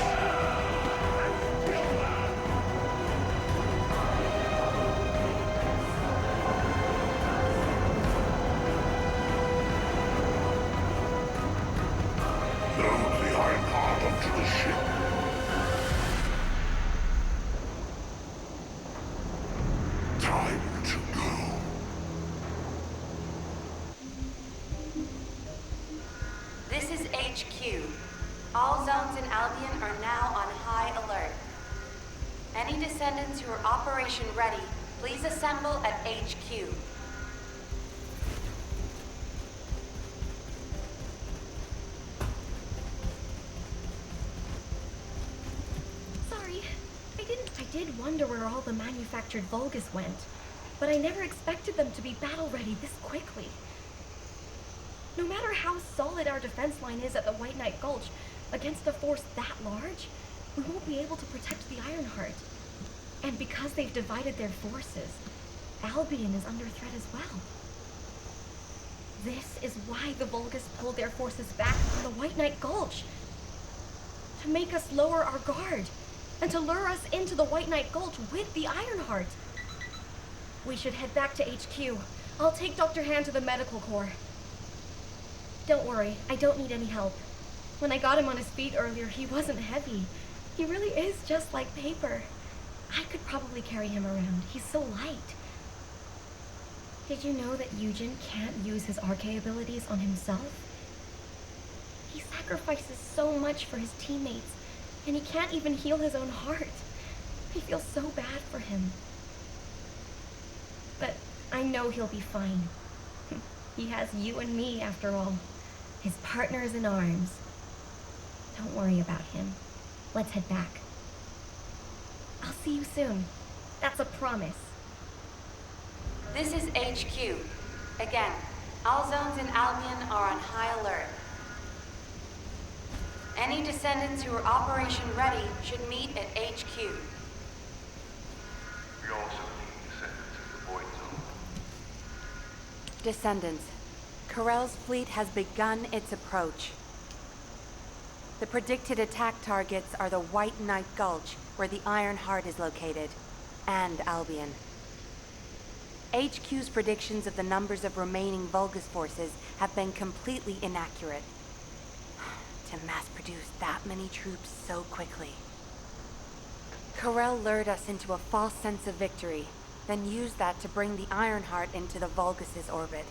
Kill them! Load the iron heart onto the ship. Time to go. This is HQ. All zones in Albion are now on high alert. Any descendants who are operation ready, please assemble at HQ. Sorry. I did wonder where all the manufactured Vulgus went, but I never expected them to be battle-ready this quickly. No matter how solid our defense line is at the White Knight Gulch, against a force that large, we won't be able to protect the Ironheart. And because they've divided their forces, Albion is under threat as well. This is why the Vulgus pulled their forces back from the White Knight Gulch. To make us lower our guard, and to lure us into the White Knight Gulch with the Ironheart. We should head back to HQ. I'll take Dr. Han to the medical corps. Don't worry, I don't need any help. When I got him on his feet earlier, he wasn't heavy. He really is just like paper. I could probably carry him around. He's so light. Did you know that Eugen can't use his RK abilities on himself? He sacrifices so much for his teammates, and he can't even heal his own heart. I feel so bad for him. But I know he'll be fine. He has you and me, after all. His partners in arms. Don't worry about him. Let's head back. I'll see you soon. That's a promise. This is HQ. Again, all zones in Albion are on high alert. Any descendants who are operation ready should meet at HQ. We also need descendants in the void zone. Descendants, Corell's fleet has begun its approach. The predicted attack targets are the White Knight Gulch, where the Iron Heart is located, and Albion. HQ's predictions of the numbers of remaining Vulgus forces have been completely inaccurate. To mass produce that many troops so quickly. Corel lured us into a false sense of victory, then used that to bring the Ironheart into the Vulgus' orbit.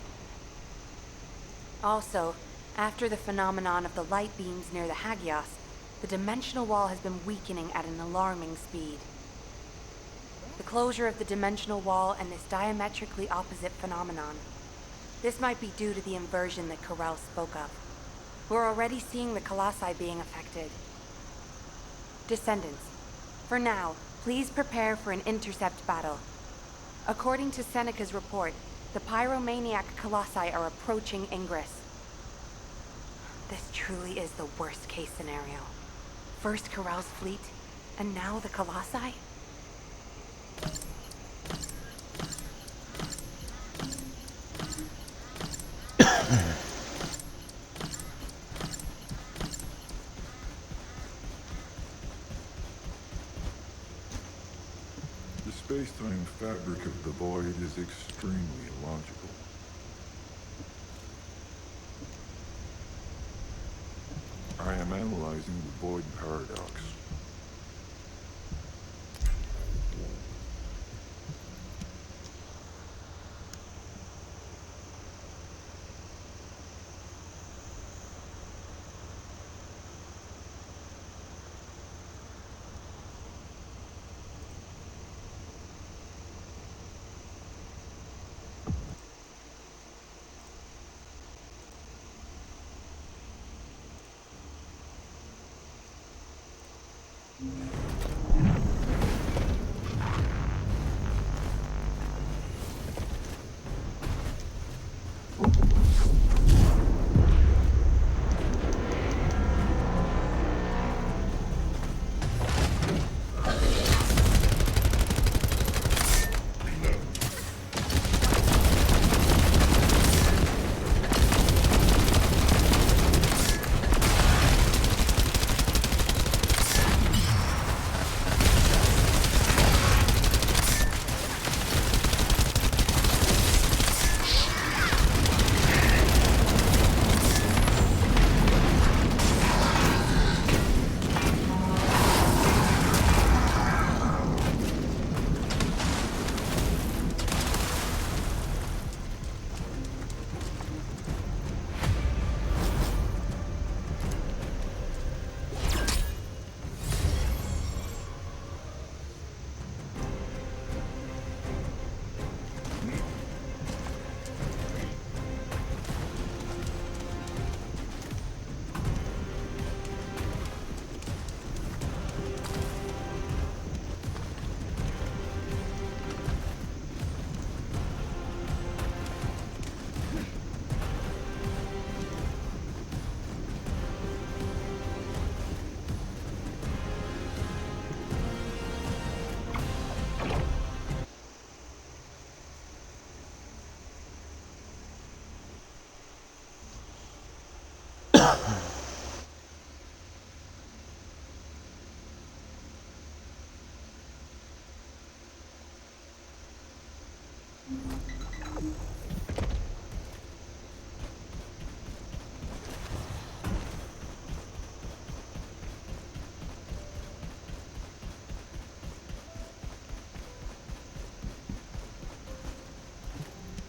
Also, after the phenomenon of the light beams near the Hagios, the dimensional wall has been weakening at an alarming speed. The closure of the dimensional wall and this diametrically opposite phenomenon. This might be due to the inversion that Corel spoke of. We're already seeing the Colossi being affected. Descendants, for now, please prepare for an intercept battle. According to Seneca's report, the pyromaniac Colossi are approaching Ingress. This truly is the worst case scenario. First Corel's fleet, and now the Colossi? The space-time fabric of the void is extremely illogical. I am analyzing the void paradox.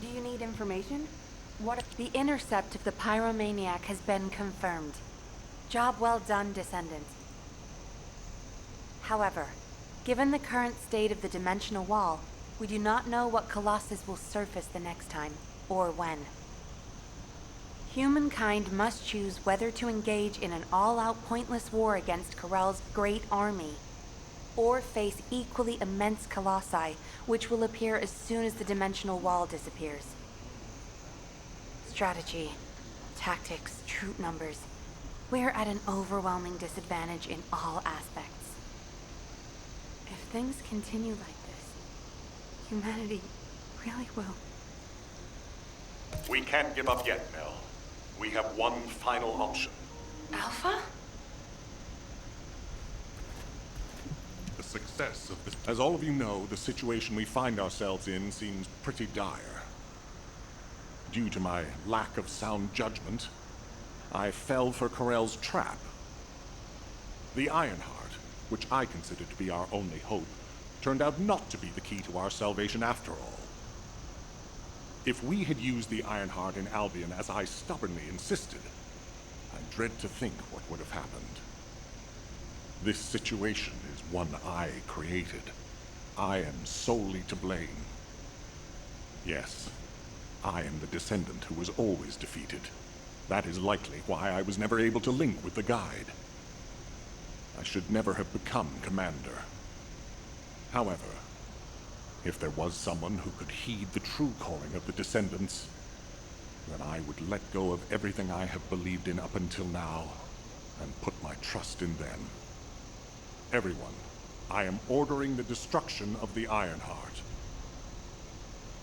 Do you need information? The intercept of the pyromaniac has been confirmed. Job well done, Descendant. However, given the current state of the dimensional wall, we do not know what Colossus will surface the next time, or when. Humankind must choose whether to engage in an all-out pointless war against Corel's great army, or face equally immense Colossi, which will appear as soon as the dimensional wall disappears. Strategy, tactics, troop numbers. We're at an overwhelming disadvantage in all aspects. If things continue like this, humanity really will. We can't give up yet, Nell. We have one final option. Alpha? The success of this. As all of you know, the situation we find ourselves in seems pretty dire. Due to my lack of sound judgment, I fell for Corell's trap. The Ironheart, which I considered to be our only hope, turned out not to be the key to our salvation after all. If we had used the Ironheart in Albion as I stubbornly insisted, I dread to think what would have happened. This situation is one I created. I am solely to blame. Yes, I am the Descendant who was always defeated. That is likely why I was never able to link with the Guide. I should never have become Commander. However, if there was someone who could heed the true calling of the Descendants, then I would let go of everything I have believed in up until now, and put my trust in them. Everyone, I am ordering the destruction of the Ironheart.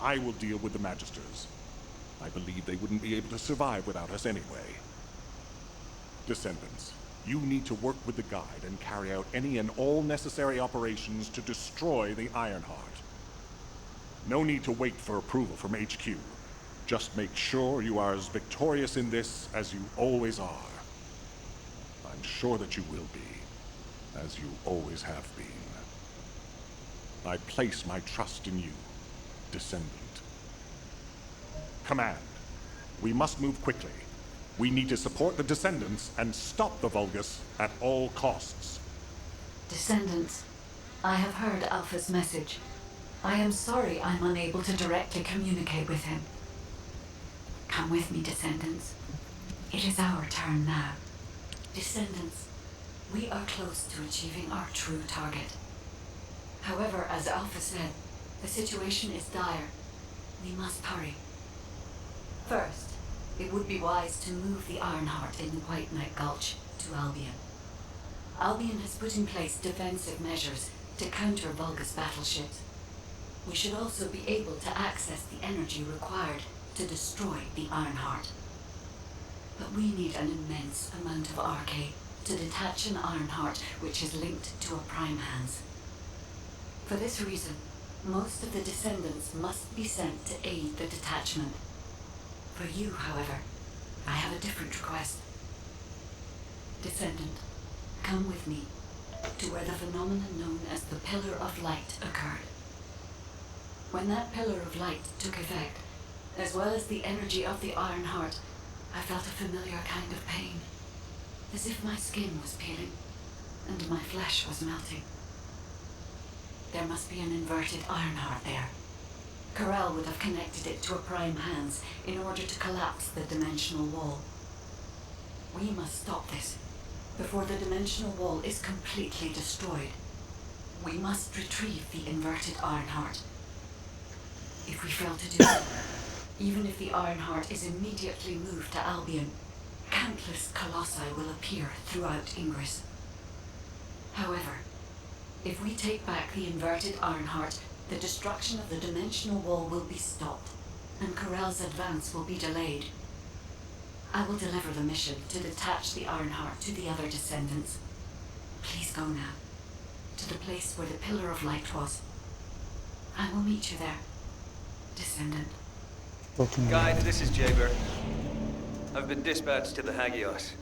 I will deal with the Magisters. I believe they wouldn't be able to survive without us anyway. Descendants, you need to work with the Guide and carry out any and all necessary operations to destroy the Ironheart. No need to wait for approval from HQ. Just make sure you are as victorious in this as you always are. I'm sure that you will be, as you always have been. I place my trust in you, Descendant. Command, we must move quickly. We need to support the Descendants and stop the Vulgus at all costs. Descendants, I have heard Alpha's message. I am sorry I'm unable to directly communicate with him. Come with me, Descendants. It is our turn now. Descendants, we are close to achieving our true target. However, as Alpha said, the situation is dire. We must hurry. First, it would be wise to move the Ironheart in the White Knight Gulch to Albion. Albion has put in place defensive measures to counter Vulgus battleships. We should also be able to access the energy required to destroy the Ironheart. But we need an immense amount of Arcade to detach an Ironheart which is linked to a Prime Hands. For this reason, most of the Descendants must be sent to aid the detachment. For you, however, I have a different request. Descendant, come with me to where the phenomenon known as the Pillar of Light occurred. When that Pillar of Light took effect, as well as the energy of the Ironheart, I felt a familiar kind of pain, as if my skin was peeling and my flesh was melting. There must be an inverted Ironheart there. Corell would have connected it to a Prime Hands in order to collapse the dimensional wall. We must stop this before the dimensional wall is completely destroyed. We must retrieve the inverted Ironheart. If we fail to do so, even if the Ironheart is immediately moved to Albion, countless colossi will appear throughout Ingress. However, if we take back the inverted Ironheart, the destruction of the dimensional wall will be stopped, and Corell's advance will be delayed. I will deliver the mission to detach the Ironheart to the other Descendants. Please go now, to the place where the Pillar of Light was. I will meet you there, Descendant. Guide, this is Jaber. I've been dispatched to the Hagios.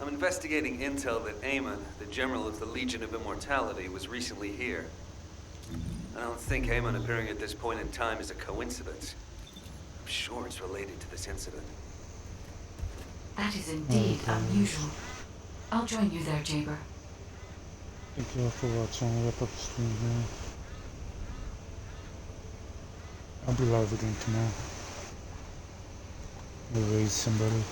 I'm investigating intel that Aemon, the General of the Legion of Immortality, was recently here. I don't think Aemon appearing at this point in time is a coincidence. I'm sure it's related to this incident. That is indeed unusual. I'll join you there, Jaber. Thank you all for watching. I'll wrap up the stream here. I'll be live again tomorrow. We'll raise somebody.